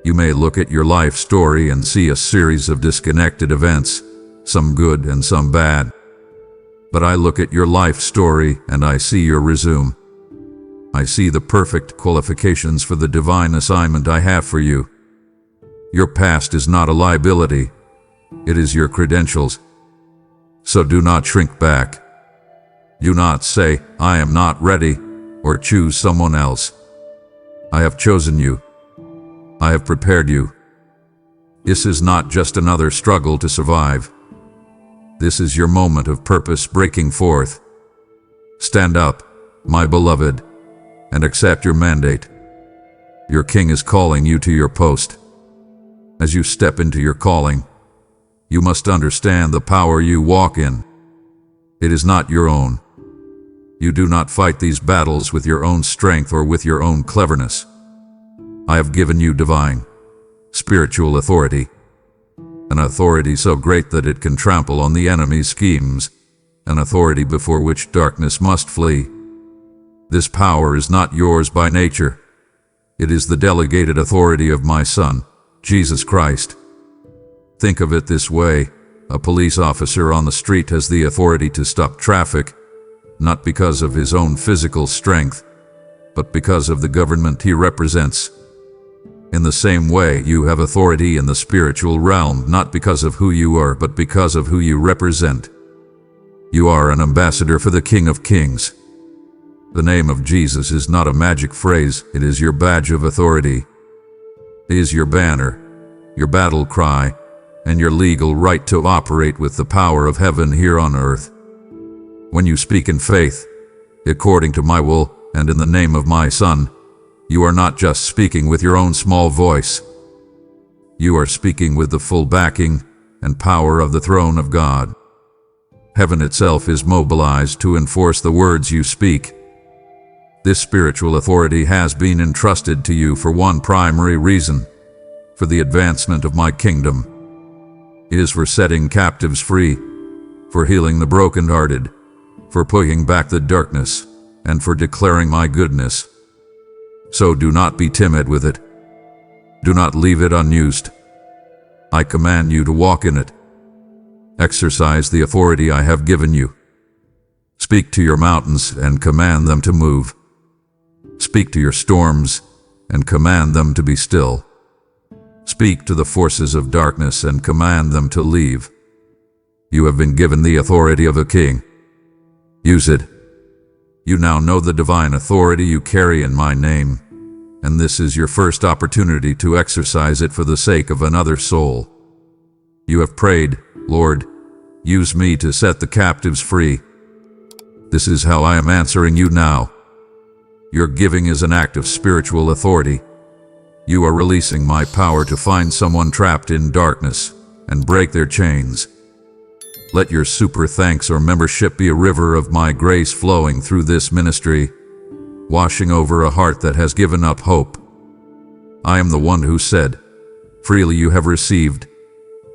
A: You may look at your life story and see a series of disconnected events, some good and some bad. But I look at your life story and I see your resume. I see the perfect qualifications for the divine assignment I have for you. Your past is not a liability. It is your credentials. So do not shrink back. Do not say, I am not ready, or choose someone else. I have chosen you. I have prepared you. This is not just another struggle to survive. This is your moment of purpose breaking forth. Stand up, my beloved, and accept your mandate. Your King is calling you to your post. As you step into your calling, you must understand the power you walk in. It is not your own. You do not fight these battles with your own strength or with your own cleverness. I have given you divine, spiritual authority, an authority so great that it can trample on the enemy's schemes, an authority before which darkness must flee. This power is not yours by nature. It is the delegated authority of my Son, Jesus Christ. Think of it this way: a police officer on the street has the authority to stop traffic, not because of his own physical strength, but because of the government he represents. In the same way, you have authority in the spiritual realm, not because of who you are, but because of who you represent. You are an ambassador for the King of Kings. The name of Jesus is not a magic phrase, it is your badge of authority. It is your banner, your battle cry, and your legal right to operate with the power of heaven here on earth. When you speak in faith, according to my will and in the name of my Son, you are not just speaking with your own small voice. You are speaking with the full backing and power of the throne of God. Heaven itself is mobilized to enforce the words you speak. This spiritual authority has been entrusted to you for one primary reason: for the advancement of my kingdom. It is for setting captives free, for healing the brokenhearted, for pushing back the darkness, and for declaring my goodness. So do not be timid with it. Do not leave it unused. I command you to walk in it. Exercise the authority I have given you. Speak to your mountains and command them to move. Speak to your storms and command them to be still. Speak to the forces of darkness and command them to leave. You have been given the authority of a king. Use it. You now know the divine authority you carry in my name, and this is your first opportunity to exercise it for the sake of another soul. You have prayed, Lord, use me to set the captives free. This is how I am answering you now. Your giving is an act of spiritual authority. You are releasing my power to find someone trapped in darkness and break their chains. Let your super thanks or membership be a river of my grace flowing through this ministry, washing over a heart that has given up hope. I am the one who said, freely you have received,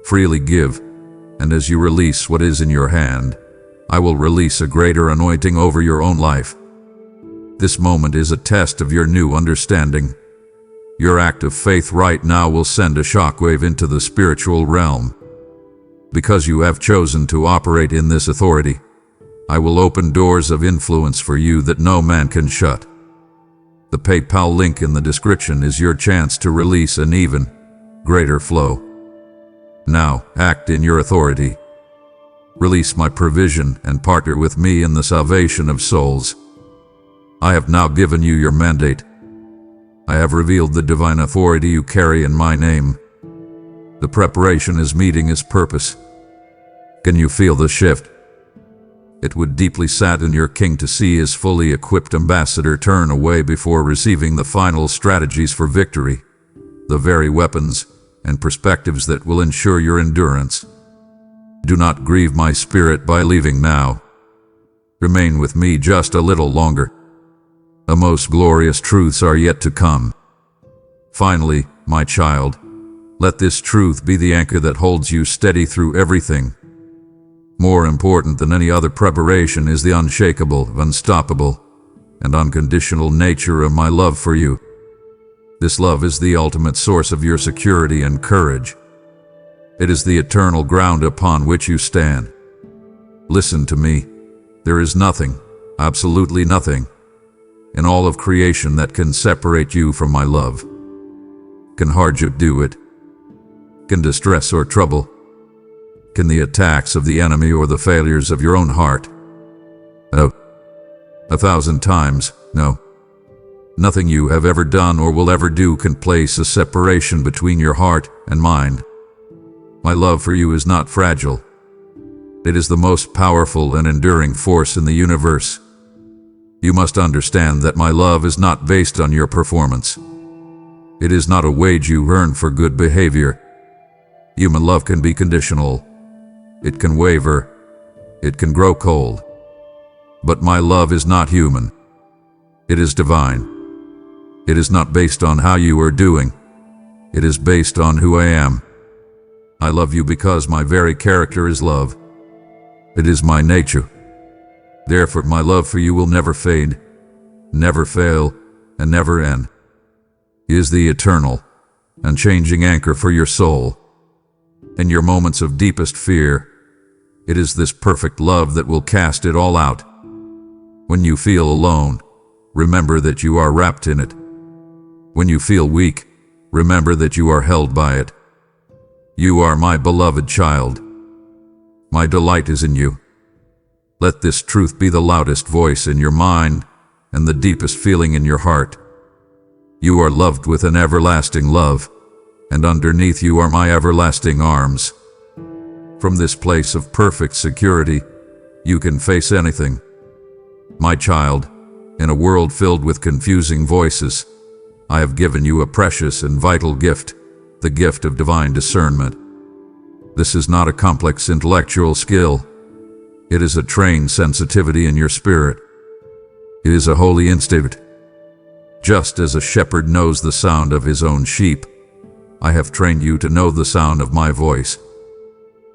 A: freely give, and as you release what is in your hand, I will release a greater anointing over your own life. This moment is a test of your new understanding. Your act of faith right now will send a shockwave into the spiritual realm. Because you have chosen to operate in this authority, I will open doors of influence for you that no man can shut. The PayPal link in the description is your chance to release an even greater flow. Now, act in your authority. Release my provision and partner with me in the salvation of souls. I have now given you your mandate. I have revealed the divine authority you carry in my name. The preparation is meeting its purpose. Can you feel the shift? It would deeply sadden your king to see his fully equipped ambassador turn away before receiving the final strategies for victory, the very weapons and perspectives that will ensure your endurance. Do not grieve my spirit by leaving now. Remain with me just a little longer. The most glorious truths are yet to come. Finally, my child, let this truth be the anchor that holds you steady through everything. More important than any other preparation is the unshakable, unstoppable, and unconditional nature of my love for you. This love is the ultimate source of your security and courage. It is the eternal ground upon which you stand. Listen to me. There is nothing, absolutely nothing, in all of creation that can separate you from my love. Can hardship do it? Can distress or trouble? Can the attacks of the enemy or the failures of your own heart? No. 1,000 times, no. Nothing you have ever done or will ever do can place a separation between your heart and mine. My love for you is not fragile. It is the most powerful and enduring force in the universe. You must understand that my love is not based on your performance. It is not a wage you earn for good behavior. Human love can be conditional. It can waver. It can grow cold. But my love is not human. It is divine. It is not based on how you are doing. It is based on who I am. I love you because my very character is love. It is my nature. Therefore, my love for you will never fade, never fail, and never end. It is the eternal, unchanging anchor for your soul. In your moments of deepest fear, it is this perfect love that will cast it all out. When you feel alone, remember that you are wrapped in it. When you feel weak, remember that you are held by it. You are my beloved child. My delight is in you. Let this truth be the loudest voice in your mind and the deepest feeling in your heart. You are loved with an everlasting love, and underneath you are my everlasting arms. From this place of perfect security, you can face anything. My child, in a world filled with confusing voices, I have given you a precious and vital gift, the gift of divine discernment. This is not a complex intellectual skill. It is a trained sensitivity in your spirit. It is a holy instinct. Just as a shepherd knows the sound of his own sheep, I have trained you to know the sound of my voice.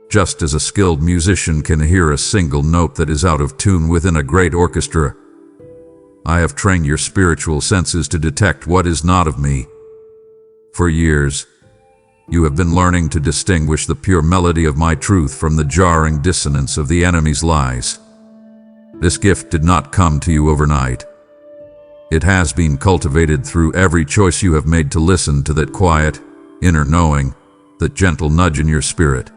A: Just as a skilled musician can hear a single note that is out of tune within a great orchestra, I have trained your spiritual senses to detect what is not of me. For years, you have been learning to distinguish the pure melody of my truth from the jarring dissonance of the enemy's lies. This gift did not come to you overnight. It has been cultivated through every choice you have made to listen to that quiet, inner knowing, that gentle nudge in your spirit.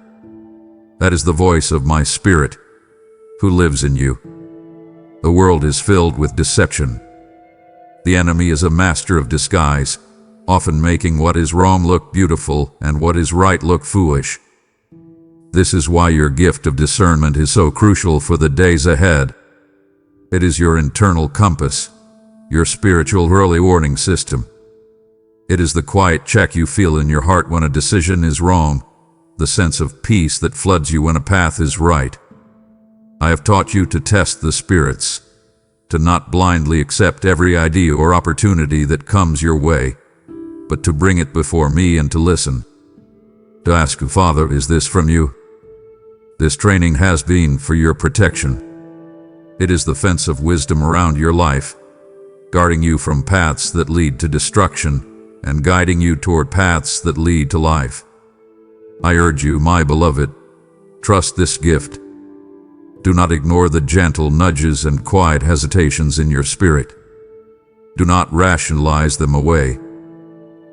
A: That is the voice of my spirit, who lives in you. The world is filled with deception. The enemy is a master of disguise, often making what is wrong look beautiful and what is right look foolish. This is why your gift of discernment is so crucial for the days ahead. It is your internal compass, your spiritual early warning system. It is the quiet check you feel in your heart when a decision is wrong, the sense of peace that floods you when a path is right. I have taught you to test the spirits, to not blindly accept every idea or opportunity that comes your way, but to bring it before me and to listen. To ask, Father, is this from you? This training has been for your protection. It is the fence of wisdom around your life, guarding you from paths that lead to destruction and guiding you toward paths that lead to life. I urge you, my beloved, trust this gift. Do not ignore the gentle nudges and quiet hesitations in your spirit. Do not rationalize them away.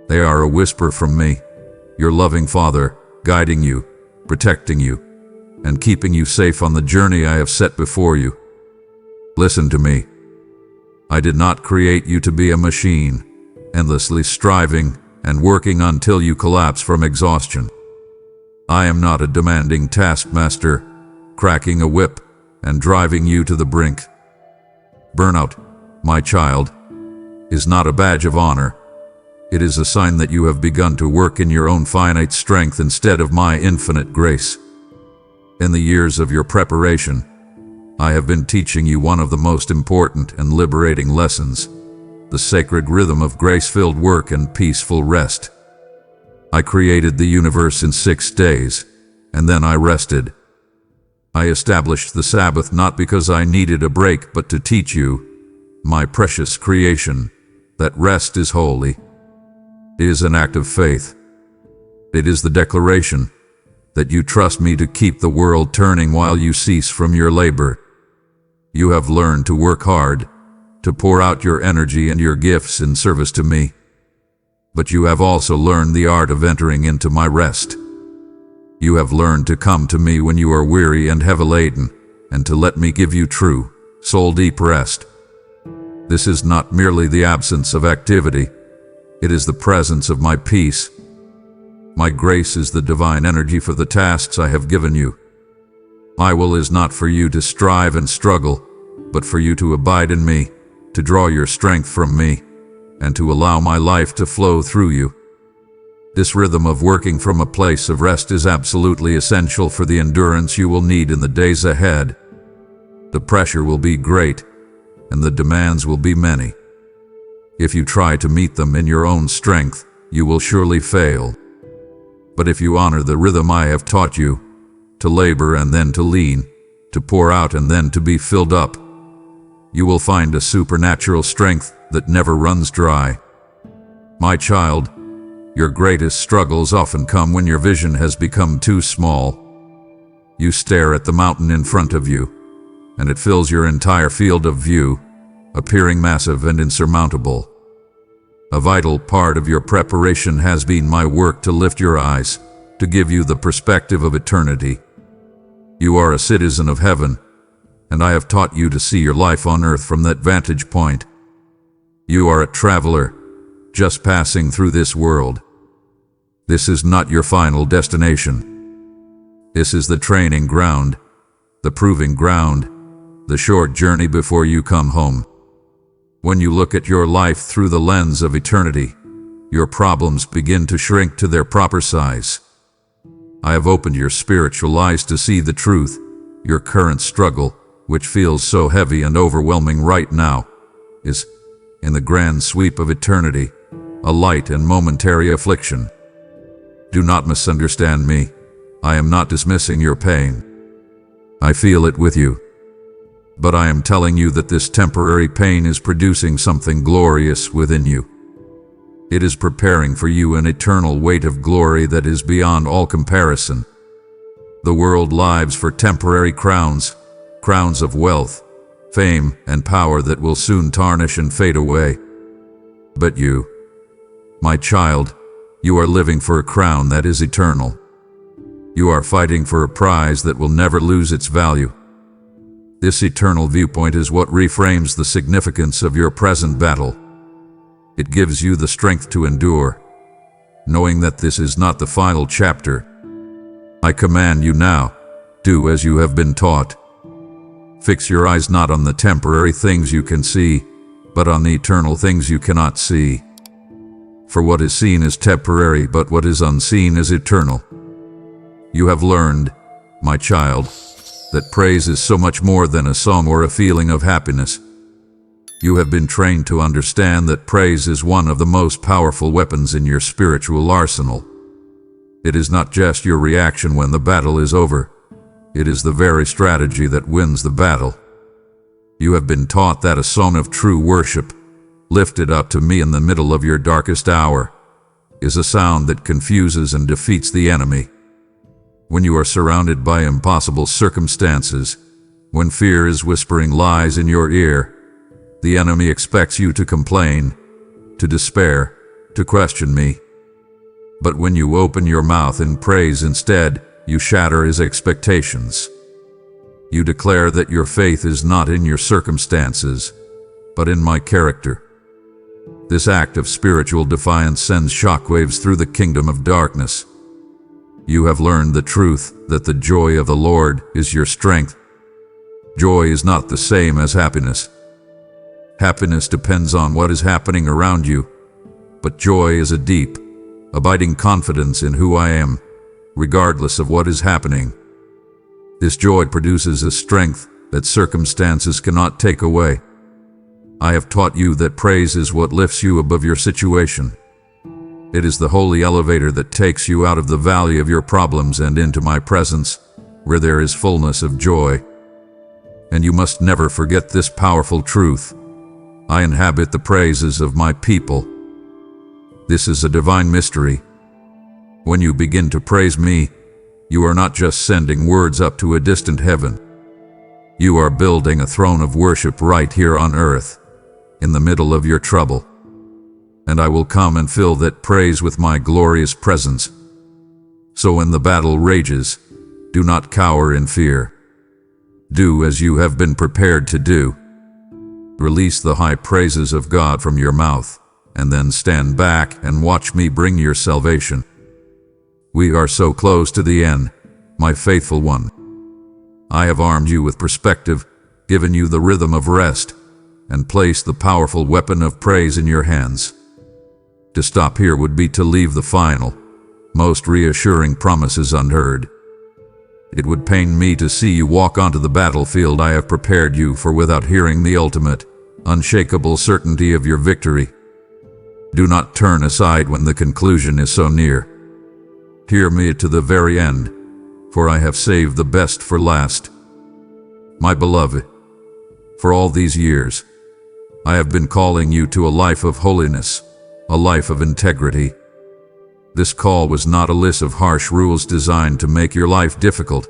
A: They are a whisper from me, your loving Father, guiding you, protecting you, and keeping you safe on the journey I have set before you. Listen to me. I did not create you to be a machine, endlessly striving and working until you collapse from exhaustion. I am not a demanding taskmaster, cracking a whip and driving you to the brink. Burnout, my child, is not a badge of honor. It is a sign that you have begun to work in your own finite strength instead of my infinite grace. In the years of your preparation, I have been teaching you one of the most important and liberating lessons, the sacred rhythm of grace-filled work and peaceful rest. I created the universe in 6 days, and then I rested. I established the Sabbath not because I needed a break, but to teach you, my precious creation, that rest is holy. It is an act of faith. It is the declaration that you trust me to keep the world turning while you cease from your labor. You have learned to work hard, to pour out your energy and your gifts in service to me. But you have also learned the art of entering into my rest. You have learned to come to me when you are weary and heavy laden, and to let me give you true, soul-deep rest. This is not merely the absence of activity. It is the presence of my peace. My grace is the divine energy for the tasks I have given you. My will is not for you to strive and struggle, but for you to abide in me, to draw your strength from me, and to allow my life to flow through you. This rhythm of working from a place of rest is absolutely essential for the endurance you will need in the days ahead. The pressure will be great, and the demands will be many. If you try to meet them in your own strength, you will surely fail. But if you honor the rhythm I have taught you, to labor and then to lean, to pour out and then to be filled up, you will find a supernatural strength that never runs dry. My child, your greatest struggles often come when your vision has become too small. You stare at the mountain in front of you, and it fills your entire field of view, appearing massive and insurmountable. A vital part of your preparation has been my work to lift your eyes, to give you the perspective of eternity. You are a citizen of heaven, and I have taught you to see your life on earth from that vantage point. You are a traveler, just passing through this world. This is not your final destination. This is the training ground, the proving ground, the short journey before you come home. When you look at your life through the lens of eternity, your problems begin to shrink to their proper size. I have opened your spiritual eyes to see the truth. Your current struggle, which feels so heavy and overwhelming right now, is, in the grand sweep of eternity, a light and momentary affliction. Do not misunderstand me. I am not dismissing your pain. I feel it with you. But I am telling you that this temporary pain is producing something glorious within you. It is preparing for you an eternal weight of glory that is beyond all comparison. The world lives for temporary crowns, crowns of wealth, fame, and power that will soon tarnish and fade away. But you, my child, You are living for a crown that is eternal. You are fighting for a prize that will never lose its value. This eternal viewpoint is what reframes the significance of your present battle. It gives you the strength to endure, knowing that this is not the final chapter. I command you now, do as you have been taught. Fix your eyes not on the temporary things you can see, but on the eternal things you cannot see. For what is seen is temporary, but what is unseen is eternal. You have learned, my child, that praise is so much more than a song or a feeling of happiness. You have been trained to understand that praise is one of the most powerful weapons in your spiritual arsenal. It is not just your reaction when the battle is over. It is the very strategy that wins the battle. You have been taught that a song of true worship, lifted up to me in the middle of your darkest hour, is a sound that confuses and defeats the enemy. When you are surrounded by impossible circumstances, when fear is whispering lies in your ear, the enemy expects you to complain, to despair, to question me. But when you open your mouth in praise instead, you shatter his expectations. You declare that your faith is not in your circumstances, but in my character. This act of spiritual defiance sends shockwaves through the kingdom of darkness. You have learned the truth that the joy of the Lord is your strength. Joy is not the same as happiness. Happiness depends on what is happening around you, but joy is a deep, abiding confidence in who I am, regardless of what is happening. This joy produces a strength that circumstances cannot take away. I have taught you that praise is what lifts you above your situation. It is the holy elevator that takes you out of the valley of your problems and into my presence, where there is fullness of joy. And you must never forget this powerful truth. I inhabit the praises of my people. This is a divine mystery. When you begin to praise me, you are not just sending words up to a distant heaven. You are building a throne of worship right here on earth, in the middle of your trouble. And I will come and fill that praise with my glorious presence. So when the battle rages, do not cower in fear. Do as you have been prepared to do. Release the high praises of God from your mouth, and then stand back and watch me bring your salvation. We are so close to the end, my faithful one. I have armed you with perspective, given you the rhythm of rest, and placed the powerful weapon of praise in your hands. To stop here would be to leave the final, most reassuring promises unheard. It would pain me to see you walk onto the battlefield I have prepared you for without hearing the ultimate, unshakable certainty of your victory. Do not turn aside when the conclusion is so near. Hear me to the very end, for I have saved the best for last. My beloved, for all these years, I have been calling you to a life of holiness, a life of integrity. This call was not a list of harsh rules designed to make your life difficult.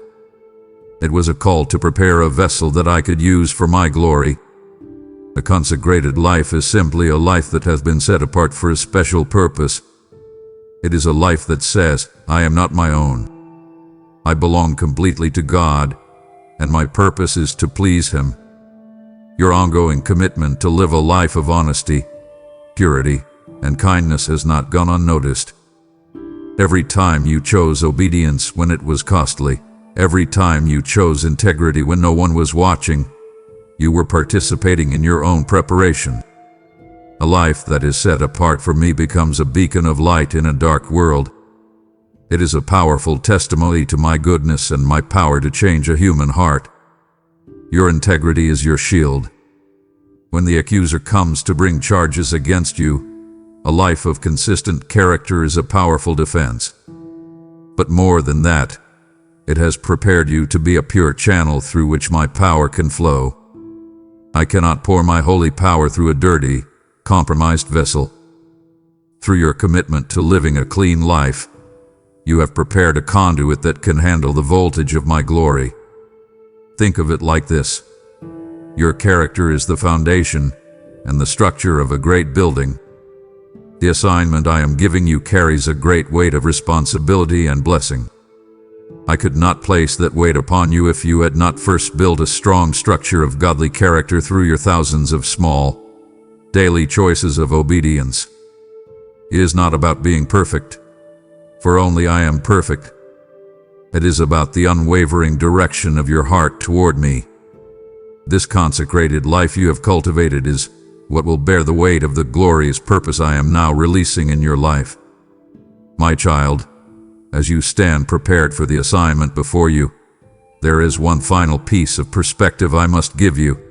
A: It was a call to prepare a vessel that I could use for my glory. A consecrated life is simply a life that has been set apart for a special purpose. It is a life that says, I am not my own. I belong completely to God, and my purpose is to please Him. Your ongoing commitment to live a life of honesty, purity, and kindness has not gone unnoticed. Every time you chose obedience when it was costly, every time you chose integrity when no one was watching, you were participating in your own preparation. A life that is set apart for me becomes a beacon of light in a dark world. It is a powerful testimony to my goodness and my power to change a human heart. Your integrity is your shield. When the accuser comes to bring charges against you, a life of consistent character is a powerful defense. But more than that, it has prepared you to be a pure channel through which my power can flow. I cannot pour my holy power through a dirty, compromised vessel. Through your commitment to living a clean life, you have prepared a conduit that can handle the voltage of my glory. Think of it like this. Your character is the foundation and the structure of a great building. The assignment I am giving you carries a great weight of responsibility and blessing. I could not place that weight upon you if you had not first built a strong structure of godly character through your thousands of small, daily choices of obedience. It is not about being perfect, for only I am perfect. It is about the unwavering direction of your heart toward me. This consecrated life you have cultivated is what will bear the weight of the glorious purpose I am now releasing in your life. My child, as you stand prepared for the assignment before you, there is one final piece of perspective I must give you.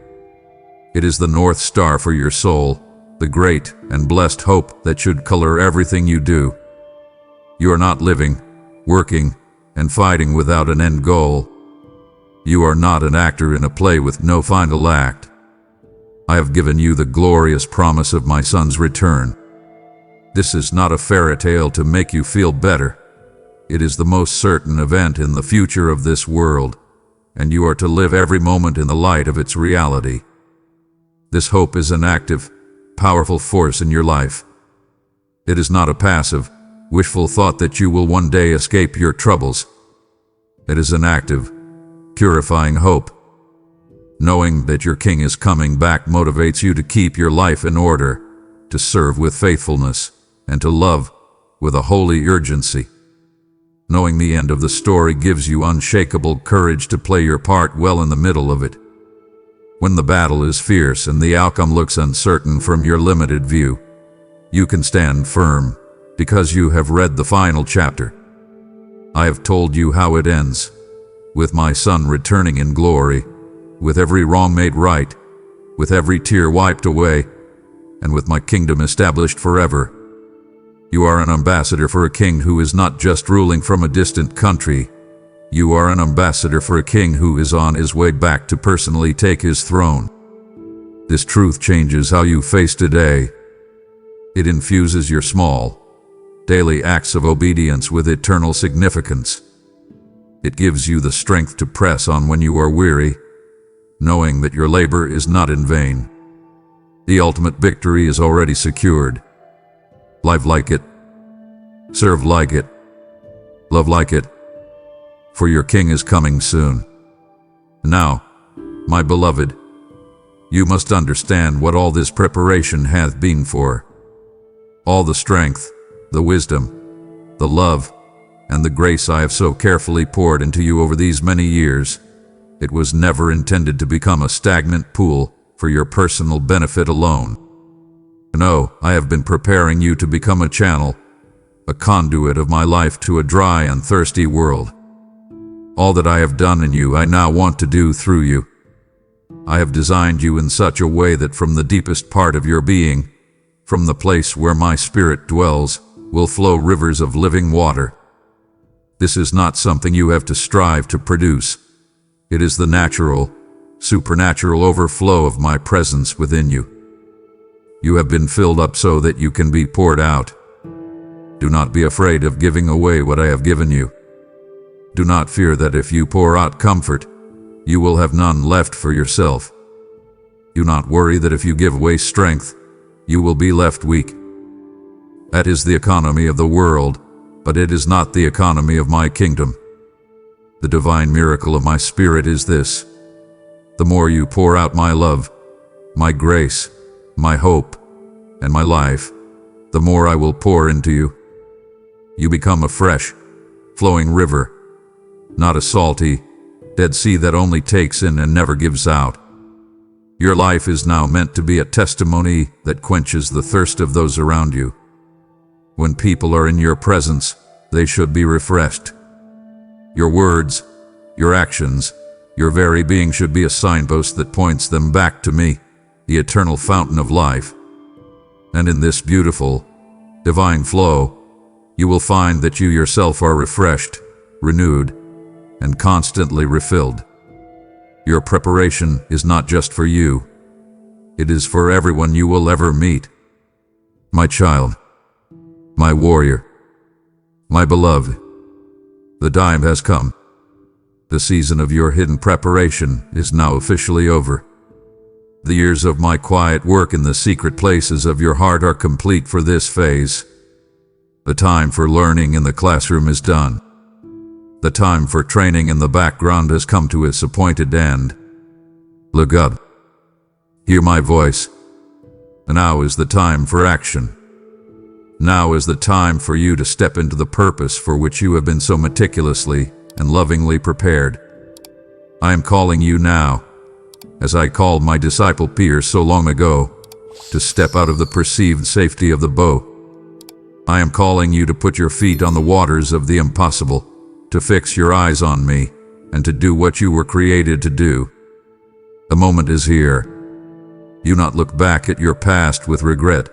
A: It is the North Star for your soul, the great and blessed hope that should color everything you do. You are not living, working, and fighting without an end goal. You are not an actor in a play with no final act. I have given you the glorious promise of my Son's return. This is not a fairy tale to make you feel better. It is the most certain event in the future of this world, and you are to live every moment in the light of its reality. This hope is an active, powerful force in your life. It is not a passive, wishful thought that you will one day escape your troubles. It is an active, purifying hope. Knowing that your King is coming back motivates you to keep your life in order, to serve with faithfulness, and to love with a holy urgency. Knowing the end of the story gives you unshakable courage to play your part well in the middle of it. When the battle is fierce and the outcome looks uncertain from your limited view, you can stand firm because you have read the final chapter. I have told you how it ends, with my Son returning in glory, with every wrong made right, with every tear wiped away, and with my kingdom established forever. You are an ambassador for a king who is not just ruling from a distant country. You are an ambassador for a king who is on his way back to personally take his throne. This truth changes how you face today. It infuses your small, daily acts of obedience with eternal significance. It gives you the strength to press on when you are weary, knowing that your labor is not in vain. The ultimate victory is already secured. Live like it. Serve like it. Love like it. For your King is coming soon. Now, my beloved, you must understand what all this preparation hath been for. All the strength, the wisdom, the love, and the grace I have so carefully poured into you over these many years, it was never intended to become a stagnant pool for your personal benefit alone. No, I have been preparing you to become a channel, a conduit of my life to a dry and thirsty world. All that I have done in you, I now want to do through you. I have designed you in such a way that from the deepest part of your being, from the place where my Spirit dwells, will flow rivers of living water. This is not something you have to strive to produce. It is the natural, supernatural overflow of my presence within you. You have been filled up so that you can be poured out. Do not be afraid of giving away what I have given you. Do not fear that if you pour out comfort, you will have none left for yourself. Do not worry that if you give away strength, you will be left weak. That is the economy of the world, but it is not the economy of my kingdom. The divine miracle of my Spirit is this: the more you pour out my love, my grace, my hope, and my life, the more I will pour into you. You become a fresh, flowing river, not a salty, dead sea that only takes in and never gives out. Your life is now meant to be a testimony that quenches the thirst of those around you. When people are in your presence, they should be refreshed. Your words, your actions, your very being should be a signpost that points them back to me, the eternal fountain of life. And in this beautiful, divine flow, you will find that you yourself are refreshed, renewed, and constantly refilled. Your preparation is not just for you. It is for everyone you will ever meet. My child, my warrior, my beloved, the time has come. The season of your hidden preparation is now officially over. The years of my quiet work in the secret places of your heart are complete for this phase. The time for learning in the classroom is done. The time for training in the background has come to its appointed end. Look up. Hear my voice. Now is the time for action. Now is the time for you to step into the purpose for which you have been so meticulously and lovingly prepared. I am calling you now, as I called my disciple Peter so long ago, to step out of the perceived safety of the boat. I am calling you to put your feet on the waters of the impossible, to fix your eyes on me, and to do what you were created to do. The moment is here. Do not look back at your past with regret.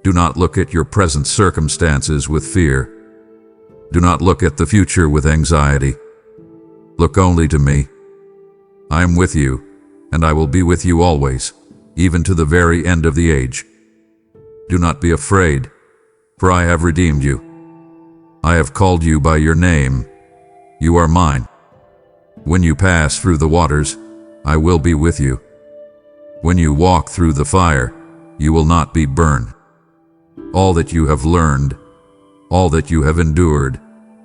A: Do not look at your present circumstances with fear. Do not look at the future with anxiety. Look only to me. I am with you, and I will be with you always, even to the very end of the age. Do not be afraid, for I have redeemed you. I have called you by your name. You are mine. When you pass through the waters, I will be with you. When you walk through the fire, you will not be burned. All that you have learned, all that you have endured,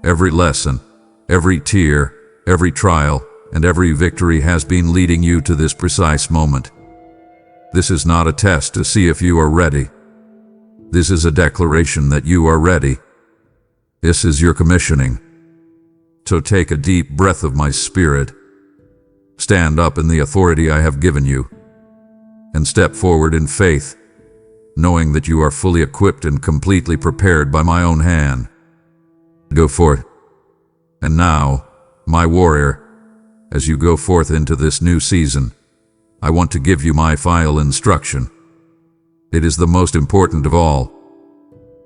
A: every lesson, every tear, every trial, and every victory has been leading you to this precise moment. This is not a test to see if you are ready. This is a declaration that you are ready. This is your commissioning. So take a deep breath of my spirit. Stand up in the authority I have given you, and step forward in faith, knowing that you are fully equipped and completely prepared by my own hand. Go forth. And now, my warrior, as you go forth into this new season, I want to give you my final instruction. It is the most important of all.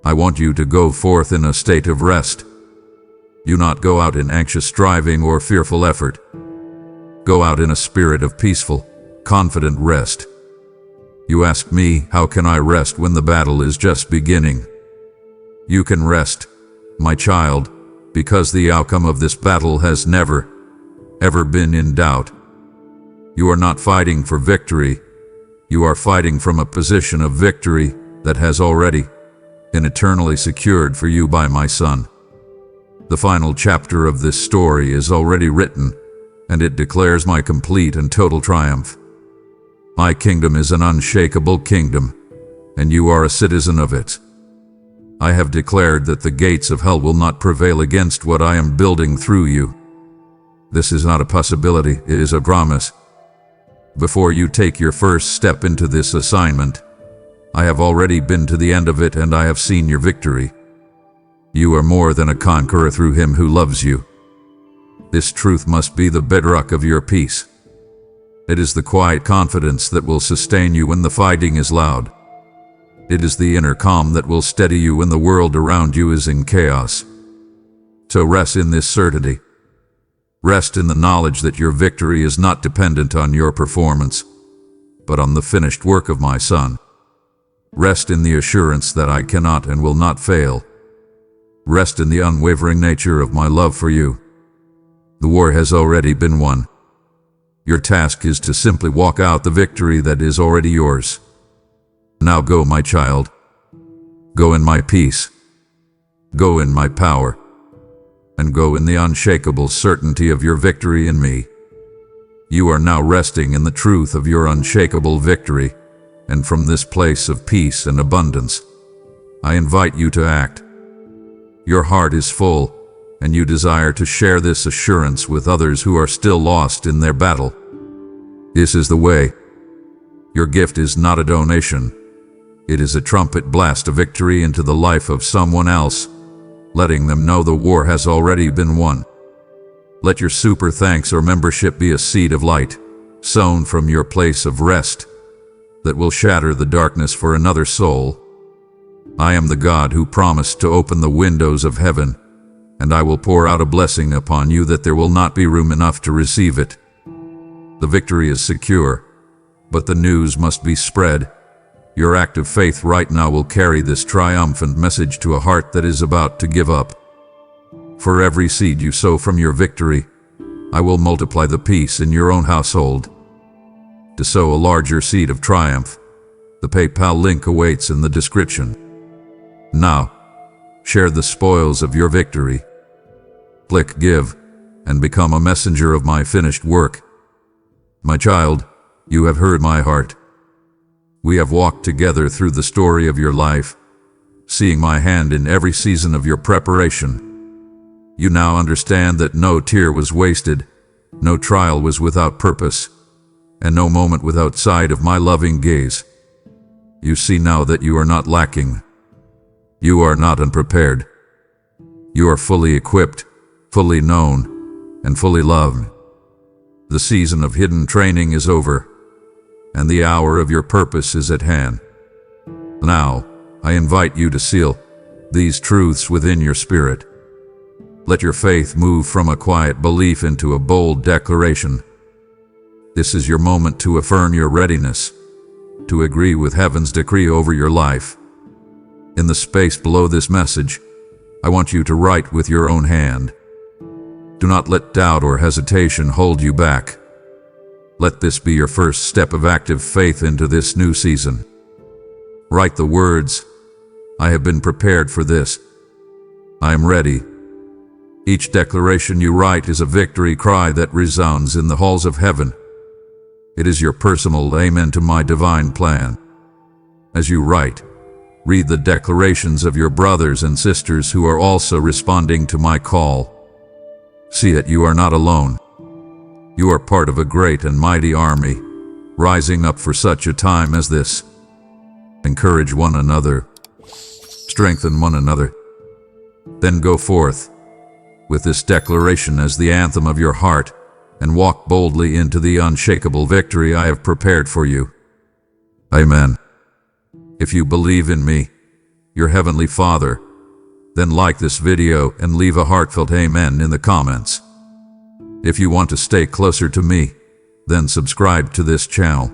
A: I want you to go forth in a state of rest. Do not go out in anxious striving or fearful effort. Go out in a spirit of peaceful, confident rest. You ask me, how can I rest when the battle is just beginning? You can rest, my child, because the outcome of this battle has never, ever been in doubt. You are not fighting for victory. You are fighting from a position of victory that has already been eternally secured for you by my Son. The final chapter of this story is already written, and it declares my complete and total triumph. My kingdom is an unshakable kingdom, and you are a citizen of it. I have declared that the gates of hell will not prevail against what I am building through you. This is not a possibility, it is a promise. Before you take your first step into this assignment, I have already been to the end of it and I have seen your victory. You are more than a conqueror through him who loves you. This truth must be the bedrock of your peace. It is the quiet confidence that will sustain you when the fighting is loud. It is the inner calm that will steady you when the world around you is in chaos. So rest in this certainty. Rest in the knowledge that your victory is not dependent on your performance, but on the finished work of my Son. Rest in the assurance that I cannot and will not fail. Rest in the unwavering nature of my love for you. The war has already been won. Your task is to simply walk out the victory that is already yours. Now go, my child. Go in my peace. Go in my power. And go in the unshakable certainty of your victory in me. You are now resting in the truth of your unshakable victory, and from this place of peace and abundance, I invite you to act. Your heart is full, and you desire to share this assurance with others who are still lost in their battle. This is the way. Your gift is not a donation. It is a trumpet blast of victory into the life of someone else, letting them know the war has already been won. Let your super thanks or membership be a seed of light, sown from your place of rest, that will shatter the darkness for another soul. I am the God who promised to open the windows of heaven, and I will pour out a blessing upon you that there will not be room enough to receive it. The victory is secure, but the news must be spread. Your act of faith right now will carry this triumphant message to a heart that is about to give up. For every seed you sow from your victory, I will multiply the peace in your own household. to sow a larger seed of triumph. The PayPal link awaits in the description. Now, share the spoils of your victory. Click Give and become a messenger of my finished work. My child, you have heard my heart. We have walked together through the story of your life, seeing my hand in every season of your preparation. You now understand that no tear was wasted, no trial was without purpose, and no moment without sight of my loving gaze. You see now that you are not lacking. You are not unprepared. You are fully equipped, fully known, and fully loved. The season of hidden training is over, and the hour of your purpose is at hand. Now, I invite you to seal these truths within your spirit. Let your faith move from a quiet belief into a bold declaration. This is your moment to affirm your readiness, to agree with heaven's decree over your life. In the space below this message, I want you to write with your own hand. Do not let doubt or hesitation hold you back. Let this be your first step of active faith into this new season. Write the words, I have been prepared for this. I am ready. Each declaration you write is a victory cry that resounds in the halls of heaven. It is your personal amen to my divine plan. As you write, read the declarations of your brothers and sisters who are also responding to my call. See that you are not alone. You are part of a great and mighty army, rising up for such a time as this. Encourage one another. Strengthen one another. Then go forth, with this declaration as the anthem of your heart, and walk boldly into the unshakable victory I have prepared for you. Amen. If you believe in me, your Heavenly Father, then like this video and leave a heartfelt amen in the comments. If you want to stay closer to me, then subscribe to this channel.